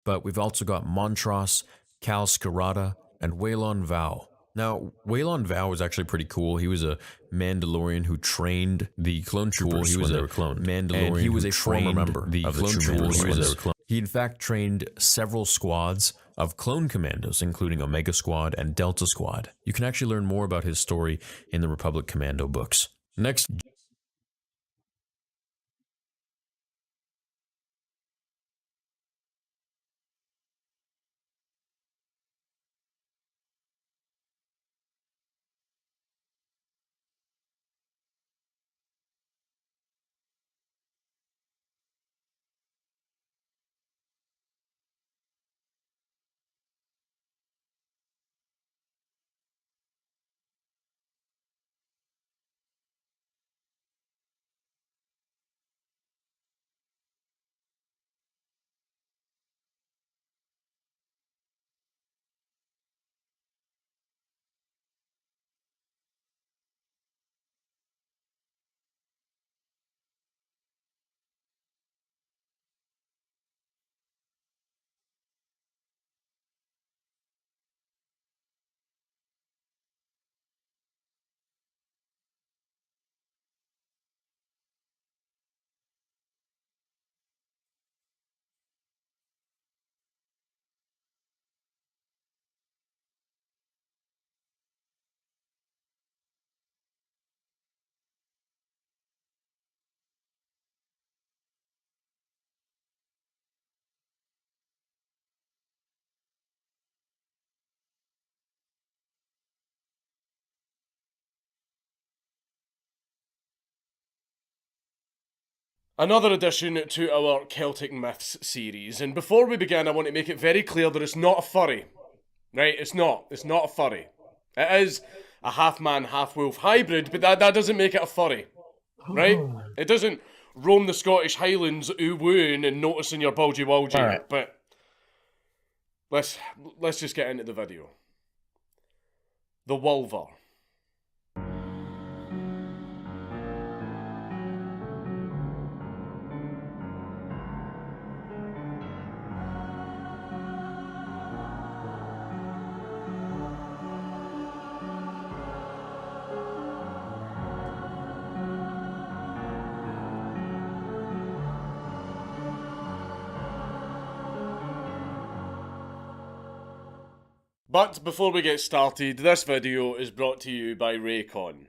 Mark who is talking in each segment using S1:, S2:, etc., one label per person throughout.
S1: but we've also got Montross, Cal Scarata, and Waylon Vow. Now, Waylon Vow was actually pretty cool. He was a Mandalorian who trained the clone troopers when they were cloned. And he was a former member of the clone troopers. He in fact trained several squads of clone commandos, including Omega Squad and Delta Squad. You can actually learn more about his story in the Republic Commando books. Next,
S2: Another addition to our Celtic Myths series, and before we begin, I want to make it very clear that it's not a furry. Right? It's not. It's not a furry. It is a half-man, half-wolf hybrid, but that doesn't make it a furry. Right? It doesn't roam the Scottish Highlands ooh-wooing and noticing your bulgy-wulgy.
S3: Alright.
S2: But let's just get into the video. The Wolver. But before we get started, this video is brought to you by Raycon.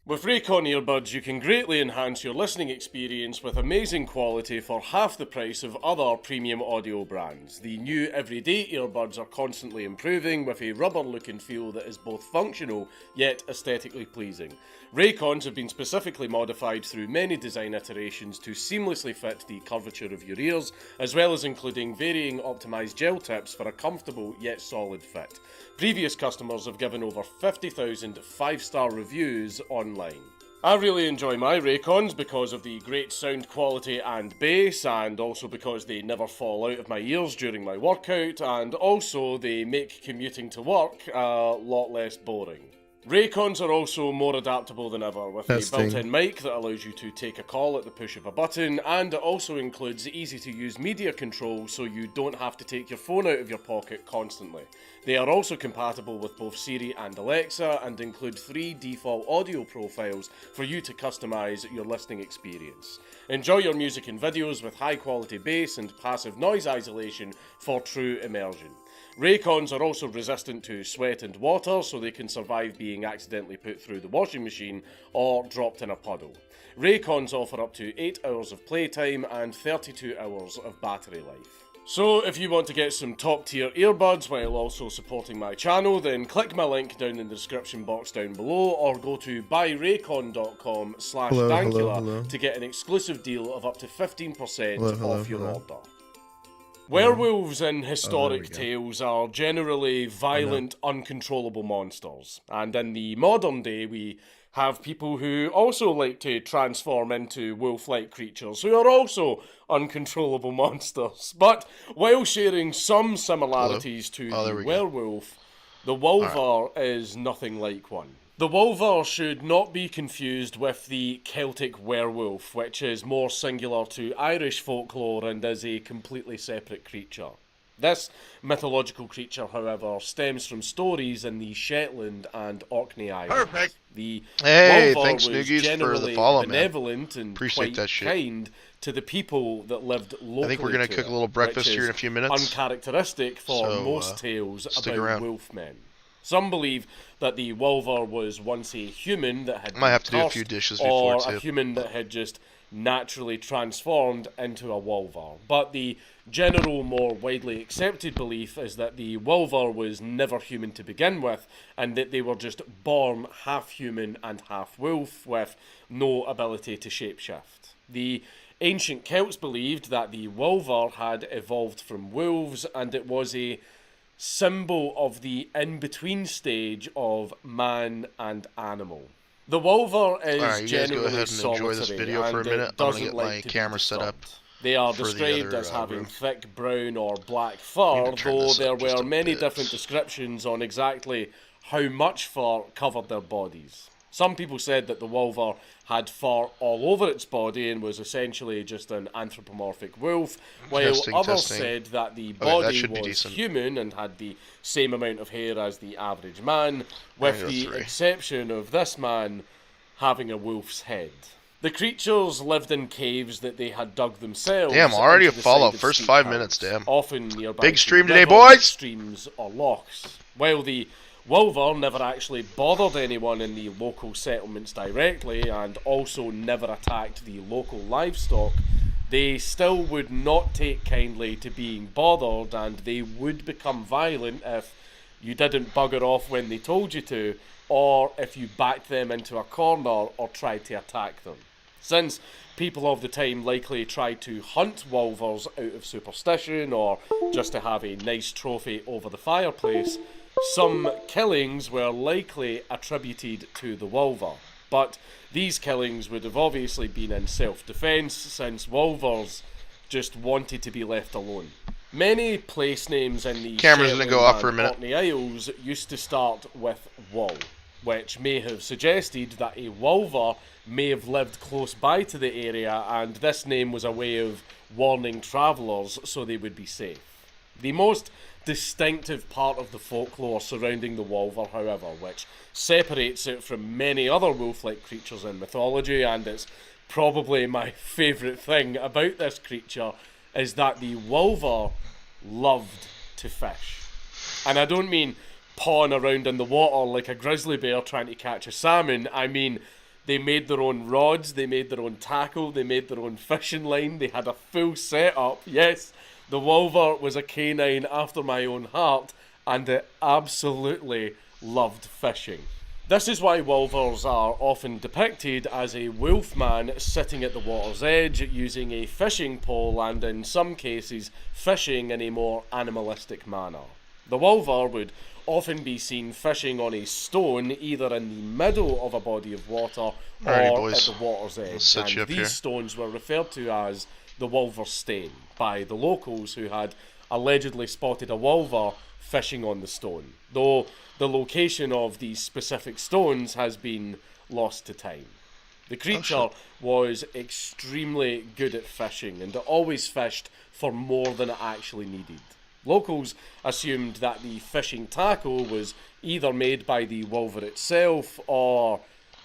S2: With Raycon earbuds, you can greatly enhance your listening experience with amazing quality for half the price of other premium audio brands. The new everyday earbuds are constantly improving with a rubber look and feel that is both functional yet aesthetically pleasing. Raycons have been specifically modified through many design iterations to seamlessly fit the curvature of your ears, as well as including varying optimised gel tips for a comfortable yet solid fit. Previous customers have given over 50,000 5-star reviews online. I really enjoy my Raycons because of the great sound quality and bass, and also because they never fall out of my ears during my workout, and also they make commuting to work a lot less boring. Raycons are also more adaptable than ever, with a built-in mic that allows you to take a call at the push of a button, and it also includes easy-to-use media control so you don't have to take your phone out of your pocket constantly. They are also compatible with both Siri and Alexa, and include 3 default audio profiles for you to customise your listening experience. Enjoy your music and videos with high-quality bass and passive noise isolation for true immersion. Raycons are also resistant to sweat and water, so they can survive being accidentally put through the washing machine or dropped in a puddle. Raycons offer up to 8 hours of playtime and 32 hours of battery life. So if you want to get some top tier earbuds while also supporting my channel, then click my link down in the description box down below, or go to buyraycon.com/dankula to get an exclusive deal of up to 15% off your order. Werewolves in historic tales are generally violent, uncontrollable monsters, and in the modern day we have people who also like to transform into wolf-like creatures who are also uncontrollable monsters. But while sharing some similarities to the werewolf, the wolver is nothing like one. The wolver should not be confused with the Celtic werewolf, which is more singular to Irish folklore and is a completely separate creature. This mythological creature, however, stems from stories in the Shetland and Orkney Islands.
S3: Perfect.
S2: The
S3: Hey,
S2: Wolvar
S3: thanks,
S2: was
S3: Noogies, for the
S2: generally
S3: follow, man.
S2: benevolent and
S3: Appreciate
S2: quite
S3: that shit.
S2: kind to the people that lived locally.
S3: I think we're gonna cook a little breakfast here in a few minutes.
S2: Uncharacteristic for
S3: So,
S2: most tales
S3: stick
S2: about
S3: around.
S2: wolfmen. Some believe that the Wolvar was once a human that had
S3: Might
S2: been
S3: have to do a
S2: cursed,
S3: few dishes before,
S2: or
S3: too.
S2: a human that had just naturally transformed into a Wolvar. But the general, more widely accepted belief is that the Wolvar was never human to begin with, and that they were just born half human and half wolf with no ability to shapeshift. The ancient Celts believed that the Wolvar had evolved from wolves, and it was a symbol of the in-between stage of man and animal. The Wolvar is
S3: Alright, you guys go
S2: generally
S3: ahead and enjoy
S2: solitary,
S3: this video for a
S2: and
S3: minute.
S2: it
S3: I'm gonna
S2: doesn't
S3: get
S2: like
S3: my
S2: to be
S3: camera set up
S2: disturbed. They are
S3: for the
S2: described
S3: other,
S2: as having
S3: room.
S2: thick brown or black
S3: I'm
S2: fur,
S3: gonna turn
S2: though
S3: this
S2: there
S3: up just
S2: were
S3: a
S2: many
S3: bit.
S2: different descriptions on exactly how much fur covered their bodies. Some people said that the Wolvar had fur all over its body and was essentially just an anthropomorphic wolf, while others said that the body was
S3: decent.
S2: human and had the same amount of hair as the average man, with the exception of this man having a wolf's head. The creatures lived in caves that they had dug themselves.
S3: Damn, already a
S2: into the
S3: follow.
S2: side of
S3: First
S2: steep
S3: 5
S2: hills,
S3: minutes, damn.
S2: often nearby
S3: Big
S2: to
S3: stream today,
S2: rivers,
S3: boys!
S2: streams or lochs. While the Wolvar never actually bothered anyone in the local settlements directly, and also never attacked the local livestock, they still would not take kindly to being bothered, and they would become violent if you didn't bugger off when they told you to, or if you backed them into a corner or tried to attack them. Since people of the time likely tried to hunt Wolvars out of superstition or just to have a nice trophy over the fireplace, some killings were likely attributed to the Wolvar. But these killings would have obviously been in self-defence, since Wolvars just wanted to be left alone. Many place names in the
S3: Camera's gonna go off for a minute.
S2: Orkney Isles used to start with Wool, which may have suggested that a Wolvar may have lived close by to the area, and this name was a way of warning travellers so they would be safe. The most distinctive part of the folklore surrounding the Wolvar, however, which separates it from many other wolf-like creatures in mythology, and it's probably my favourite thing about this creature, is that the Wolvar loved to fish. And I don't mean pawing around in the water like a grizzly bear trying to catch a salmon. I mean, they made their own rods, they made their own tackle, they made their own fishing line, they had a full setup. Yes, the Wolvar was a canine after my own heart, and it absolutely loved fishing. This is why Wolvars are often depicted as a wolfman sitting at the water's edge using a fishing pole, and in some cases fishing in a more animalistic manner. The Wolvar would often be seen fishing on a stone, either in the middle of a body of water or at the water's edge, and these stones were referred to as the Wolvar Stane by the locals who had allegedly spotted a Wolvar fishing on the stone, though the location of these specific stones has been lost to time. The creature was extremely good at fishing, and it always fished for more than it actually needed. Locals assumed that the fishing tackle was either made by the Wolvar itself or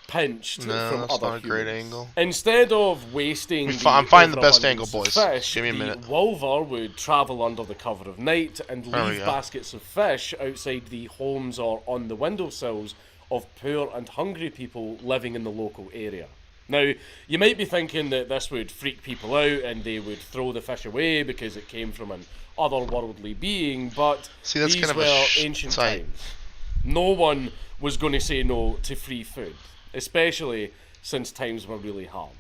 S2: pinched from other humans.
S3: Great angle.
S2: Instead of wasting
S3: I'm finding the best angle, boys.
S2: Fish,
S3: Give me a minute.
S2: The Wolvar would travel under the cover of night and leave baskets of fish outside the homes or on the windowsills of poor and hungry people living in the local area. Now, you might be thinking that this would freak people out and they would throw the fish away because it came from an otherworldly being, but these were ancient times. No one was going to say no to free food, especially since times were really hard.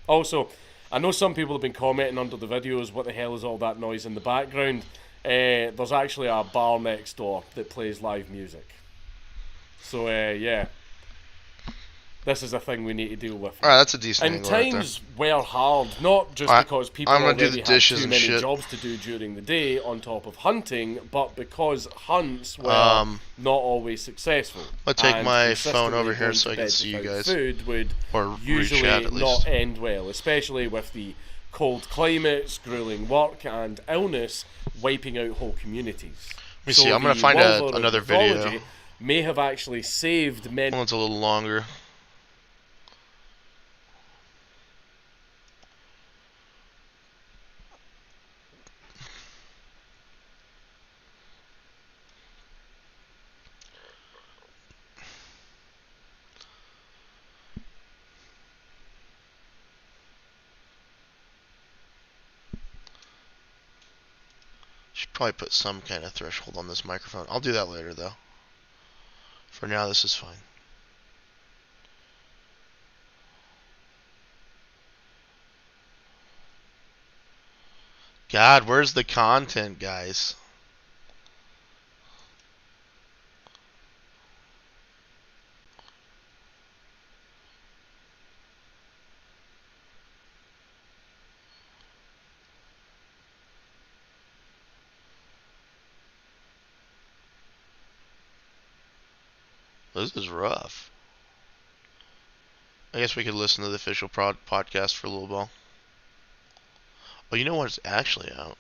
S2: Also, I know some people have been commenting under the videos, what the hell is all that noise in the background? There's actually a bar next door that plays live music. So, yeah. This is a thing we need to deal with.
S3: Alright, that's a decent angle right there.
S2: And times were hard, not just because people already had too many jobs to do during the day on top of hunting, but because hunts were not always successful.
S3: I'll take my phone over here so I can see you guys.
S2: Food would
S3: or
S2: usually
S3: at least
S2: not end well, especially with the cold climates, grueling work, and illness wiping out whole communities.
S3: Let me see. I'm going to find another video.
S2: May have actually saved many.
S3: One's a little longer. Should probably put some kind of threshold on this microphone. I'll do that later, though. For now, this is fine. God, where's the content, guys? This is rough. I guess we could listen to the official podcast for a little while. Oh, you know what's actually out?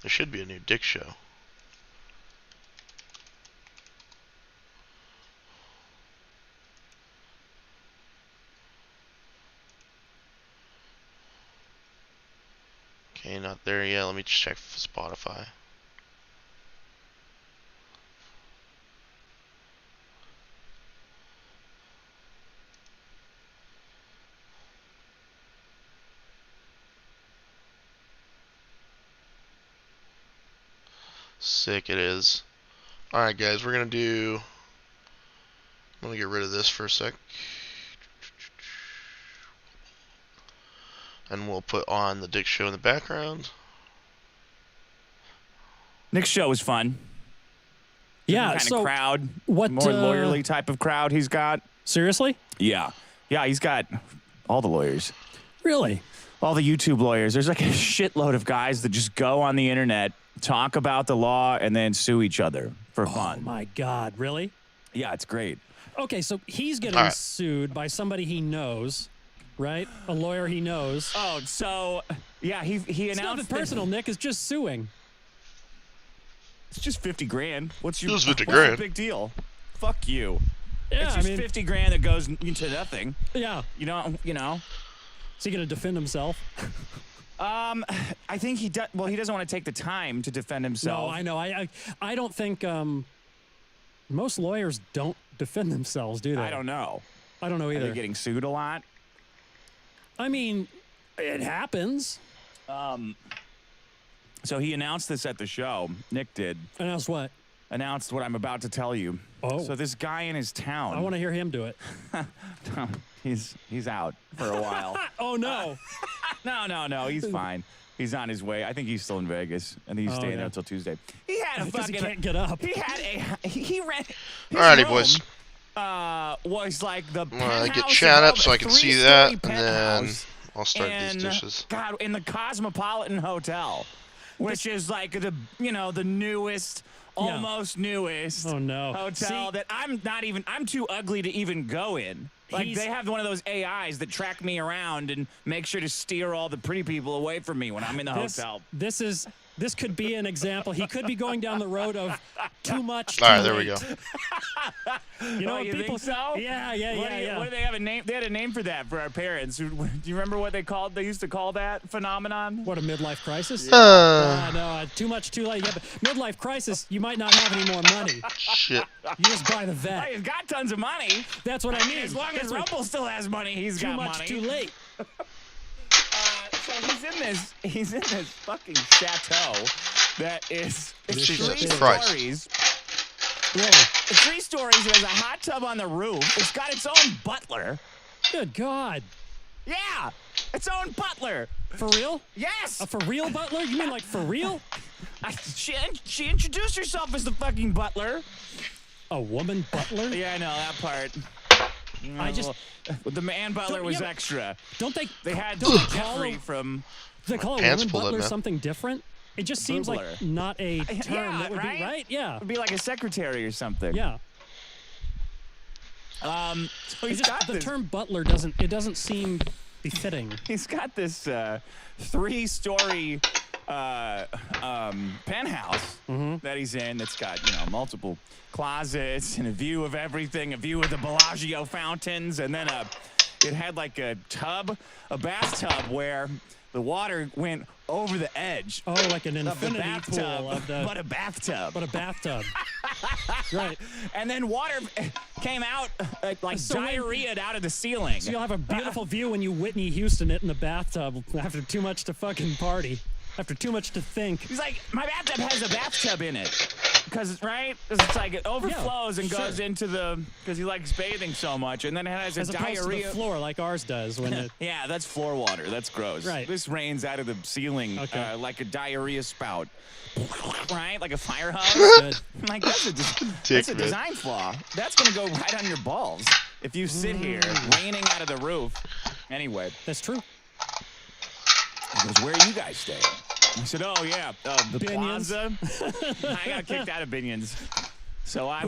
S3: There should be a new Dick show. Okay, not there yet. Let me check Spotify. Sick it is. Alright guys, we're gonna do... I'm gonna get rid of this for a sec. And we'll put on the Dick show in the background.
S4: Nick's show was fun.
S5: Yeah,
S4: kind
S5: so
S4: of crowd.
S5: what,
S4: more lawyerly type of crowd he's got.
S5: Seriously?
S4: Yeah. Yeah, he's got all the lawyers.
S5: Really?
S4: All the YouTube lawyers. There's like a shitload of guys that just go on the internet, talk about the law, and then sue each other for fun.
S5: Oh, my God. Really?
S4: Yeah, it's great.
S5: Okay, so he's getting sued by somebody he knows, right? A lawyer he knows.
S4: Oh, so, yeah, he
S5: It's
S4: announced...
S5: nothing personal, Nick. It's just suing.
S4: It's just 50 grand. What's
S3: Just 50
S4: what's
S3: grand.
S4: the big deal? Fuck you.
S5: Yeah,
S4: It's just
S5: I mean,
S4: 50 grand that goes into nothing.
S5: yeah.
S4: You know.
S5: Is he going to defend himself?
S4: I think he does. Well, he doesn't want to take the time to defend himself.
S5: No, I know. I don't think most lawyers don't defend themselves, do they?
S4: I don't know.
S5: I don't know
S4: Are
S5: either.
S4: they getting sued a lot?
S5: I mean, it happens.
S4: So he announced this at the show. Nick did.
S5: Announced what?
S4: Announced what I'm about to tell you.
S5: Oh.
S4: So this guy in his town.
S5: I want to hear him do it.
S4: He's out for a while.
S5: Oh, no.
S4: No. He's fine. He's on his way. I think he's still in Vegas, and he's staying there until Tuesday. He had a
S5: Because he
S4: fucking.
S5: can't get up.
S4: He had a. He ran. his
S3: Alrighty,
S4: room,
S3: boys.
S4: Was like the.
S3: I'm gonna get
S4: penthouse
S3: chat up
S4: above
S3: so
S4: a
S3: I can see
S4: 3-story
S3: that, and then
S4: penthouse
S3: I'll start these dishes.
S4: God, in the Cosmopolitan Hotel, which is like the the newest, almost newest
S5: Oh, no.
S4: hotel
S5: See-
S4: that I'm too ugly to even go in. Like
S5: He's-
S4: they have one of those AIs that track me around and make sure to steer all the pretty people away from me when I'm in the hotel.
S5: This could be an example. He could be going down the road of too much. Too
S3: All right, there we
S5: late.
S3: go.
S5: You know,
S4: Oh, you
S5: people
S4: think so?
S5: Yeah.
S4: What do they have a name? They had a name for that for our parents. Do you remember what they used to call that phenomenon?
S5: What, a midlife crisis?
S3: Uh.
S5: No, too much, too late. Yeah, but midlife crisis, you might not have any more money.
S3: Shit.
S5: You just buy the
S4: Oh,
S5: vet.
S4: he's got tons of money.
S5: That's what I mean.
S4: As long as
S5: That's what-
S4: Rumble still has money, he's
S5: too
S4: got
S5: much,
S4: money.
S5: too late.
S4: So he's in this fucking chateau that is it's
S3: Jesus
S4: 3
S3: Christ.
S4: stories.
S5: Really?
S4: It's 3 stories. There's a hot tub on the roof. It's got its own butler.
S5: Good God.
S4: Yeah, its own butler.
S5: For real?
S4: Yes.
S5: A for real butler? You mean like for real?
S4: She introduced herself as the fucking butler.
S5: A woman butler?
S4: Yeah, I know that part.
S5: I just
S4: The man butler
S5: Don't-
S4: was
S5: yeah, but-
S4: extra.
S5: don't they
S4: They had
S5: don't they call
S4: Jeffrey
S5: a,
S4: from.
S5: do they call a
S3: pants
S5: woman
S3: pulled up,
S5: butler
S3: man.
S5: something different? It just seems like
S4: Boobler.
S5: not a term
S4: Yeah,
S5: that would
S4: right?
S5: be right. Yeah.
S4: It'd be like a secretary or something.
S5: Yeah.
S4: So
S5: It's
S4: he's
S5: just,
S4: got
S5: the
S4: this.
S5: term butler doesn't seem befitting.
S4: He's got this 3-story penthouse that he's in that's got, multiple closets and a view of everything, a view of the Bellagio fountains, and then it had like a bathtub where the water went over the edge.
S5: Oh, like an infinity pool of the...
S4: But a bathtub.
S5: Right.
S4: And then water came out like diarrhea'd out of the ceiling.
S5: So you'll have a beautiful view when you Whitney Houston it in the bathtub after too much to fucking party. After too much to think.
S4: He's like, my bathtub has a bathtub in it. Because, right? 'Cause it's like it overflows and goes into the... Because he likes bathing so much. And then it has a diarrhea...
S5: As opposed to the floor like ours does when it...
S4: Yeah, that's floor water. That's gross.
S5: Right.
S4: This rains out of the ceiling like a diarrhea spout. Right? Like a fire hose. Like, that's a design flaw. That's going to go right on your balls if you sit here raining out of the roof. Anyway.
S5: That's true.
S4: He goes, where are you guys staying? I said, oh, yeah, the
S5: Binions.
S4: Plaza. I got kicked out of Binions. So I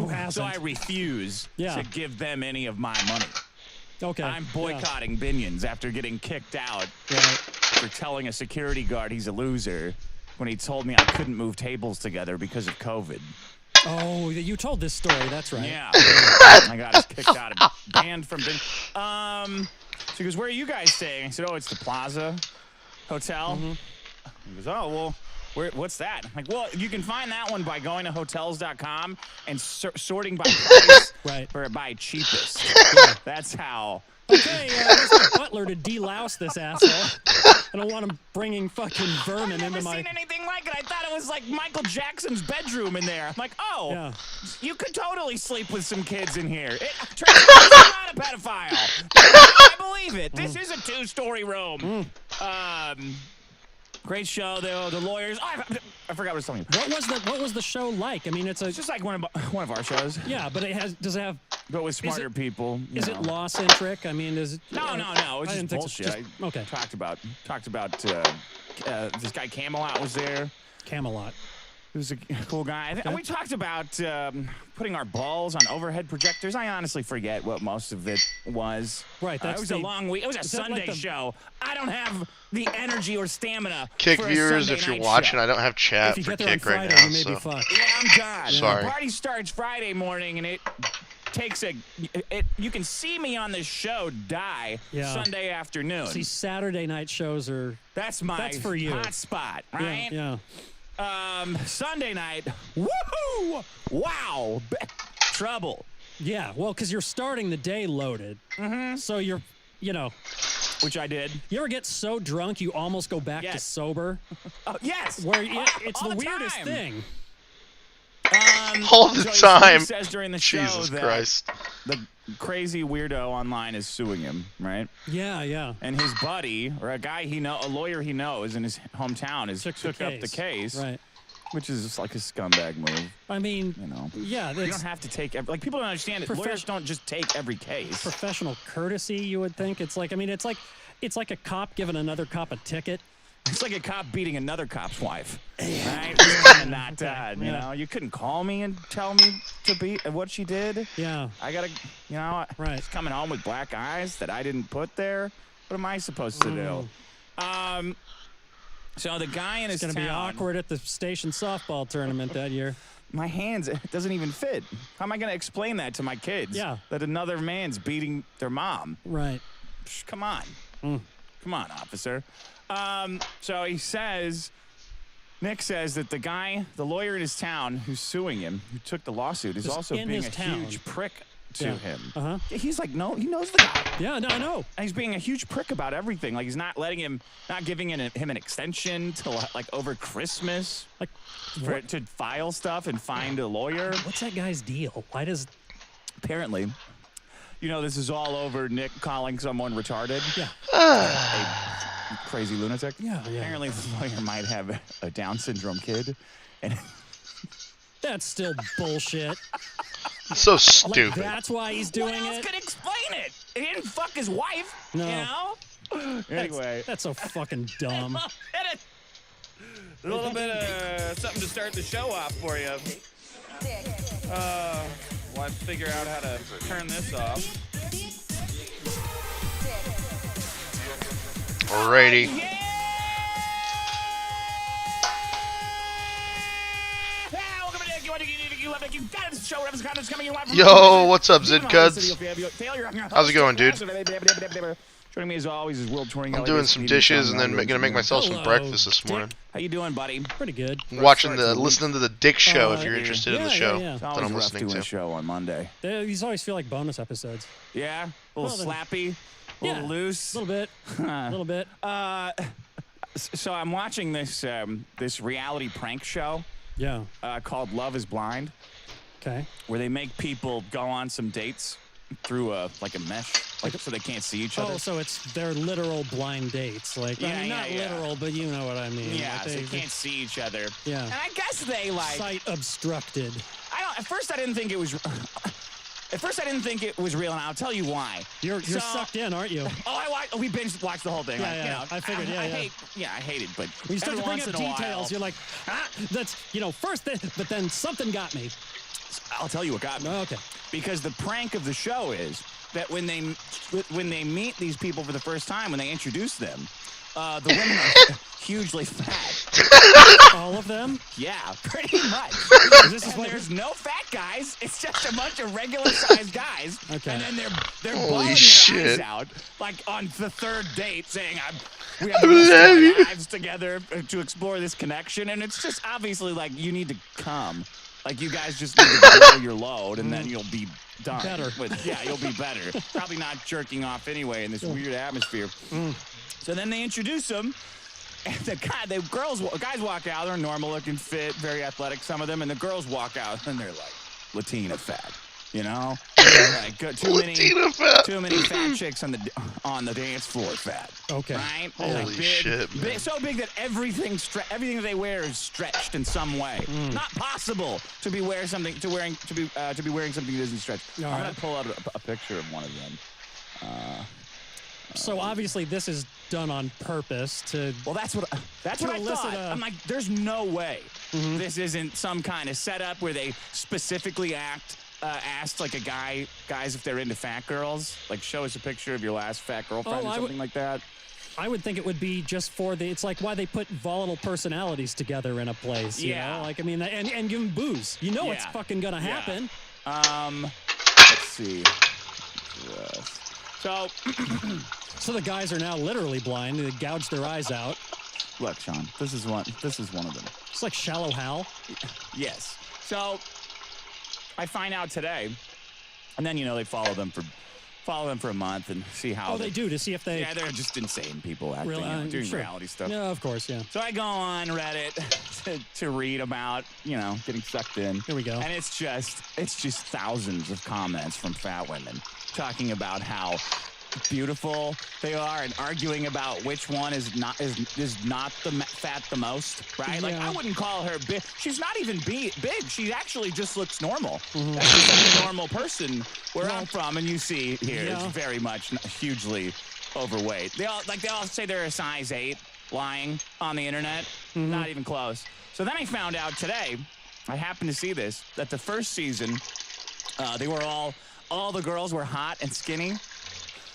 S4: refuse to give them any of my money.
S5: Okay.
S4: I'm boycotting Binions after getting kicked out for telling a security guard he's a loser when he told me I couldn't move tables together because of COVID.
S5: Oh, you told this story. That's right.
S4: Yeah. I got us kicked out, banned from Binions. So he goes, where are you guys staying? I said, oh, it's the Plaza Hotel. He goes, oh, well, what's that? I'm like, well, you can find that one by going to hotels.com and sorting by price or by cheapest. That's how.
S5: Okay, there's my butler to delouse this asshole. I don't want him bringing fucking vermin into my...
S4: I've never seen anything like it. I thought it was like Michael Jackson's bedroom in there. I'm like, you could totally sleep with some kids in here. Tracy's not a pedophile. I believe it. This is a 2-story room. Great show, the lawyers. Oh, I forgot what I was telling you.
S5: What was the show like? I mean, it's
S4: just like one of our shows.
S5: Yeah, but does it have?
S4: But with smarter people.
S5: Is it law centric? I mean, is it?
S4: No. It's just bullshit.
S5: Okay.
S4: Talked about this guy Camelot was there.
S5: Camelot.
S4: He was a cool guy. We talked about putting our balls on overhead projectors. I honestly forget what most of it was.
S5: Right.
S4: It was a long week. It was a Sunday show. I don't have the energy or stamina.
S3: Kick
S4: for
S3: viewers, if you're watching, I don't have chat for Kick right now.
S5: You may be fucked.
S4: Yeah, I'm done.
S3: Sorry.
S4: The party starts Friday morning, and it takes you can see me on this show die Sunday afternoon.
S5: See, Saturday night shows are... That's for you.
S4: Hot spot, right?
S5: Yeah.
S4: Sunday night, woohoo! Wow, trouble.
S5: Yeah, well, because you're starting the day loaded. So you're,
S4: which I did.
S5: You ever get so drunk you almost go back to sober?
S4: Yes.
S5: Where it's the weirdest thing.
S3: All the time.
S4: He says during the show
S3: Jesus
S4: that
S3: Christ.
S4: The crazy weirdo online is suing him, right?
S5: Yeah.
S4: And his buddy, or a lawyer he knows in his hometown, took up the case.
S5: Right.
S4: Which is just like a scumbag move.
S5: I mean,
S4: you don't have to take people don't understand it. Lawyers don't just take every case.
S5: Professional courtesy, you would think. It's like it's like a cop giving another cop a ticket.
S4: It's like a cop beating another cop's wife, right? And you couldn't call me and tell me to beat what she did.
S5: Yeah.
S4: I gotta, she's coming home with black eyes that I didn't put there. What am I supposed to do? So the guy in his town...
S5: It's going to be awkward at the station softball tournament that year.
S4: My hands, it doesn't even fit. How am I going to explain that to my kids?
S5: Yeah.
S4: That another man's beating their mom.
S5: Right.
S4: Come on. Come on, officer. So Nick says that the lawyer in his town who's suing him, who took the lawsuit, is also being a huge prick to him. He's like, no, he knows the guy.
S5: Yeah, no, I know.
S4: And he's being a huge prick about everything. Like, he's not giving him an extension till like over Christmas, to file stuff and find a lawyer.
S5: What's that guy's deal? Why does...
S4: Apparently, this is all over Nick calling someone retarded.
S5: Yeah.
S4: A crazy lunatic.
S5: Yeah.
S4: Apparently, the lawyer might have a Down syndrome kid, and
S5: that's still bullshit.
S3: So stupid.
S5: That's why he's doing it.
S4: What else could explain it? He didn't fuck his wife.
S5: No.
S4: Anyway,
S5: that's so fucking dumb.
S4: A little bit of something to start the show off for you. Well, I figure out how to turn this off.
S3: Alrighty.
S4: Yeah! Welcome to you got this show. Coming in live from
S3: Yo, what's up, Zidcuds? How's it going, dude?
S4: Joining me as always is world touring.
S3: I'm doing some dishes and then gonna make myself some breakfast this morning.
S4: How you doing, buddy?
S5: Pretty good.
S3: Listening to the Dick Show if you're interested in the show
S5: yeah.
S3: that I'm listening
S4: doing a
S3: to.
S4: show on Monday.
S5: These always feel like bonus episodes.
S4: Yeah, a little slappy, a little loose,
S5: a little bit, a little bit.
S4: So I'm watching this this reality prank show.
S5: Yeah.
S4: Called Love Is Blind.
S5: Okay.
S4: Where they make people go on some dates through a mesh, so they can't see each other.
S5: Oh, so they're literal blind dates, like not
S4: yeah. literal,
S5: but you know what I mean.
S4: Yeah,
S5: like
S4: so they can't see each other.
S5: Yeah.
S4: And I guess they
S5: sight obstructed.
S4: At first I didn't think it was. At first I didn't think it was real, and I'll tell you why.
S5: You're sucked in, aren't you?
S4: We watched the whole thing.
S5: Yeah. I figured.
S4: I hate it, but
S5: when you start to bring up details, you're like, that's first, but then something got me.
S4: I'll tell you what got me.
S5: Okay.
S4: Because the prank of the show is that when they meet these people for the first time, when they introduce them, the women are hugely fat.
S5: All of them?
S4: Yeah, pretty much. There's no fat guys. It's just a bunch of regular-sized guys.
S5: Okay.
S4: And then they're
S3: Holy
S4: bawling
S3: shit.
S4: their eyes out, like on the third date, saying, "We have the rest of our lives together to explore this connection." And it's just obviously like you need to come. Like, you guys just need to blow your load, and then you'll be done.
S5: Better.
S4: You'll be better. Probably not jerking off anyway in this weird atmosphere. So then they introduce them, and guys walk out. They're normal-looking, fit, very athletic, some of them, and the girls walk out, and they're like, Latina fat, you know? Like, too many fat chicks on the dance floor fat.
S5: Okay.
S4: Right?
S3: Holy shit, man.
S4: So big that everything that they wear is stretched in some way. Not possible to be wearing something that isn't stretched. I'm gonna pull out a picture of one of them.
S5: So obviously this is done on purpose to.
S4: Well, that's what I thought. I'm like, there's no way this isn't some kind of setup where they specifically asked like guys if they're into fat girls, like show us a picture of your last fat girlfriend or something like that.
S5: I would think it would be just for it's like why they put volatile personalities together in a place. You know? Like, I mean, and give them booze. You know it's fucking gonna happen.
S4: Let's see.
S5: So the guys are now literally blind. They gouged their eyes out.
S4: Look, Sean, this is one of them.
S5: It's like Shallow Hal.
S4: Yes. So I find out today, and then they follow them for a month and see how.
S5: Oh, they do to see if they.
S4: Yeah, they're just insane people acting, doing reality stuff.
S5: Yeah, of course, yeah.
S4: So I go on Reddit to read about getting sucked in.
S5: Here we go.
S4: And it's just thousands of comments from fat women talking about how beautiful they are and arguing about which one is not the fat the most, right? Like, I wouldn't call her big. She's not even big. She actually just looks normal. That's just like a normal person where I'm from, and you see here is very much hugely overweight. They all say they're a size 8, lying on the internet. Not even close. So then I found out today, I happened to see this, that the first season, they were all the girls were hot and skinny.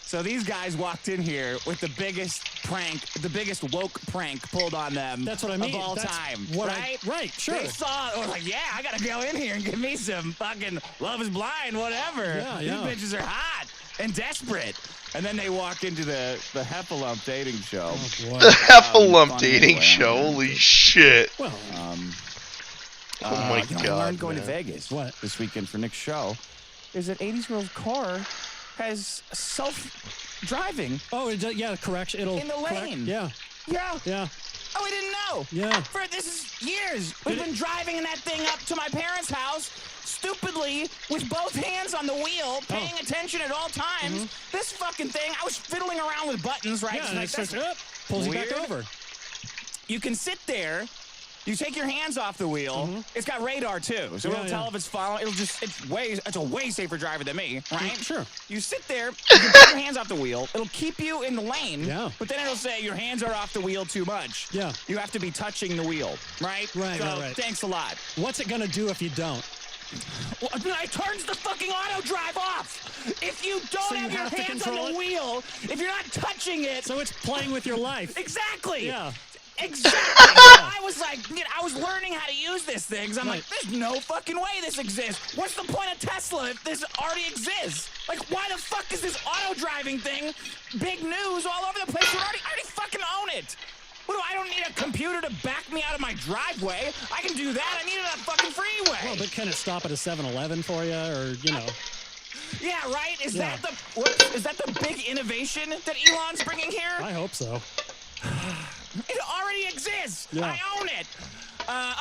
S4: So these guys walked in here with the biggest woke prank pulled on them.
S5: That's what I mean.
S4: Of all time, right?
S5: Right, sure.
S4: They saw it, were like, yeah, I gotta go in here and give me some fucking Love Is Blind, whatever.
S5: Yeah.
S4: These bitches are hot and desperate. And then they walk into the Heffalump dating show.
S5: Oh, boy.
S3: The Heffalump dating show. Holy shit.
S5: Well,
S3: oh my
S4: I
S3: god.
S4: learned going to Vegas this weekend for Nick's show is that 80s Girl's car has self-driving.
S5: Oh, correction. It'll
S4: in the lane.
S5: Yeah.
S4: Yeah. Oh, we didn't know.
S5: Yeah.
S4: This is years. We've been driving in that thing up to my parents' house, stupidly, with both hands on the wheel, paying attention at all times. This fucking thing, I was fiddling around with buttons, right?
S5: Yeah, and it starts pulls you back over.
S4: You can sit there. You take your hands off the wheel. It's got radar too, so it'll tell if it's following. It's a way safer driver than me, right?
S5: Sure.
S4: You sit there, you can take your hands off the wheel. It'll keep you in the lane.
S5: Yeah.
S4: But then it'll say your hands are off the wheel too much.
S5: Yeah.
S4: You have to be touching the wheel, right?
S5: Right.
S4: Thanks a lot.
S5: What's it gonna do if you don't?
S4: Well, it turns the fucking auto drive off. If you don't have your hands on the wheel, if you're not touching it.
S5: So it's playing with your life.
S4: Exactly.
S5: Yeah.
S4: Exactly. I was like, I was learning how to use this thing. Cause I'm like, there's no fucking way this exists. What's the point of Tesla if this already exists? Like, why the fuck is this auto driving thing big news all over the place? I already fucking own it. I don't need a computer to back me out of my driveway. I can do that. I need it on a fucking freeway.
S5: Well, but can it stop at a 7-Eleven for you, or
S4: Yeah, right. Is that the big innovation that Elon's bringing here?
S5: I hope so.
S4: It already exists.
S5: Yeah.
S4: I own it.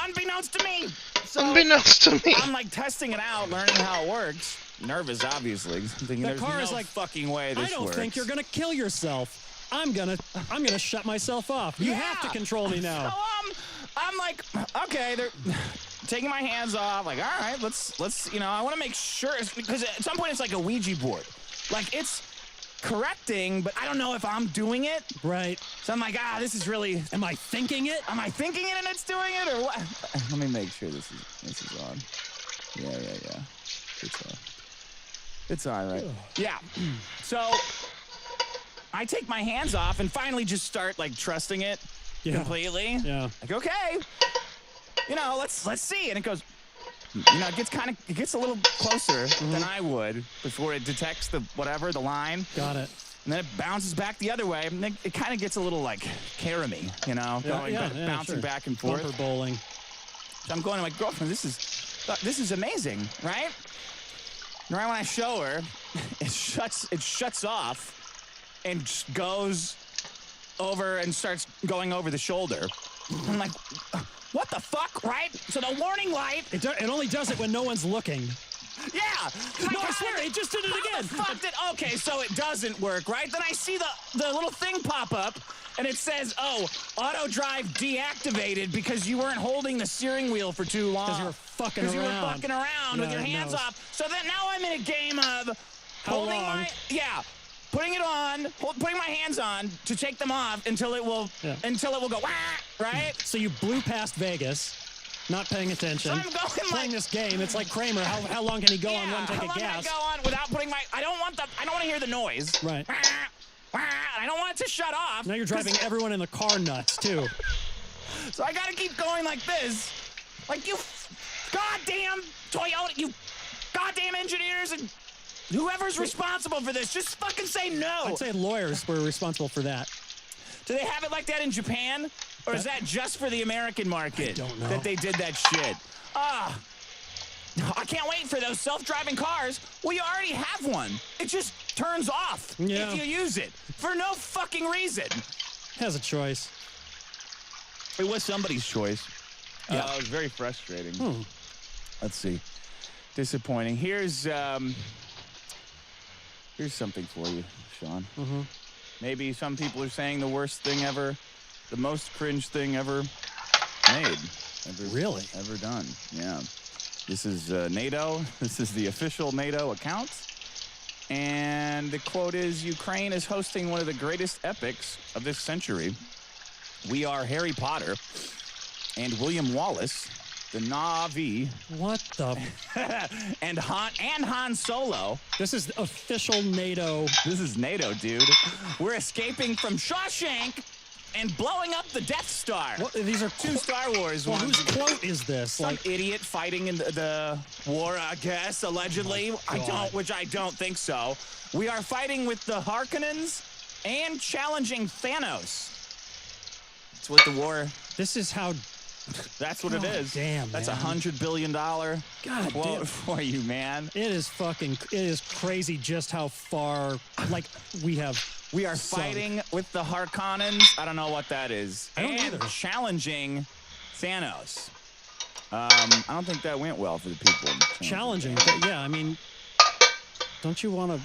S4: Unbeknownst to me. So
S3: Unbeknownst to me.
S4: I'm like testing it out, learning how it works. Nervous, obviously. Thinking
S5: The
S4: there's
S5: car
S4: no
S5: is like,
S4: fucking way this works.
S5: I don't think you're gonna kill yourself. I'm gonna shut myself off. You have to control me now.
S4: So I'm like, okay, they're taking my hands off. Like, all right, let's I want to make sure, because at some point it's like a Ouija board. Like, it's correcting, but I don't know if I'm doing it.
S5: Right.
S4: So I'm like, this is really.
S5: Am I thinking it?
S4: Am I thinking it and it's doing it, or what? Let me make sure this is on. Yeah. It's on, right? Yeah. So I take my hands off and finally just start like trusting it completely.
S5: Yeah.
S4: Like, okay, let's see. And it goes, it gets a little closer than I would before it detects the line.
S5: Got it.
S4: And then it bounces back the other way. And then it kind of gets a little like carry-me, bouncing back and forth.
S5: Bumper bowling.
S4: So I'm going to my girlfriend, this is amazing, right? And right when I show her, it shuts off and just goes over and starts going over the shoulder. I'm like, what the fuck, right? So the warning light.
S5: It only does it when no one's looking.
S4: Yeah.
S5: No, I swear, it just did it again.
S4: Okay, so it doesn't work, right? Then I see the little thing pop up, and it says, auto drive deactivated because you weren't holding the steering wheel for too long.
S5: Because you were fucking around.
S4: Because you were fucking around with your hands off. So then now I'm in a game of putting it on, putting my hands on to take them off until it will go, wah, right?
S5: So you blew past Vegas, not paying attention.
S4: So I'm going
S5: playing this game. It's like Kramer. How long can he go on one tank of gas?
S4: How long can I go on without putting I don't want to hear the noise.
S5: Right.
S4: I don't want it to shut off.
S5: Now you're driving everyone in the car nuts too.
S4: So I gotta keep going like this. Like, you goddamn Toyota, you goddamn engineers and whoever's responsible for this, just fucking say no.
S5: I'd say lawyers were responsible for that.
S4: Do they have it like that in Japan? Or is that just for the American market?
S5: I don't know.
S4: That they did that shit. I can't wait for those self-driving cars. Well, you already have one. It just turns off if you use it for no fucking reason.
S5: Has a choice.
S4: It was somebody's choice.
S5: Yeah.
S4: It was very frustrating. Let's see. Disappointing. Here's something for you, Sean. Maybe some people are saying the worst thing ever, the most cringe thing ever made. Ever done. Yeah. This is NATO. This is the official NATO account. And the quote is, Ukraine is hosting one of the greatest epics of this century. We are Harry Potter and William Wallace, the Na'vi.
S5: What the?
S4: and Han Solo.
S5: This is official NATO.
S4: This is NATO, dude. We're escaping from Shawshank and blowing up the Death Star.
S5: What, these are
S4: two Star Wars
S5: well,
S4: ones.
S5: Whose quote is this?
S4: Some idiot fighting in the war, I guess, allegedly. Which I don't think so. We are fighting with the Harkonnens and challenging Thanos. That's what the war.
S5: This is how.
S4: That's what it is.
S5: Damn,
S4: that's
S5: man.
S4: $100 billion quote for you, man.
S5: It is crazy just how far, like, we are
S4: fighting with the Harkonnens. I don't know what that is.
S5: I don't either.
S4: Challenging Thanos. I don't think that went well for the people.
S5: Challenging? Yeah, I mean, don't you want to?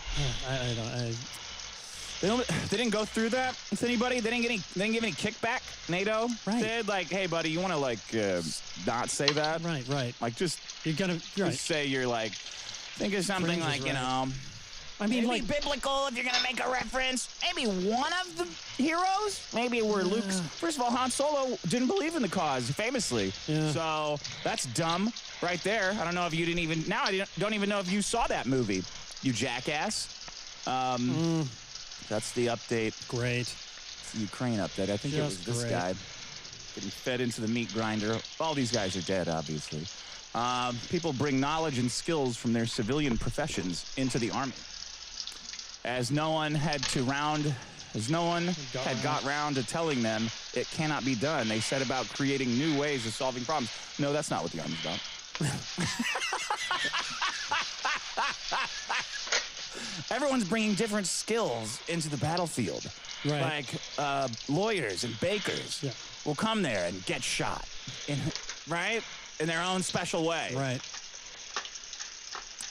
S4: They didn't go through that with anybody. They didn't give any kickback. NATO did, like, hey buddy, you want to not say that?
S5: Right.
S4: Like, just
S5: you're gonna
S4: say you're like, think of something like
S5: I mean,
S4: maybe
S5: like
S4: biblical if you're gonna make a reference. Maybe one of the heroes. Maybe where Luke's. First of all, Han Solo didn't believe in the cause, famously.
S5: Yeah.
S4: So that's dumb, right there. I don't know if you didn't even. Now I don't even know if you saw that movie, you jackass. That's the update.
S5: great.
S4: It's the Ukraine update. I think it was
S5: Just
S4: this
S5: great.
S4: guy getting fed into the meat grinder. All these guys are dead, obviously. People bring knowledge and skills from their civilian professions into the army. As no one had got round to telling them it cannot be done, they set about creating new ways of solving problems. No, that's not what the Army's about. Everyone's bringing different skills into the battlefield.
S5: Right.
S4: Like lawyers and bakers will come there and get shot, right? In their own special way.
S5: Right.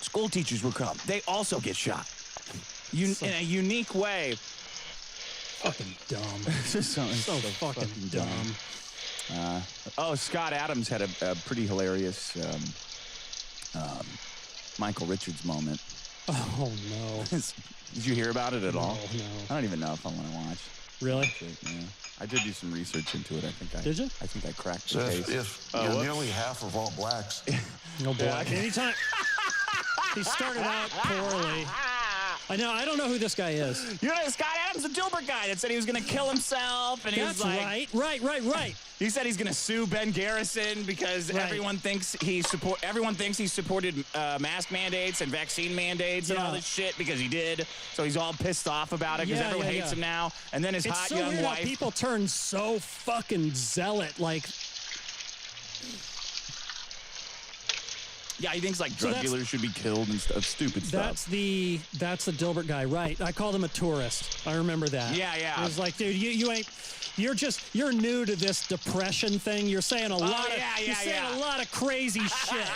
S4: School teachers will come. They also get shot. In a unique way.
S5: Fucking dumb.
S4: so
S5: fucking dumb.
S4: Scott Adams had a pretty hilarious Michael Richards moment.
S5: Oh no.
S4: Did you hear about it at all?
S5: No.
S4: I don't even know if I want to watch.
S5: Really?
S4: Yeah. I did do some research into it.
S5: Did you?
S4: I think I cracked
S6: So
S4: the case.
S6: if you're nearly half of all blacks,
S5: No black. Anytime. He started out poorly. I don't know who this guy is.
S4: You know, Scott Adams, the Dilbert guy that said he was going to kill himself, and he
S5: That's
S4: was like,
S5: right.
S4: He said he's going to sue Ben Garrison because everyone thinks he supported mask mandates and vaccine mandates and all this shit because he did. So he's all pissed off about it because everyone hates him now. And then his
S5: It's
S4: hot
S5: so
S4: young
S5: weird
S4: wife.
S5: how people turn so fucking zealot. Like,
S4: Yeah, he thinks like drug dealers should be killed and stuff, stupid stuff.
S5: that's the Dilbert guy, right? I called him a tourist. I remember that.
S4: Yeah.
S5: It was like, dude, you ain't. You're new to this depression thing. You're saying a lot of a lot of crazy shit.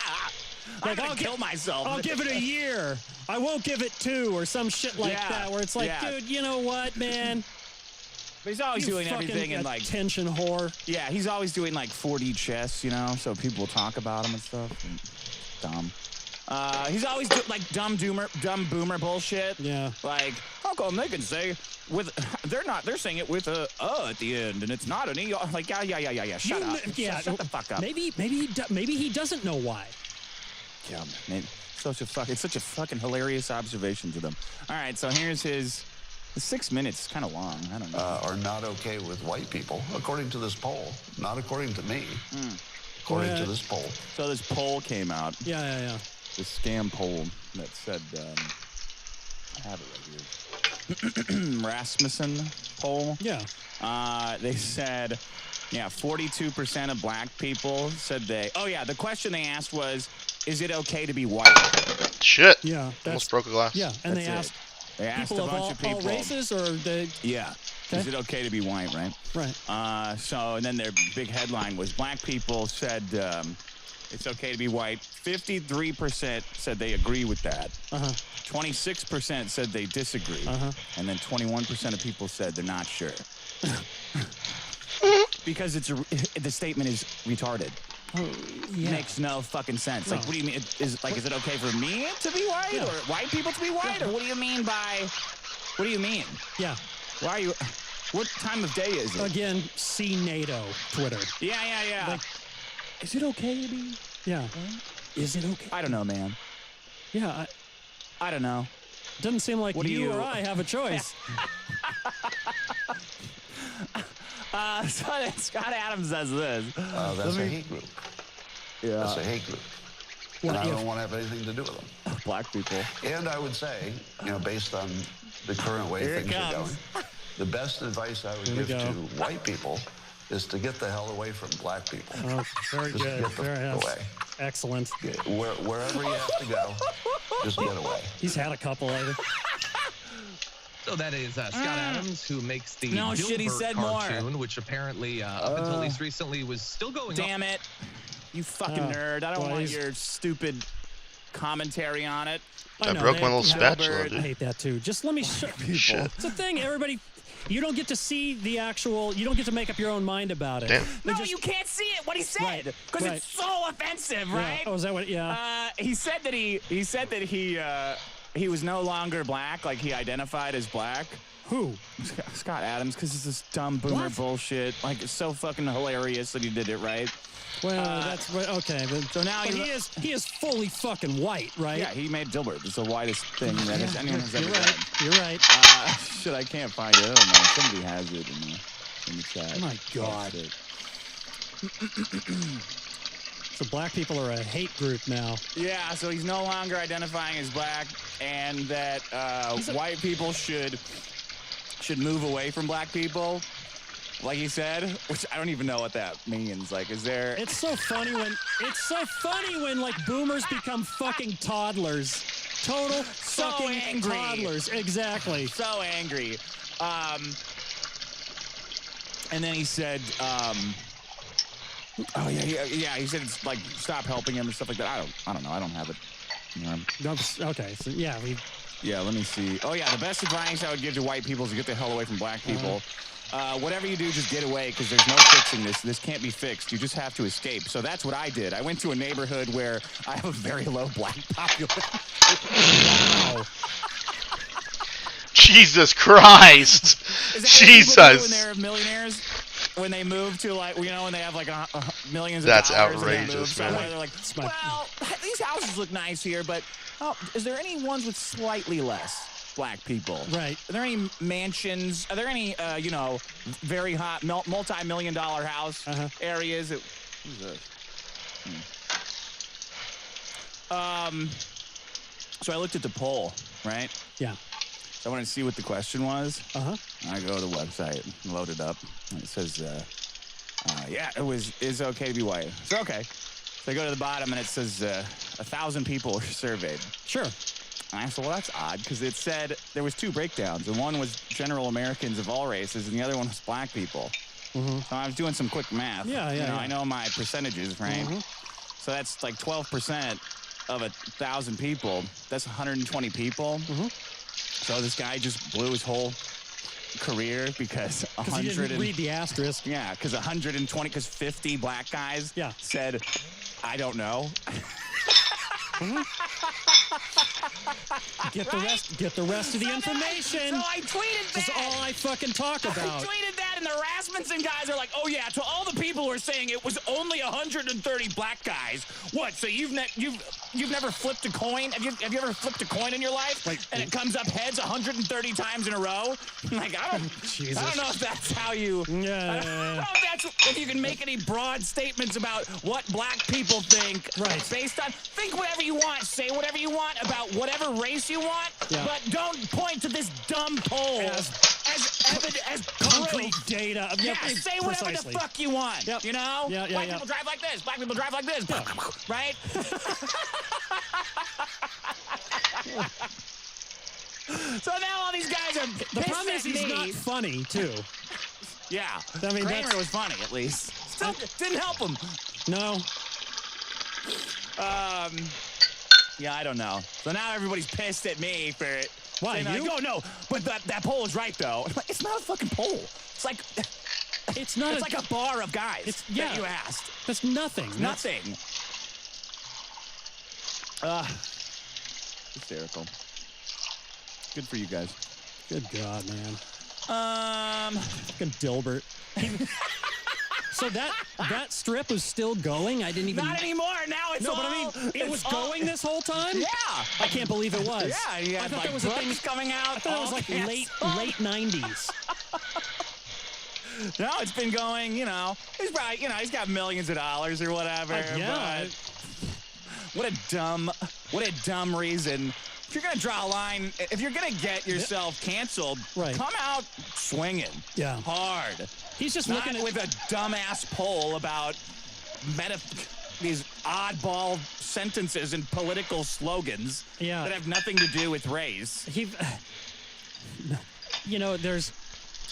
S4: Like, I'll kill myself.
S5: I'll give it a year. I won't give it 2 or some shit like that. Where it's like, dude, you know what, man?
S4: But he's always doing everything in like
S5: attention whore.
S4: Yeah, he's always doing like 4D chess, you know, so people will talk about him and stuff. Dumb. He's always like dumb boomer bullshit.
S5: Yeah.
S4: Like, how come they can say they're saying it with a at the end and it's not an e. Like, yeah. Shut up. Shut the fuck up.
S5: Maybe he doesn't know why.
S4: Yeah, man. It's such a fucking hilarious observation to them. All right, so here's his. 6 minutes is kind of long. I don't know.
S6: are not okay with white people, according to this poll. Not according to me. According to this poll.
S4: So this poll came out.
S5: Yeah.
S4: This scam poll that said, I have it right here. Rasmussen poll.
S5: Yeah.
S4: They said, 42% of black people said the question they asked was, is it okay to be white?
S3: Shit.
S5: Yeah.
S3: Almost broke a glass.
S5: Yeah, and
S4: They asked
S5: people
S4: a bunch of people.
S5: all races, or they.
S4: Yeah.
S5: Okay.
S4: Is it okay to be white, right?
S5: Right.
S4: And then their big headline was black people said it's okay to be white. 53% said they agree with that. 26% said they disagree. And then 21% of people said they're not sure. Because the statement is retarded. Makes no fucking sense.
S5: No.
S4: Like, what do you mean? Is it okay for me to be white or white people to be white? Or what do you mean by? What do you mean?
S5: Yeah.
S4: Why are you? What time of day is it?
S5: Again, see NATO Twitter.
S4: Yeah.
S5: Like,
S4: is it okay to be?
S5: Yeah. Is it okay?
S4: I don't know, man.
S5: Yeah.
S4: I don't know.
S5: Doesn't seem like you or I have a choice.
S4: So Scott Adams says this.
S6: That's a hate group.
S4: Yeah.
S6: That's a hate group. And I don't want to have anything to do with them.
S4: Black people.
S6: And I would say, based on the current way
S4: Here it
S6: things are going,
S4: comes.
S6: the best advice I would give to white people is to get the hell away from black people.
S5: Oh, very
S6: Just
S5: good.
S6: get the
S5: Very
S6: f- away.
S5: Excellent.
S6: Wherever you have to go, just get away.
S5: He's had a couple later.
S7: So that is Scott Adams, who makes the
S4: No shit, he
S7: Dilbert
S4: said more.
S7: cartoon, which apparently, up until at least recently, was still going
S4: Damn
S7: up.
S4: it. You fucking nerd. I don't want your stupid commentary on it.
S3: I broke my little spatula,
S5: I
S3: dude.
S5: hate that too. Just let me show people.
S3: Shit.
S5: It's a thing, everybody. You don't get to see the actual. You don't get to make up your own mind about it.
S3: Damn.
S4: No, you can't see it. What he said, because it's so offensive, right?
S5: Yeah. Oh, is that what? Yeah.
S4: He said that he he was no longer black, like he identified as black.
S5: Who?
S4: Scott Adams, because it's this dumb boomer bullshit. Like, it's so fucking hilarious that he did it right.
S5: Well, that's okay. But,
S4: so now
S5: he is fully fucking white, right?
S4: Yeah, he made Dilbert. It's the whitest thing that anyone has ever done.
S5: You're right.
S4: Shit, I can't find it. Oh, no, somebody has it in the chat.
S5: Oh, my God. So black people are a hate group now.
S4: Yeah, so he's no longer identifying as black, and that white people should move away from black people, like he said, which I don't even know what that means. Like, is there?
S5: It's so funny when like boomers become fucking toddlers, total fucking
S4: angry.
S5: toddlers. Exactly.
S4: So angry. And then he said, oh yeah. He said it's like stop helping him and stuff like that. I don't know. I don't have it.
S5: Okay. So yeah,
S4: Yeah, let me see. Oh, yeah, the best advice I would give to white people is to get the hell away from black people. Whatever you do, just get away, because there's no fixing this. This can't be fixed. You just have to escape. So that's what I did. I went to a neighborhood where I have a very low black population. Wow.
S3: Jesus Christ. Jesus.
S4: When they're millionaires, when they move to, like, you know, when they have, like, millions of
S3: That's
S4: dollars.
S3: outrageous, man.
S4: They're like, well, these houses look nice here, but is there any ones with slightly less black people?
S5: Right.
S4: Are there any mansions? Are there any, very hot, multi-million-dollar house areas? Who's this? So I looked at the poll, right?
S5: Yeah.
S4: So I wanted to see what the question was.
S5: Uh-huh.
S4: I go to the website, load it up, and it says, is okay to be white. So, okay. So I go to the bottom, and it says 1,000 people were surveyed.
S5: Sure.
S4: And I said, well, that's odd, because it said there was two breakdowns. And one was general Americans of all races, and the other one was black people. Mm-hmm. So I was doing some quick math.
S5: Yeah.
S4: I know my percentages, right? Mm-hmm. So that's like 12% of 1,000 people. That's 120 people. Mm-hmm. So this guy just blew his whole career because 100
S5: he didn't read the asterisk.
S4: Yeah, because 120, because 50 black guys said, I don't know.
S5: Get the rest of the information.
S4: So I tweeted that.
S5: That's all I fucking talk about.
S4: I tweeted that, and the Rasmussen guys are like, oh yeah, to all the people who are saying it was only 130 black guys. What? So you've never flipped a coin? Have you ever flipped a coin in your life? And it comes up heads 130 times in a row? Like, I don't know if that's how you.
S5: Yeah.
S4: I don't know if you can make any broad statements about what black people think.
S5: Right.
S4: Based on, think whatever you want, say whatever you want about whatever race you want, but don't point to this dumb poll as
S5: concrete
S4: proof.
S5: data.
S4: Yeah, say whatever the fuck you want.
S5: Yep.
S4: You know?
S5: Yeah.
S4: Black people drive like this. Black people drive like this. Right? So now all these guys are
S5: The problem is he's not funny, too.
S4: Yeah.
S5: I mean,
S4: Kramer was funny, at least. Still didn't help him.
S5: No.
S4: Yeah, I don't know. So now everybody's pissed at me for it.
S5: Why, you?
S4: Like, oh, no, but that poll is right, though. It's not a fucking poll. It's like...
S5: It's not.
S4: It's like a bar of guys that you asked.
S5: That's nothing.
S4: Nothing. Hysterical. Good for you guys.
S5: Good God, man. Fucking Dilbert. So that strip was still going? I didn't even...
S4: Not anymore. Now it's all...
S5: but I mean, it was going this whole time?
S4: Yeah.
S5: I can't believe it was.
S4: Yeah. You had,
S5: I thought
S4: like,
S5: there was a thing
S4: coming out.
S5: I thought it was like late 90s.
S4: No, it's been going, you know, he's probably, you know, he's got millions of dollars or whatever.
S5: Yeah.
S4: But what a dumb reason. If you're going to draw a line, if you're going to get yourself canceled, come out swinging.
S5: Yeah.
S4: Hard.
S5: He's just
S4: not
S5: looking
S4: with a dumbass poll about these oddball sentences and political slogans that have nothing to do with race.
S5: You know, there's...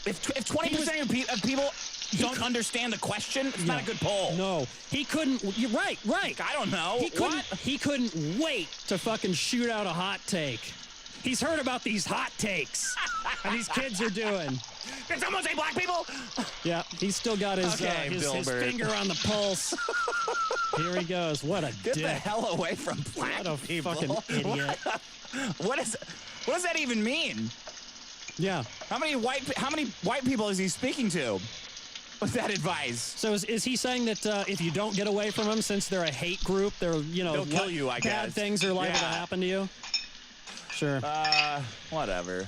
S4: If 20% of people don't understand the question, it's not a good poll.
S5: No. He couldn't... You're right.
S4: I don't know.
S5: He couldn't wait to fucking shoot out a hot take. He's heard about these hot takes that these kids are doing.
S4: Did someone say black people?
S5: Yeah, he's still got his his finger on the pulse. Here he goes. What a
S4: Get
S5: dick.
S4: the hell away from black
S5: What a
S4: people.
S5: fucking idiot.
S4: What does that even mean?
S5: Yeah.
S4: How many white people is he speaking to with that advice?
S5: So is he saying that if you don't get away from them, since they're a hate group, they're,
S4: they'll kill you, I guess.
S5: Bad things are liable to happen to you? Sure.
S4: Whatever.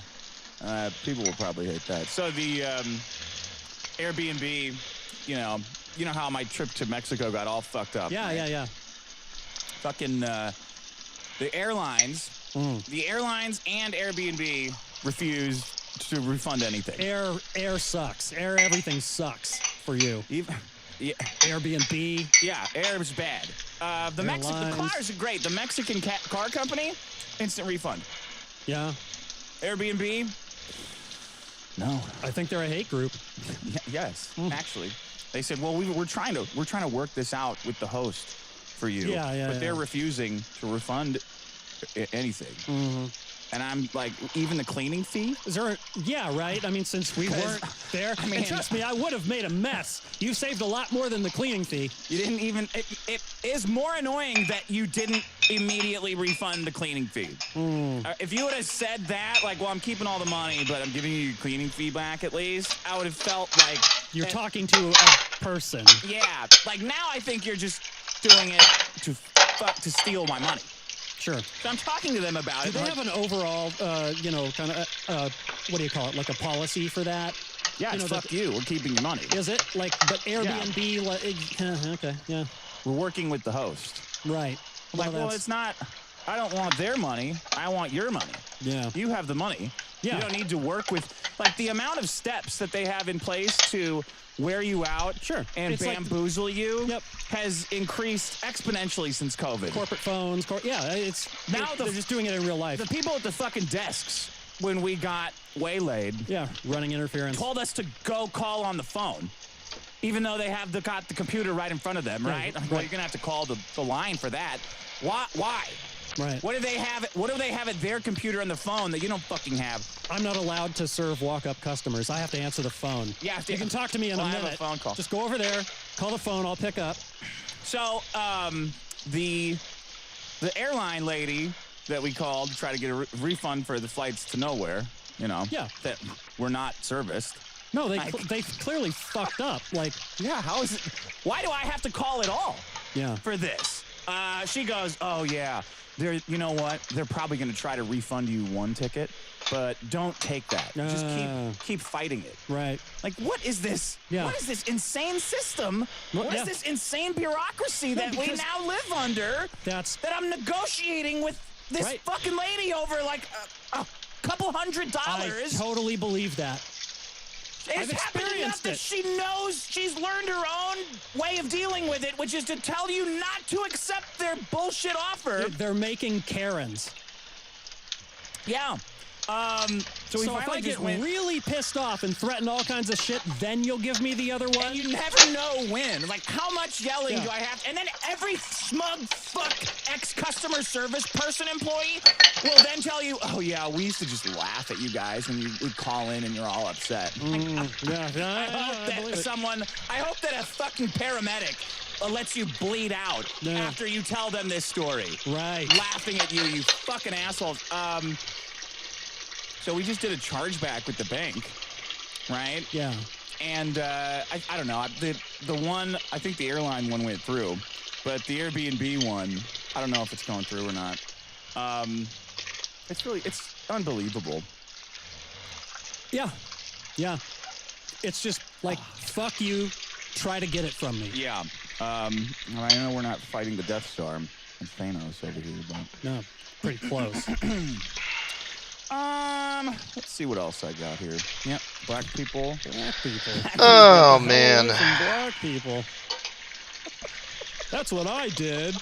S4: People will probably hate that. So the Airbnb, you know how my trip to Mexico got all fucked up.
S5: Yeah,
S4: right?
S5: yeah.
S4: Fucking the airlines and Airbnb refused to refund anything.
S5: Air sucks. Everything sucks for you. Airbnb.
S4: Yeah, air is bad. The Mexican cars are great. The Mexican car company, instant refund.
S5: Yeah.
S4: Airbnb, no.
S5: I think they're a hate group.
S4: Yes, actually, they said, well, we're trying to work this out with the host for you. But they're refusing to refund anything. Mm-hmm. And I'm like, even the cleaning fee?
S5: Is there? Yeah, right. I mean, since we weren't there, and trust me, I would have made a mess. You saved a lot more than the cleaning fee.
S4: You didn't even. It is more annoying that you didn't immediately refund the cleaning fee. If you would have said that, like, well, I'm keeping all the money, but I'm giving you your cleaning fee back at least, I would have felt like
S5: you're talking to a person.
S4: Yeah, like now I think you're just doing it to steal my money.
S5: Sure.
S4: So I'm talking to them about it.
S5: Do they have an overall, kind of, what do you call it, like a policy for that?
S4: Yeah, fuck you. We're keeping your money.
S5: Is it? Like, but Airbnb, okay, yeah.
S4: We're working with the host.
S5: Right.
S4: Well, it's not, I don't want their money. I want your money.
S5: Yeah.
S4: You have the money. Yeah. You don't need to work with, like, the amount of steps that they have in place to wear you out and it's bamboozle you has increased exponentially since COVID.
S5: Corporate phones, it's now they're just doing it in real life.
S4: The people at the fucking desks when we got waylaid,
S5: running interference,
S4: told us to go call on the phone, even though they have got the computer right in front of them, right? Well, you're gonna have to call the line for that. Why?
S5: Right.
S4: What do they have? What do they have at their computer on the phone that you don't fucking have?
S5: I'm not allowed to serve walk-up customers. I have to answer the phone. Yeah, you can talk to me in a minute.
S4: I have a phone call.
S5: Just go over there, call the phone. I'll pick up.
S4: So, the airline lady that we called to try to get a refund for the flights to nowhere, that were not serviced.
S5: No, they clearly fucked up. Like,
S4: how is it? Why do I have to call at all?
S5: Yeah.
S4: For this? She goes, oh yeah. You know what? They're probably going to try to refund you one ticket, but don't take that. Just keep fighting it.
S5: Right.
S4: Like, what is this? Yeah. What is this insane system? What is this insane bureaucracy that we now live under? That I'm negotiating with this fucking lady over like a couple $100.
S5: I totally believe that.
S4: I've experienced it. She knows, she's learned her own way of dealing with it, which is to tell you not to accept their bullshit offer.
S5: They're making Karens.
S4: Yeah.
S5: So if I get really pissed off and threaten all kinds of shit, then you'll give me the other one?
S4: And you never know when. Like, how much yelling do I have? And then every smug fuck ex-customer service person employee will then tell you, oh, yeah, we used to just laugh at you guys when you would call in and you're all upset. I hope that a fucking paramedic lets you bleed out after you tell them this story.
S5: Right.
S4: Laughing at you, you fucking assholes. So we just did a chargeback with the bank, right?
S5: Yeah.
S4: And I don't know. The one, I think the airline one went through, but the Airbnb one, I don't know if it's going through or not. It's unbelievable.
S5: Yeah. Yeah. It's just like, fuck you, try to get it from me.
S4: Yeah. I know we're not fighting the Death Star and Thanos over here, but...
S5: No, pretty close.
S4: Let's see what else I got here. Yep, black people.
S5: Black people.
S3: Oh, man.
S5: Black people. That's what I did.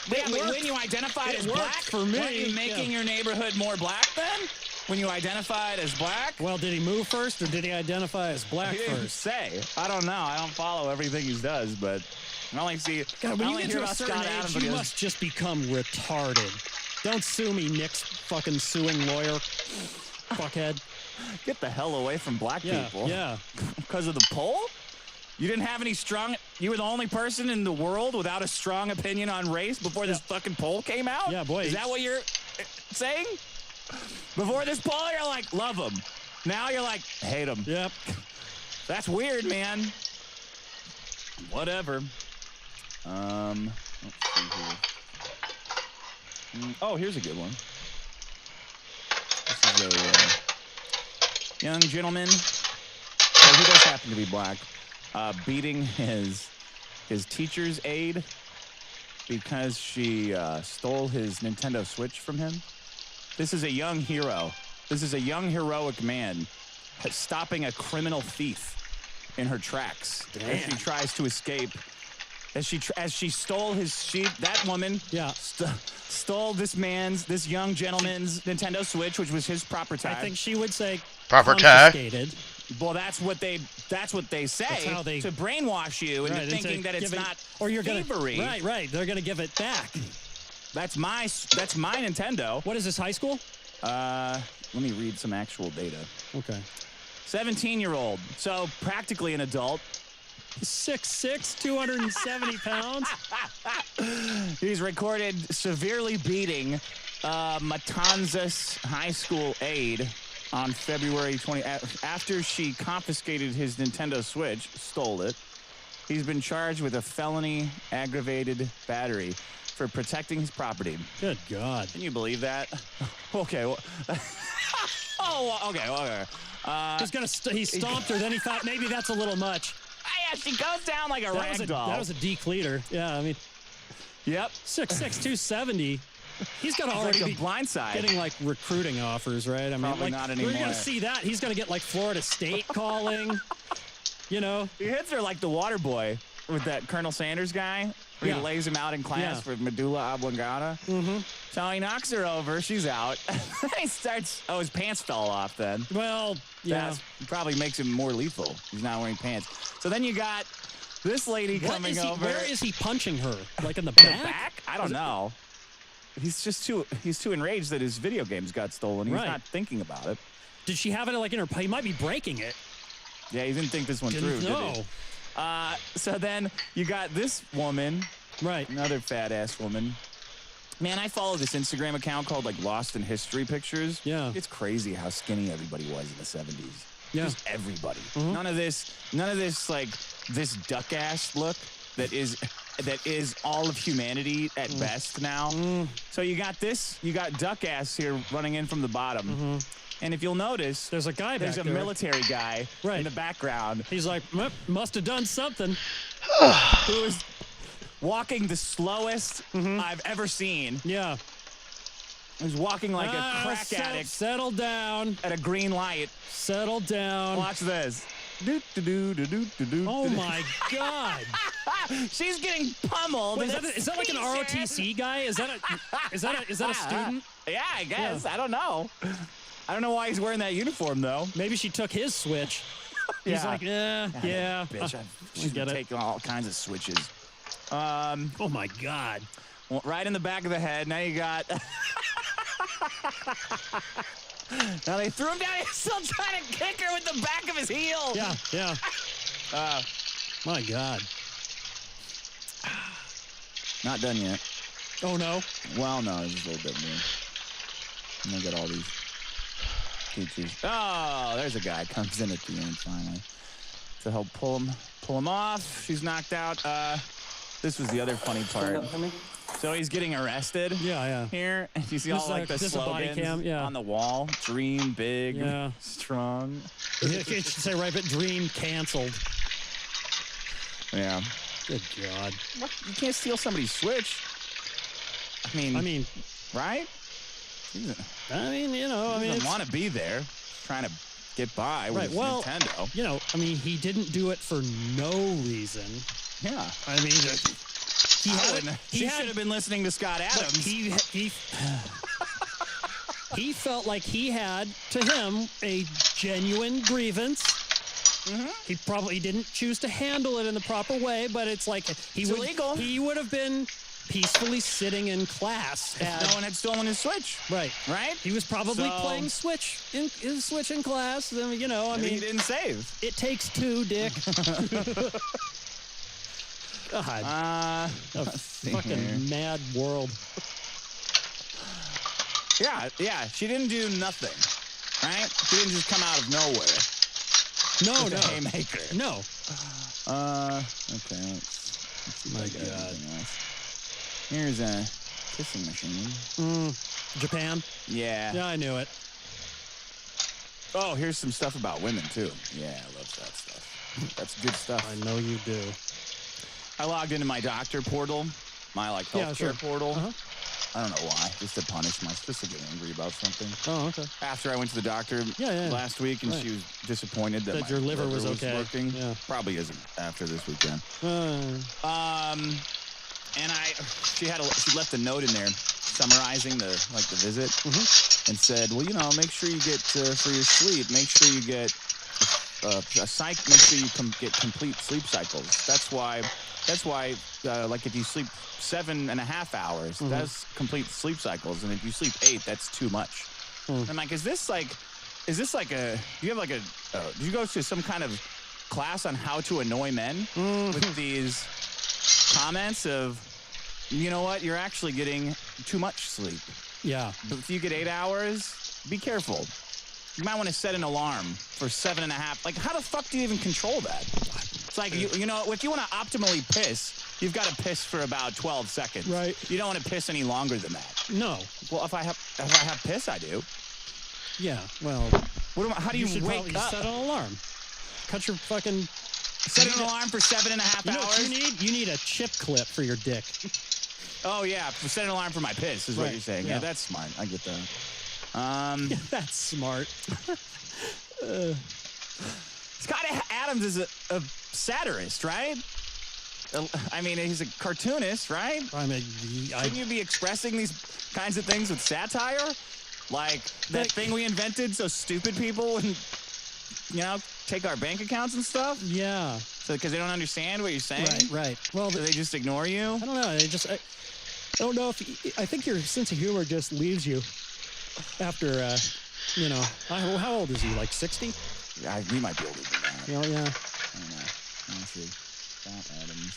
S4: When you identified as black,
S5: for me.
S4: Weren't you making your neighborhood more black then? When you identified as black?
S5: Well, did he move first or did he identify as black
S4: He didn't
S5: first?
S4: say. I don't know. I don't follow everything he does, but I only see.
S5: God, when you get to a certain age, you must just become retarded. Don't sue me, Nick's fucking suing lawyer. Fuckhead.
S4: Get the hell away from black people.
S5: Yeah.
S4: Because of the poll? You didn't have any strong... You were the only person in the world without a strong opinion on race before this fucking poll came out?
S5: Yeah, boy.
S4: Is that what you're saying? Before this poll, you're like, love him. Now you're like, hate him.
S5: Yep.
S4: That's weird, man. Whatever. Let's see here. Oh, here's a good one. This is a young gentleman. Well, he does happen to be black. Beating his teacher's aide because she stole his Nintendo Switch from him. This is a young hero. This is a young heroic man stopping a criminal thief in her tracks as she tries to escape. As she stole that woman stole this young gentleman's Nintendo Switch, which was his proper tag.
S5: I think she would say
S3: Proper tag.
S5: confiscated.
S4: Well, that's what they say
S5: That's how they,
S4: to brainwash you into thinking that it's not thievery.
S5: Right. They're gonna give it back.
S4: That's my Nintendo.
S5: What is this, high school?
S4: Let me read some actual data.
S5: Okay.
S4: 17-year-old, so practically an adult.
S5: 6'6", 270 pounds.
S4: He's recorded severely beating Matanzas High School aide on February 20. After she confiscated his Nintendo Switch, stole it, he's been charged with a felony aggravated battery for protecting his property.
S5: Good God.
S4: Can you believe that? Okay. Well, okay.
S5: He stomped her, then he thought maybe that's a little much.
S4: Yeah, she goes down like a rag doll.
S5: That was a decleater. Yeah, I mean.
S4: Yep.
S5: 6'6", 270. He's got to already be
S4: blindside.
S5: Getting like recruiting offers, right? I mean,
S4: Probably not anymore.
S5: We're going to see that. He's going to get like Florida State calling. You know?
S4: He hits her like the water boy with that Colonel Sanders guy. Where he lays him out in class for medulla oblongata.
S5: Mm-hmm.
S4: So he knocks her over. She's out. He starts... Oh, his pants fell off then.
S5: Well, yeah.
S4: That probably makes him more lethal. He's not wearing pants. So then you got this lady coming over.
S5: Where is he punching her? Like in the back?
S4: I don't know. He's too enraged that his video games got stolen. He's not thinking about it.
S5: Did she have it like in her... He might be breaking it.
S4: Yeah, he didn't think this one through, did he? So then you got this woman.
S5: Right.
S4: Another fat-ass woman. Man, I follow this Instagram account called, like, Lost in History Pictures.
S5: Yeah.
S4: It's crazy how skinny everybody was in the 70s.
S5: Yeah.
S4: Just everybody.
S5: Mm-hmm.
S4: None of this, like, this duck-ass look that is all of humanity at best now. So you got duck-ass here running in from the bottom.
S5: Mm-hmm.
S4: And if you'll notice,
S5: there's a guy
S4: There's
S5: back
S4: a
S5: there.
S4: military guy in the background.
S5: He's like, must have done something.
S4: Who is walking the slowest I've ever seen.
S5: Yeah.
S4: He's walking like a crack addict.
S5: Settle down.
S4: At a green light.
S5: Settle down.
S4: Watch this.
S5: Oh my God.
S4: She's getting pummeled.
S5: Wait, is that like an ROTC guy? Is that a student?
S4: Yeah, I guess. I don't know. I don't know why he's wearing that uniform though.
S5: Maybe she took his Switch. He's like, yeah.
S4: Bitch, she's taking all kinds of switches.
S5: Oh my God.
S4: Well, right in the back of the head. Now you got. Now they threw him down. He's still trying to kick her with the back of his heel.
S5: Yeah. My God.
S4: Not done yet.
S5: Oh no.
S4: Well, no, it's just a little bit more. And they got all these teachers. Oh, there's a guy comes in at the end finally to help pull him off. She's knocked out. This was the other funny part. So he's getting arrested.
S5: Yeah.
S4: Here, and you see all like the slogans on the wall. Dream big, strong.
S5: It should say right, but dream canceled.
S4: Yeah.
S5: Good God.
S4: What? You can't steal somebody's Switch. I mean, right? He doesn't want to be there, trying to get by with his Nintendo.
S5: He didn't do it for no reason.
S4: Yeah. He should have been listening to Scott Adams.
S5: He felt like he had, to him, a genuine grievance. Mm-hmm. He probably didn't choose to handle it in the proper way, but it's like
S4: illegal.
S5: He would have been peacefully sitting in class.
S4: No one had stolen his Switch.
S5: Right.
S4: Right?
S5: He was probably playing Switch in class. You know, I mean,
S4: he didn't save.
S5: It takes two, Dick. God. A fucking mad world.
S4: Yeah. She didn't do nothing. Right? She didn't just come out of nowhere.
S5: No.
S4: A haymaker.
S5: No.
S4: Okay. Let's see if I got anything else. Here's a kissing machine.
S5: Japan?
S4: Yeah.
S5: Yeah, I knew it.
S4: Oh, here's some stuff about women, too. Yeah, I love that stuff. That's good stuff.
S5: I know you do.
S4: I logged into my doctor portal, my healthcare portal. I don't know why, just to punish myself, just to get angry about something.
S5: Oh, okay.
S4: After I went to the doctor last week, and she was disappointed that
S5: your
S4: my
S5: liver was okay.
S4: working.
S5: Yeah.
S4: Probably isn't after this weekend. And she left a note in there summarizing the visit, and said, well, make sure you get for your sleep, make sure you get make sure you get complete sleep cycles. That's why if you sleep 7.5 hours, that's complete sleep cycles, and if you sleep 8, that's too much. I'm like, did you go to some kind of class on how to annoy men with these comments of, you know what, you're actually getting too much sleep. Yeah. But if you get 8 hours, be careful. You might want to set an alarm for 7.5. Like, how the fuck do you even control that? It's like, if you want to optimally piss, you've got to piss for about 12 seconds. Right. You don't want to piss any longer than that. No. Well, if I have piss, I do. Yeah, well, how do you wake up? Set an alarm. Cut your fucking... Set an alarm for 7.5 hours? You need a chip clip for your dick. Oh, yeah, set an alarm for my piss is what you're saying. Yeah, that's smart. I get that. That's smart. Scott Adams is a satirist, right? I mean, he's a cartoonist, right? I mean, shouldn't you be expressing these kinds of things with satire? Like that thing we invented so stupid people wouldn't, take our bank accounts and stuff? Yeah. So because they don't understand what you're saying? Right. Well, so they just ignore you? I don't know. I don't know if... I think your sense of humor just leaves you after, how old is he? Like 60? Yeah, he might be older than that. Yeah. I don't know. Let me see. Scott Adams.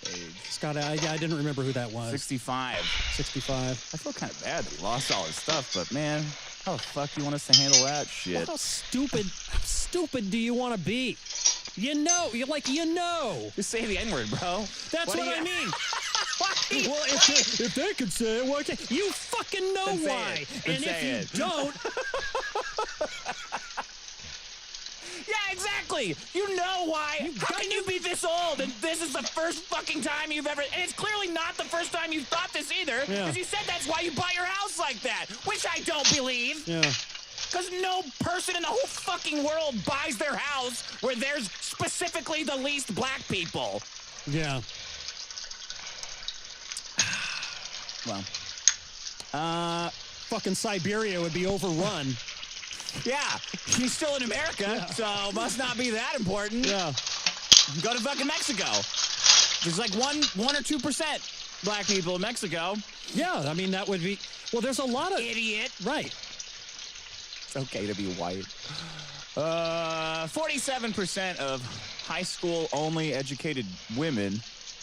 S4: Age. Scott, I didn't remember who that was. 65. 65. I feel kind of bad that he lost all his stuff, but man, how the fuck do you want us to handle that shit? Well, how stupid do you want to be? Just say the N-word, bro. That's what I mean. Well, if they could say it, why can't you? Fucking know why. And if you don't... Yeah, exactly. You know why. How can you be this old and this is the first fucking time you've ever... And it's clearly not the first time you've thought this either. Because you said that's why you bought your house like that. Which I don't believe. Yeah. Because no person in the whole fucking world buys their house where there's specifically the least black people. Yeah. Well. Fucking Siberia would be overrun. Yeah, he's still in America, so must not be that important. Yeah. Go to fucking Mexico. There's like 1 or 2% black people in Mexico. Yeah, I mean, that would be... Well, there's a lot of... Idiot. Right. It's okay to be white. 47% of high school-only educated women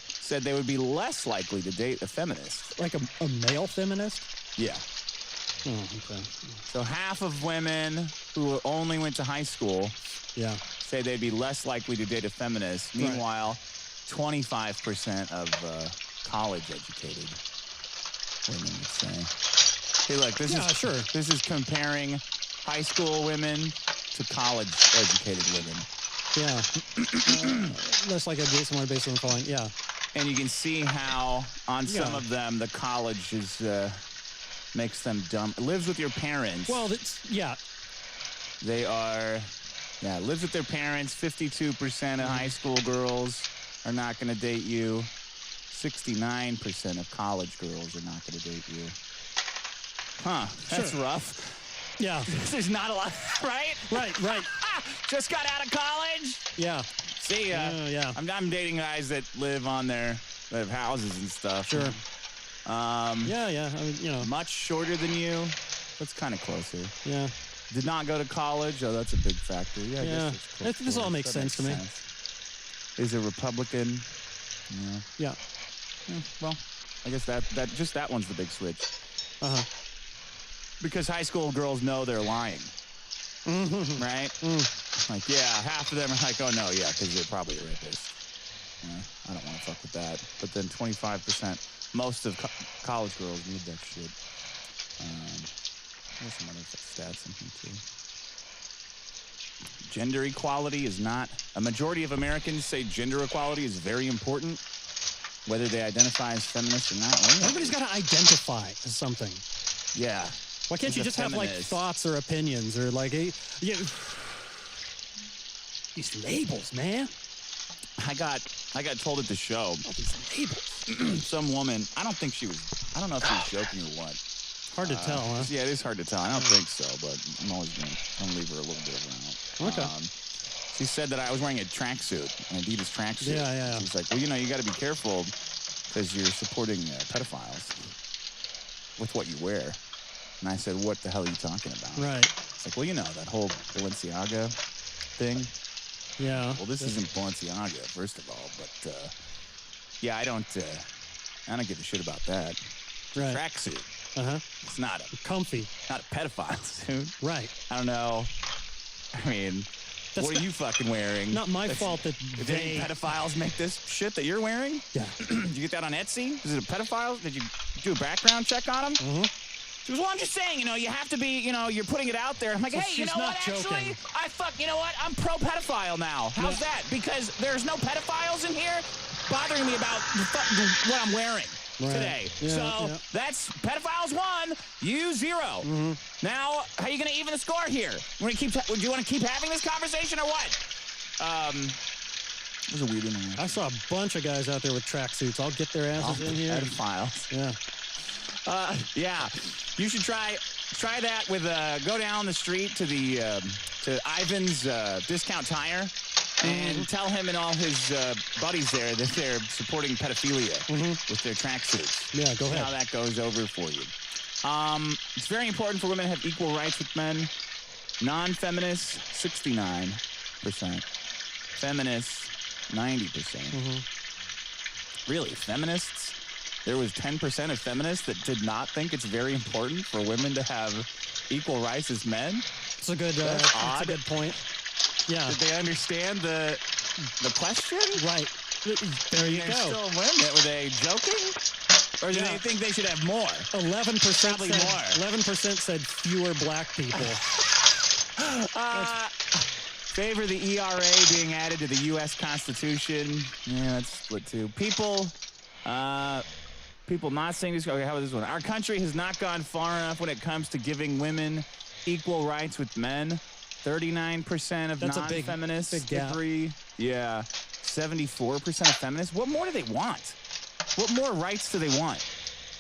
S4: said they would be less likely to date a feminist. Like a male feminist? Yeah. Oh, okay. So half of women who only went to high school say they'd be less likely to date a feminist. Meanwhile, 25% of college-educated women would say. Hey, look, this is comparing high school women to college-educated women. Yeah. Less likely to date someone based on the following. Yeah. And you can see how on some of them the college is... makes them dumb. Lives with your parents. Well, they are, lives with their parents. 52% of high school girls are not going to date you. 69% of college girls are not going to date you. Huh, that's rough. Yeah. There's not a lot, right? Right. Just got out of college? Yeah. See, I'm dating guys that live on their They have houses and stuff.
S5: Sure. Yeah. I mean, you know.
S4: Much shorter than you. That's kind of closer.
S5: Yeah.
S4: Did not go to college. Oh, that's a big factor. Yeah. I guess it's close
S5: This all
S4: quarters.
S5: makes
S4: That
S5: sense to me.
S4: Is a Republican.
S5: Yeah.
S4: Well, I guess that one's the big switch.
S5: Uh-huh.
S4: Because high school girls know they're lying.
S5: Mm-hmm.
S4: Right? Like, yeah, half of them are like, oh, no, yeah, because they're probably a rapist. I don't want to fuck with that. But then 25%, most of college girls need that shit. There's some other stats in here, too. Gender equality is not... A majority of Americans say gender equality is very important, whether they identify as feminist or not.
S5: Everybody's got to identify as something.
S4: Yeah.
S5: Why can't you just have, like, thoughts or opinions or, like, these labels, man?
S4: I got told at the show.
S5: All these labels.
S4: Some woman, I don't know if she was joking or what.
S5: Hard to tell, huh?
S4: Yeah, it is hard to tell. I don't think so, but I'm always going to leave her a little bit around.
S5: Okay.
S4: She said that I was wearing a tracksuit, an Adidas tracksuit.
S5: Yeah.
S4: She's like, well, you know, you got to be careful because you're supporting pedophiles with what you wear. And I said, what the hell are you talking about?
S5: Right.
S4: It's like, well, you know, that whole Balenciaga thing.
S5: Yeah.
S4: Well, this isn't Balenciaga, first of all, but yeah, I don't give a shit about that. It's a tracksuit.
S5: Uh-huh.
S4: It's not
S5: comfy.
S4: Not a pedophile suit.
S5: Right.
S4: I don't know. I mean, what are you fucking wearing?
S5: Not my fault that
S4: they pedophiles make this shit that you're wearing?
S5: Yeah.
S4: Did you get that on Etsy? Is it a pedophile? Did you do a background check on them?
S5: Mm-hmm.
S4: She goes, well, I'm just saying, you know, you have to be, you know, you're putting it out there. I'm like, hey, you know what, actually, you know what, I'm pro-pedophile now. How's that? Because there's no pedophiles in here bothering me about what I'm wearing today. So that's pedophiles 1, you 0.
S5: Mm-hmm.
S4: Now, how are you going to even the score here? Do you want to keep having this conversation or what? It was a weird interaction.
S5: I saw a bunch of guys out there with tracksuits. I'll get their asses in here.
S4: Pedophiles.
S5: Yeah.
S4: Yeah, you should try that with go down the street to the to Ivan's Discount Tire and tell him and all his buddies there that they're supporting pedophilia with their tracksuits.
S5: Yeah, go ahead.
S4: See how that goes over for you. It's very important for women to have equal rights with men. Non-feminists, 69%. Feminists, 90%. Really, feminists? There was 10% of feminists that did not think it's very important for women to have equal rights as men.
S5: It's a good, that's a good point. Yeah.
S4: Did they understand the question?
S5: Right. There you go.
S4: Still women. Were they joking? Or do they think they should have more?
S5: 11%
S4: Probably more.
S5: 11% said fewer black people.
S4: Favor the ERA being added to the U.S. Constitution. Yeah, that's split too. People not saying this. Okay, how about this one? Our country has not gone far enough when it comes to giving women equal rights with men. 39% of non-feminists agree. Yeah, 74% of feminists. What more do they want? What more rights do they want?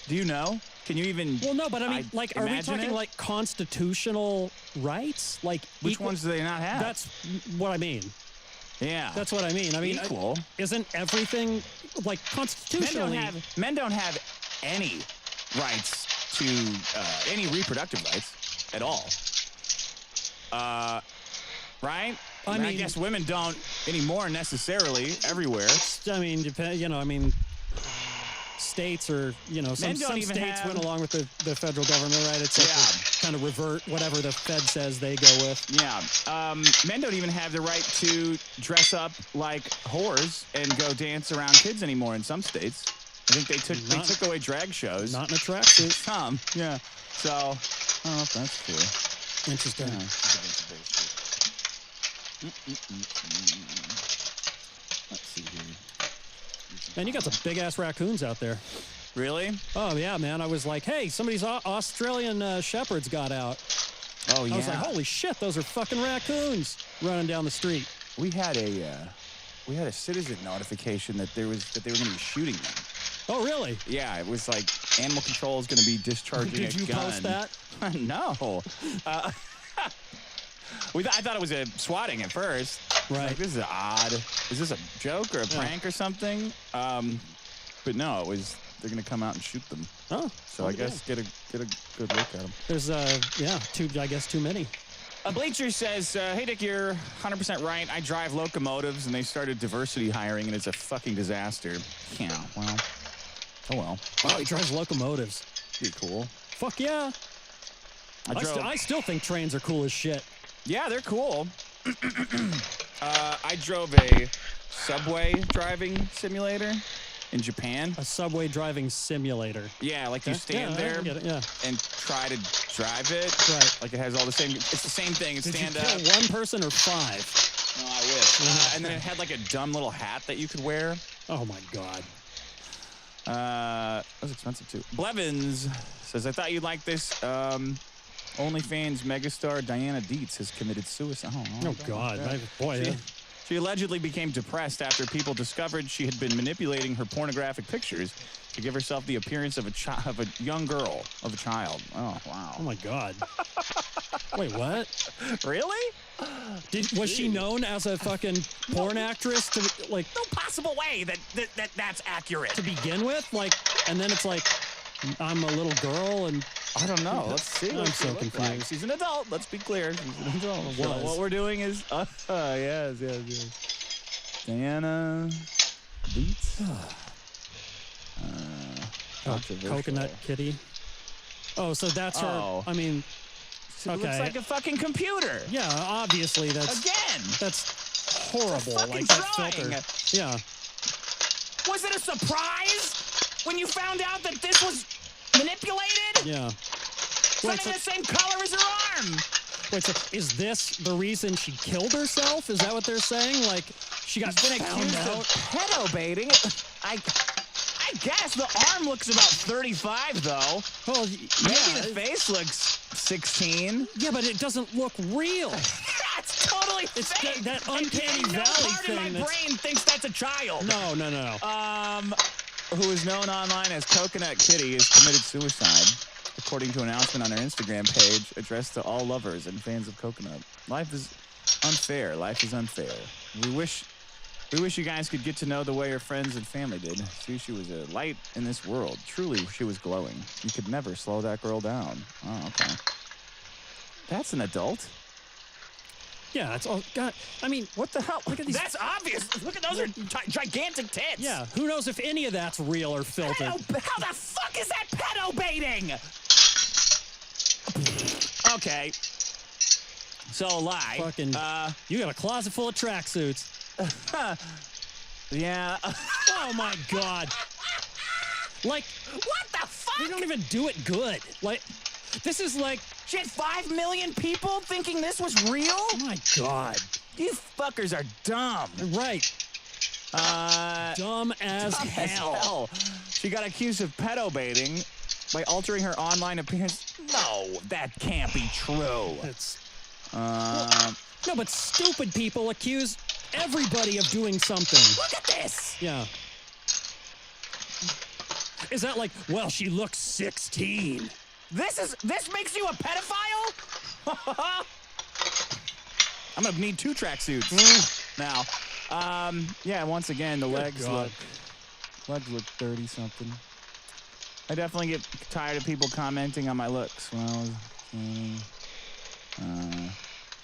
S4: Do you know? Can you even?
S5: Well, no, but I mean, like, are we talking like constitutional rights? Like,
S4: which ones do they not have?
S5: That's what I mean.
S4: Yeah,
S5: that's what I mean. I mean,
S4: equal.
S5: Isn't everything like constitutionally?
S4: Men don't have any rights to any reproductive rights at all. Right? I mean, I guess women don't anymore necessarily everywhere.
S5: I mean, states or, some states went along with the federal government, right? It's like kind of revert whatever the Fed says they go with.
S4: Yeah. Men don't even have the right to dress up like whores and go dance around kids anymore in some states. I think they took away drag shows.
S5: Not in a tracksuit.
S4: Yeah. So, I don't know if that's true.
S5: Interesting.
S4: Yeah. Let's see here.
S5: Man, you got some big-ass raccoons out there.
S4: Really?
S5: Oh, yeah, man. I was like, hey, somebody's Australian shepherds got out.
S4: Oh, yeah.
S5: I was like, holy shit, those are fucking raccoons running down the street.
S4: We had a citizen notification that they were going to be shooting them.
S5: Oh, really?
S4: Yeah, it was like animal control is going to be discharging a gun.
S5: Did you post that?
S4: No. I thought it was a swatting at first.
S5: Right.
S4: Like, this is odd. Is this a joke or a prank or something? But no, it was they're gonna come out and shoot them.
S5: Oh,
S4: so I guess get a good look at them.
S5: There's too many.
S4: A Bleacher says, hey, Dick, you're 100% right. I drive locomotives, and they started diversity hiring, and it's a fucking disaster. Yeah, well. Oh, well.
S5: Oh, he drives locomotives.
S4: Pretty cool.
S5: Fuck yeah. I still think trains are cool as shit.
S4: Yeah, they're cool. I drove a subway driving simulator in Japan.
S5: A subway driving simulator.
S4: Yeah, like you stand there and try to drive it.
S5: Right.
S4: Like it has all the same. It's the same thing. It's stand up.
S5: Did you kill one person or 5?
S4: No, I wish. And then it had like a dumb little hat that you could wear.
S5: Oh my god.
S4: That was expensive too. Blevins says, I thought you'd like this. OnlyFans megastar Diana Dietz has committed suicide.
S5: Oh god. Boy.
S4: She allegedly became depressed after people discovered she had been manipulating her pornographic pictures to give herself the appearance of a young girl, of a child. Oh, wow.
S5: Oh, my God. Wait, what?
S4: Really?
S5: Was she known as a fucking porn actress? No
S4: possible way that's accurate.
S5: To begin with? And then it's like, I'm a little girl and...
S4: I don't know. Let's see.
S5: I'm so confused.
S4: Like. She's an adult. Let's be clear. She's an adult. So what we're doing is... yes. Diana Dietz.
S5: Coconut Kitty. Oh, so that's her... I mean...
S4: It looks like a fucking computer.
S5: Yeah, obviously that's...
S4: Again!
S5: That's horrible.
S4: Like
S5: that filter. Yeah.
S4: Was it a surprise when you found out that this was manipulated?
S5: Yeah.
S4: Something the same color as her arm.
S5: Wait, so is this the reason she killed herself? Is that what they're saying? Like, she got
S4: been accused of pedo baiting? I guess the arm looks about 35, though.
S5: Well,
S4: maybe the face looks 16.
S5: Yeah, but it doesn't look real.
S4: That's totally fake.
S5: That uncanny valley thing.
S4: In my brain thinks that's a child.
S5: No.
S4: Who is known online as Coconut Kitty has committed suicide, according to an announcement on her Instagram page addressed to all lovers and fans of Coconut. Life is unfair. Life is unfair. We wish you guys could get to know the way her friends and family did. See, she was a light in this world. Truly, she was glowing. You could never slow that girl down. Oh, okay. That's an adult.
S5: Yeah, it's all... God, I mean, what the hell? Look at these...
S4: That's obvious. Look at those are gigantic tits.
S5: Yeah, who knows if any of that's real or filtered.
S4: How the fuck is that pedo baiting? Okay. So, lie.
S5: Fucking... you got a closet full of tracksuits.
S4: Yeah.
S5: Oh, my God. Like...
S4: What the fuck?
S5: They don't even do it good. Like... This is like...
S4: Shit, 5 million people thinking this was real?
S5: Oh, my God.
S4: You fuckers are dumb.
S5: Right. Dumb as hell.
S4: She got accused of pedo baiting by altering her online appearance. No, that can't be true.
S5: It's... No, but stupid people accuse everybody of doing something.
S4: Look at this.
S5: Yeah. Is that like, well, she looks 16.
S4: This makes you a pedophile? I'm gonna need 2 tracksuits now. Yeah, once again, the legs look 30 something. I definitely get tired of people commenting on my looks. Well,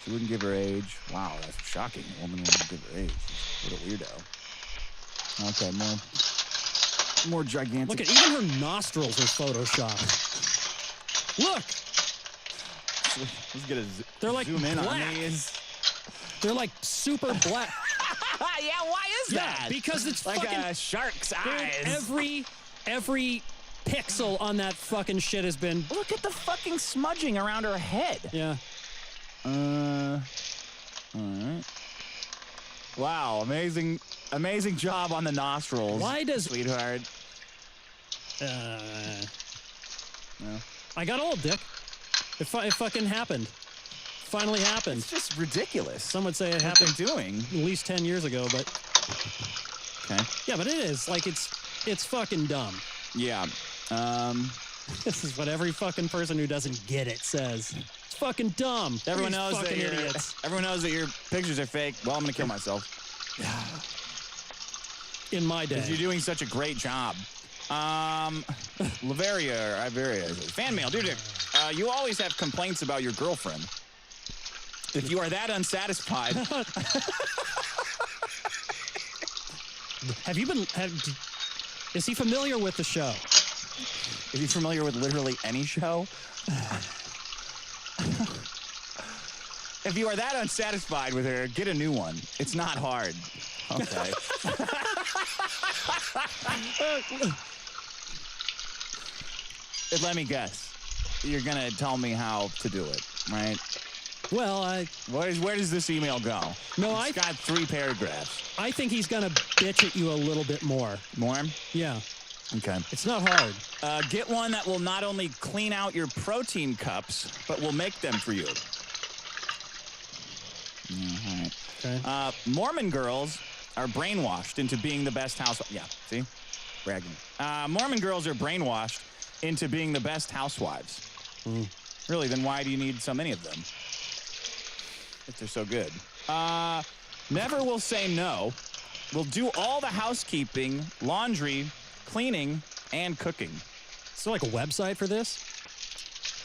S4: she wouldn't give her age. Wow, that's shocking. A woman wouldn't give her age. What a weirdo. Okay, more gigantic.
S5: Look at even her nostrils are photoshopped. Look!
S4: Let's get
S5: They're like
S4: zoom in
S5: black.
S4: on these.
S5: They're like super black.
S4: Yeah, why is that?
S5: Because it's
S4: like
S5: fucking...
S4: a shark's eyes.
S5: Every pixel on that fucking shit has been...
S4: Look at the fucking smudging around her head.
S5: Yeah.
S4: All right. Wow, amazing job on the nostrils.
S5: Why does...
S4: Sweetheart.
S5: No. I got old, Dick. It fucking happened. Finally happened.
S4: It's just ridiculous.
S5: Some would say it happened
S4: doing
S5: at least 10 years ago, but...
S4: Okay.
S5: Yeah, but it is. Like, it's fucking dumb.
S4: Yeah.
S5: This is what every fucking person who doesn't get it says. It's fucking dumb.
S4: Everyone knows
S5: fucking
S4: that
S5: idiots.
S4: Everyone knows that your pictures are fake. Well, I'm gonna kill myself.
S5: in my day.
S4: Because you're doing such a great job. Laveria, fan mail, dude. You always have complaints about your girlfriend. If you are that unsatisfied,
S5: is he familiar with the show?
S4: Is he familiar with literally any show? If you are that unsatisfied with her, get a new one. It's not hard. Okay. Let me guess. You're gonna tell me how to do it, right?
S5: Well,
S4: where does this email go?
S5: No,
S4: it's got 3 paragraphs.
S5: I think he's gonna bitch at you a little bit more.
S4: More?
S5: Yeah.
S4: Okay.
S5: It's not hard.
S4: Get one that will not only clean out your protein cups, but will make them for you. All right.
S5: Okay.
S4: Mormon girls are brainwashed into being the best housewives. Yeah, see? Bragging. Mormon girls are brainwashed into being the best housewives. Really, then why do you need so many of them? If they're so good. Never will say no. Will do all the housekeeping, laundry, cleaning, and cooking.
S5: Is there like a website for this?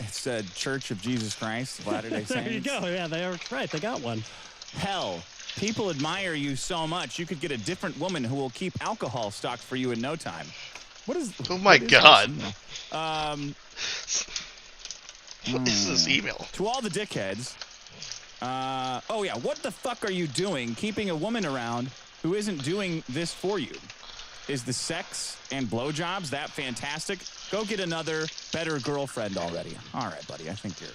S4: It's a Church of Jesus Christ, Latter-day Saints.
S5: There you go. Yeah, they are right. They got one.
S4: Hell, people admire you so much, you could get a different woman who will keep alcohol stocked for you in no time. What is...
S3: Oh my God.
S4: What
S3: is this email?
S4: To all the dickheads. Oh yeah, what the fuck are you doing keeping a woman around who isn't doing this for you? Is the sex and blowjobs that fantastic? Go get another, better girlfriend already. All right, buddy, I think you're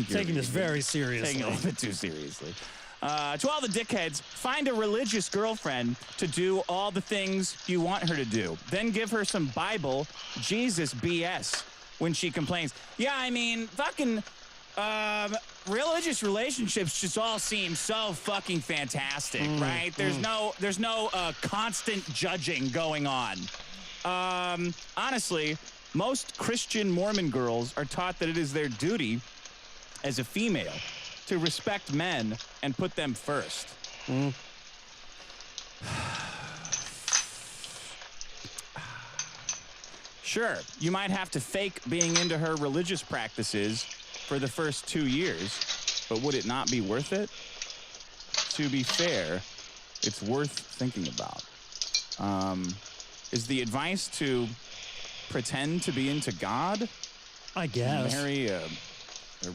S5: taking this very seriously.
S4: Taking it a little bit too seriously. To all the dickheads, find a religious girlfriend to do all the things you want her to do. Then give her some Bible, Jesus BS when she complains. Yeah, I mean, fucking religious relationships just all seem so fucking fantastic, right? There's no constant judging going on. Honestly, most Christian Mormon girls are taught that it is their duty as a female to respect men and put them first. Sure, you might have to fake being into her religious practices for the first 2 years, but would it not be worth it? To be fair, it's worth thinking about. Is the advice to pretend to be into God?
S5: I guess.
S4: Marry a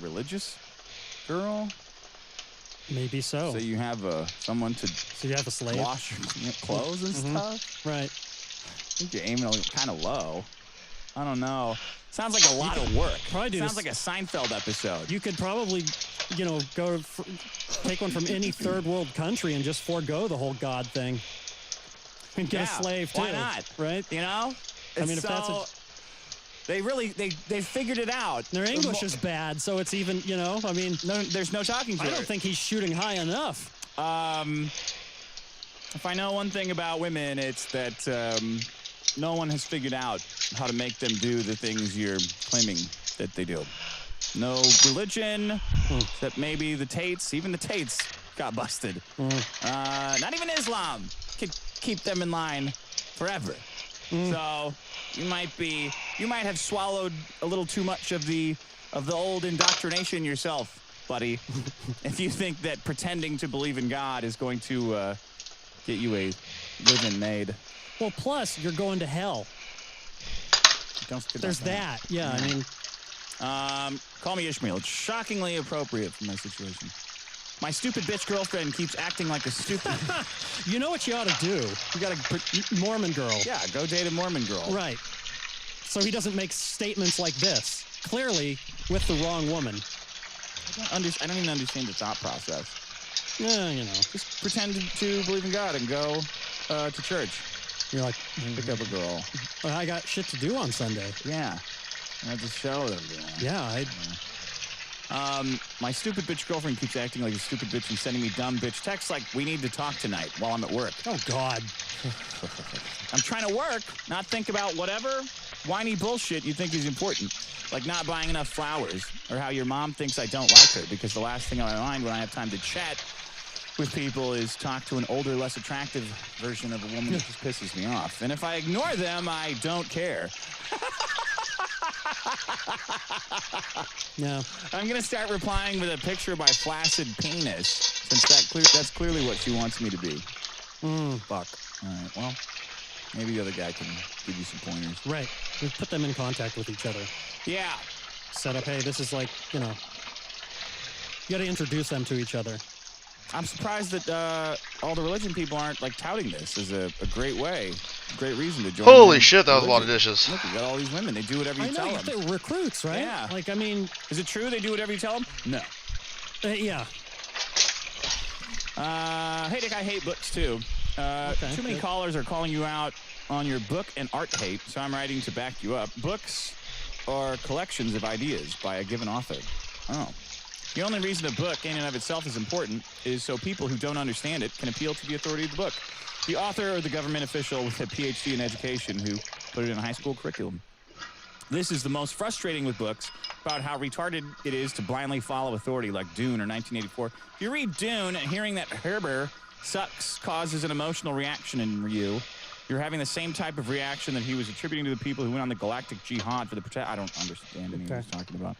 S4: religious girl?
S5: Maybe so.
S4: So you have someone to
S5: so you have a slave?
S4: Wash your clothes and stuff?
S5: Right.
S4: I think you're aiming kind of low. I don't know. Sounds like a lot of work. Sounds like a Seinfeld episode.
S5: You could probably, take one from any third world country and just forego the whole God thing. And get a slave too.
S4: Why not?
S5: Right?
S4: You know?
S5: I mean, if that's
S4: they figured it out.
S5: Their English is bad, so it's even,
S4: there's no talking to
S5: I don't think he's shooting high enough.
S4: If I know one thing about women, it's that no one has figured out how to make them do the things you're claiming that they do. No religion, except maybe the Tates. Even the Tates got busted. Not even Islam could keep them in line forever. So you might have swallowed a little too much of the old indoctrination yourself, buddy. If you think that pretending to believe in God is going to get you a living made.
S5: Well, plus you're going to hell. There's that. Yeah, I mean.
S4: Call me Ishmael. It's shockingly appropriate for my situation. My stupid bitch girlfriend keeps acting like a stupid...
S5: You know what you ought to do? You got a Mormon girl.
S4: Yeah, go date a Mormon girl.
S5: Right. So he doesn't make statements like this. Clearly, with the wrong woman.
S4: I don't even understand the thought process.
S5: Yeah,
S4: Just pretend to believe in God and go to church.
S5: You're like...
S4: Pick up a girl.
S5: Well, I got shit to do on Sunday.
S4: Yeah. I have to show them.
S5: Yeah,
S4: my stupid bitch girlfriend keeps acting like a stupid bitch and sending me dumb bitch texts like, we need to talk tonight while I'm at work.
S5: Oh, God.
S4: I'm trying to work, not think about whatever whiny bullshit you think is important. Like not buying enough flowers, or how your mom thinks I don't like her, because the last thing on my mind when I have time to chat with people is talk to an older, less attractive version of a woman that just pisses me off. And if I ignore them, I don't care.
S5: Yeah.
S4: I'm going to start replying with a picture of my flaccid penis, since that's clearly what she wants me to be. Fuck. All right, well, maybe the other guy can give you some pointers.
S5: Right. We put them in contact with each other.
S4: Yeah.
S5: Set up, hey, this is like, you got to introduce them to each other.
S4: I'm surprised that all the religion people aren't like touting this as a great reason to join.
S3: Holy shit, that was a lot of dishes.
S4: Look, you got all these women. They do whatever you tell them.
S5: They're recruits, right?
S4: Yeah.
S5: Like, I mean,
S4: is it true they do whatever you tell them? No.
S5: Yeah.
S4: Hey, Dick, I hate books too. Too many callers are calling you out on your book and art hate, so I'm writing to back you up. Books are collections of ideas by a given author. Oh. The only reason a book in and of itself is important is so people who don't understand it can appeal to the authority of the book. The author or the government official with a PhD in education who put it in a high school curriculum. This is the most frustrating with books about how retarded it is to blindly follow authority like Dune or 1984. If you read Dune, hearing that Herber sucks causes an emotional reaction in you. You're having the same type of reaction that he was attributing to the people who went on the galactic jihad for the protect. I don't understand anything he's talking about.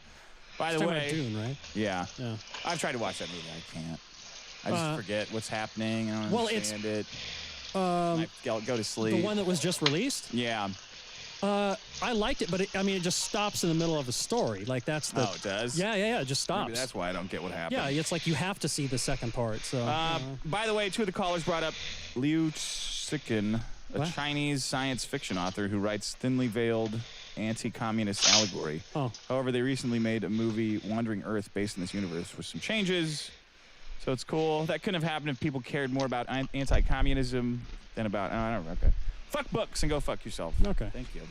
S4: By the way,
S5: Dune, right?
S4: Yeah. I've tried to watch that movie. I can't. I just forget what's happening. I don't understand it. I go to sleep.
S5: The one that was just released?
S4: Yeah.
S5: I liked it, but it just stops in the middle of a story. Like that's the.
S4: Oh, it does?
S5: Yeah. It just stops.
S4: Maybe that's why I don't get what happened.
S5: Yeah, it's like you have to see the second part. So.
S4: By the way, two of the callers brought up Liu Cixin, a Chinese science fiction author who writes thinly veiled anti-communist allegory.
S5: Oh.
S4: However, they recently made a movie, Wandering Earth, based in this universe with some changes. So it's cool. That couldn't have happened if people cared more about anti-communism than about... I don't know. Okay. Fuck books and go fuck yourself.
S5: Okay.
S4: Thank you.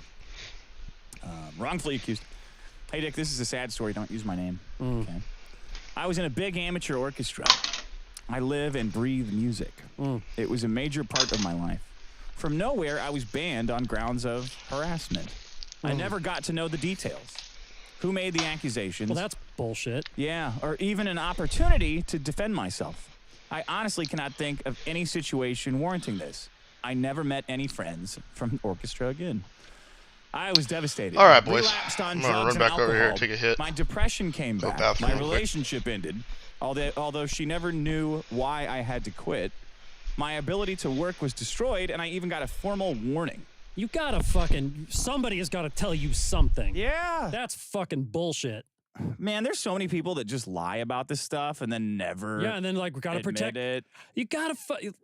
S4: Wrongfully accused. Hey, Dick, this is a sad story. Don't use my name. Okay. I was in a big amateur orchestra. I live and breathe music. It was a major part of my life. From nowhere, I was banned on grounds of harassment. I never got to know the details. Who made the accusations?
S5: Well, that's bullshit.
S4: Yeah, or even an opportunity to defend myself. I honestly cannot think of any situation warranting this. I never met any friends from the orchestra again. I was devastated.
S3: All right, boys.
S4: Relapsed on
S3: I'm gonna
S4: drugs
S3: run back
S4: and
S3: over here and
S4: alcohol.
S3: take a hit.
S4: My depression came
S3: Go
S4: back.
S3: bathroom
S4: My
S3: real quick.
S4: relationship ended. Although she never knew why I had to quit. My ability to work was destroyed, and I even got a formal warning.
S5: You gotta somebody has got to tell you something.
S4: Yeah.
S5: That's fucking bullshit.
S4: Man, there's so many people that just lie about this stuff and then never
S5: Yeah, and then we gotta protect
S4: it.
S5: You gotta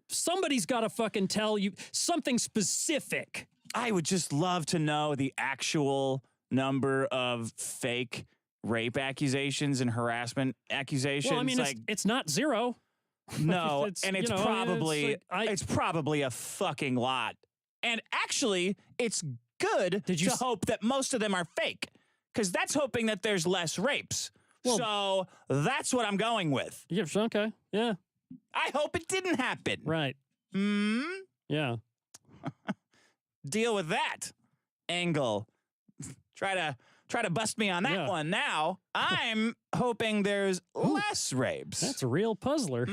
S5: somebody's gotta fucking tell you something specific.
S4: I would just love to know the actual number of fake rape accusations and harassment accusations.
S5: Well, I mean, it's not zero.
S4: No,
S5: It's,
S4: and it's
S5: you know,
S4: probably
S5: it's
S4: it's probably a fucking lot. And actually, it's good to hope that most of them are fake, because that's hoping that there's less rapes. Well, so that's what I'm going with.
S5: Yeah, okay. Yeah.
S4: I hope it didn't happen.
S5: Right. Yeah.
S4: Deal with that angle. Try to bust me on that one. Now I'm hoping there's less rapes.
S5: That's a real puzzler.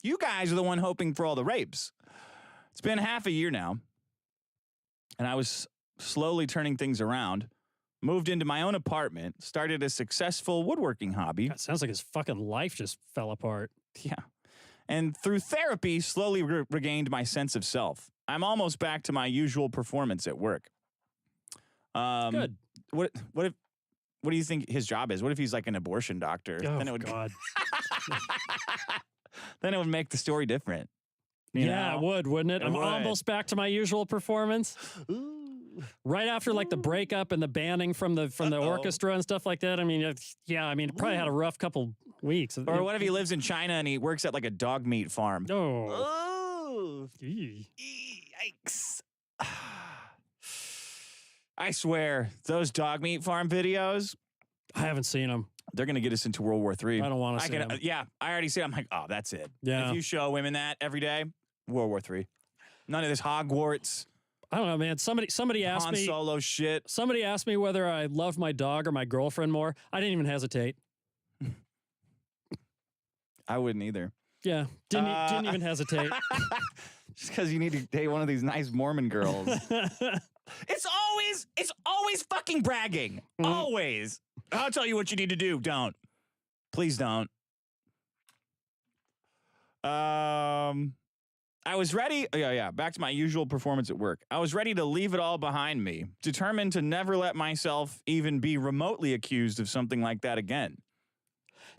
S4: You guys are the one hoping for all the rapes. It's been half a year now, and I was slowly turning things around. Moved into my own apartment, started a successful woodworking hobby.
S5: That sounds like his fucking life just fell apart.
S4: Yeah. And through therapy, slowly regained my sense of self. I'm almost back to my usual performance at work.
S5: Good.
S4: What do you think his job is? What if he's like an abortion doctor?
S5: Oh,
S4: Then it would,
S5: God.
S4: then it would make the story different. You
S5: Yeah,
S4: know?
S5: it would, wouldn't it?
S4: It
S5: I'm
S4: would.
S5: almost back to my usual performance. Right after like the breakup and the banning from the orchestra and stuff like that. I mean, it probably had a rough couple weeks.
S4: Or what if he lives in China and he works at like a dog meat farm?
S5: Oh.
S4: Yikes. I swear, those dog meat farm videos,
S5: I haven't seen them.
S4: they're going to get us into World War III.
S5: I don't want to see them.
S4: Yeah, I already see it. I'm like, oh, that's it.
S5: Yeah.
S4: If you show women that every day, World War III. None of this Hogwarts,
S5: I don't know, man. Somebody asked
S4: Han
S5: me.
S4: Solo shit.
S5: Somebody asked me whether I love my dog or my girlfriend more. I didn't even hesitate.
S4: I wouldn't either.
S5: Yeah, didn't even hesitate.
S4: Just because you need to date one of these nice Mormon girls. It's always fucking bragging. Always. I'll tell you what you need to do. Don't. Please don't. I was ready. Yeah. Back to my usual performance at work. I was ready to leave it all behind me, determined to never let myself even be remotely accused of something like that again.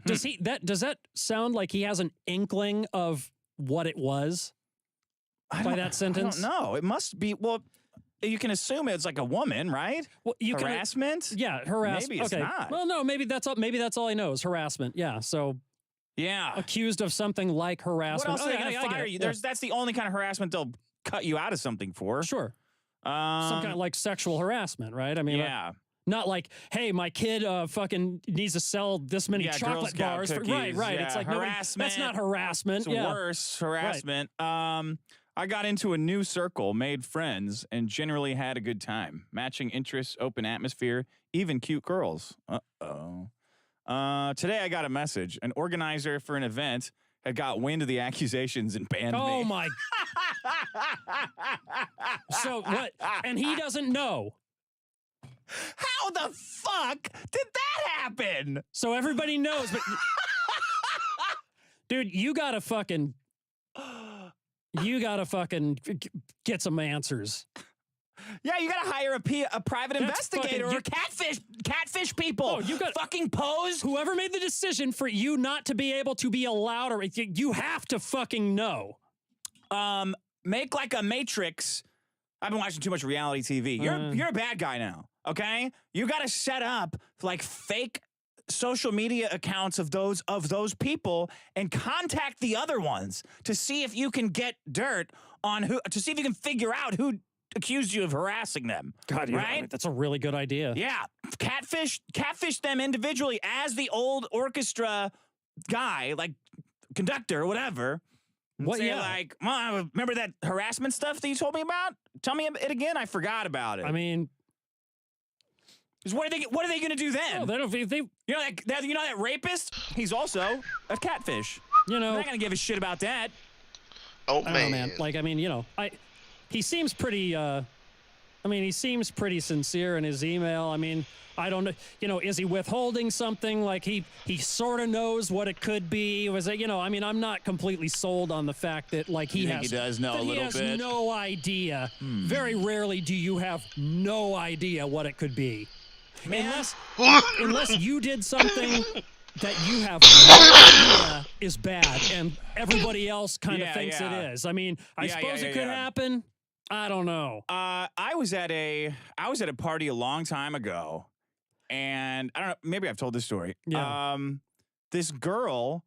S5: Does that sound like he has an inkling of what it was by that sentence?
S4: I don't know. It must be. Well, you can assume it's like a woman, right?
S5: Well,
S4: harassment.
S5: Yeah, harassment.
S4: Maybe it's not.
S5: Well, no, maybe that's all. Maybe that's all he knows. Harassment. Yeah. So.
S4: Yeah.
S5: Accused of something like harassment.
S4: What else are they going to fire you? That's the only kind of harassment they'll cut you out of something for.
S5: Sure. Some kind of like sexual harassment, right? I mean,
S4: yeah.
S5: Not like, hey, my kid fucking needs to sell this many chocolate bars. Right.
S4: Yeah,
S5: it's like
S4: harassment.
S5: That's not harassment.
S4: It's worse harassment. Right. I got into a new circle, made friends, and generally had a good time. Matching interests, open atmosphere, even cute girls. Uh-oh. Today I got a message. An organizer for an event had got wind of the accusations and banned me.
S5: Oh my. So what? And he doesn't know.
S4: How the fuck did that happen?
S5: So everybody knows, but dude, you gotta fucking get some answers.
S4: Yeah, you gotta hire a private investigator or catfish people.
S5: Oh, you got
S4: fucking pose.
S5: Whoever made the decision for you not to be able to be allowed, or you have to fucking know.
S4: Make like a Matrix. I've been watching too much reality TV. You're a bad guy now. Okay, you gotta set up like fake social media accounts of those people and contact the other ones to see if you can get dirt on to see if you can figure out who accused you of harassing them.
S5: God,
S4: right?
S5: That's a really good idea.
S4: Yeah. Catfish them individually as the old orchestra guy, like conductor or whatever.
S5: What?
S4: Say like, remember that harassment stuff that you told me about? Tell me it again. I forgot about it.
S5: I mean,
S4: what are they going to do then?
S5: Oh, they
S4: you know that rapist? He's also a catfish.
S5: You know,
S4: they're not going to give a shit about that.
S3: Oh
S5: I don't know, man. Like, I mean, you know, he seems pretty. He seems pretty sincere in his email. I mean, I don't know. You know, is he withholding something? Like he sort of knows what it could be. Was it? You know, I mean, I'm not completely sold on the fact that like he
S4: does know a little bit.
S5: He has no idea. Very rarely do you have no idea what it could be, unless you did something that you have no idea is bad, and everybody else kind of thinks it is. I mean, I suppose it could happen. I don't know.
S4: I was at a party a long time ago, and I don't know. Maybe I've told this story.
S5: Yeah.
S4: This girl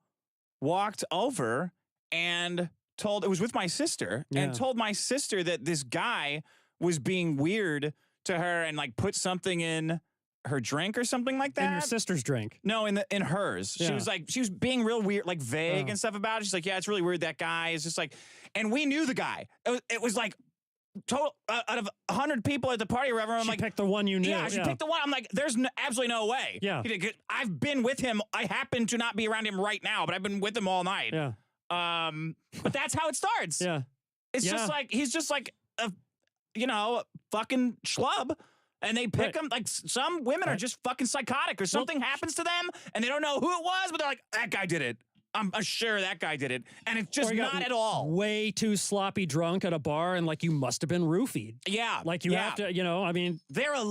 S4: walked over and it was with my sister, and told my sister that this guy was being weird to her and like put something in her drink or something like that.
S5: In your sister's drink?
S4: No, in hers.
S5: Yeah.
S4: She was being real weird, like vague and stuff about it. She's like, yeah, it's really weird. That guy is just like, and we knew the guy. It was like total out of 100 people at the party or whatever. I'm like,
S5: picked the one you knew.
S4: Yeah, she picked the one. I'm like, there's absolutely no way.
S5: Yeah.
S4: I've been with him. I happen to not be around him right now, but I've been with him all night.
S5: Yeah.
S4: But that's how it starts.
S5: Yeah.
S4: It's just like he's just like a fucking schlub. And they pick him, like some women are just fucking psychotic or something happens to them and they don't know who it was, but they're like, that guy did it. I'm sure that guy did it. And it's just not at all.
S5: Way too sloppy drunk at a bar and like you must have been roofied.
S4: Yeah.
S5: Like you have to, I mean.
S4: They're a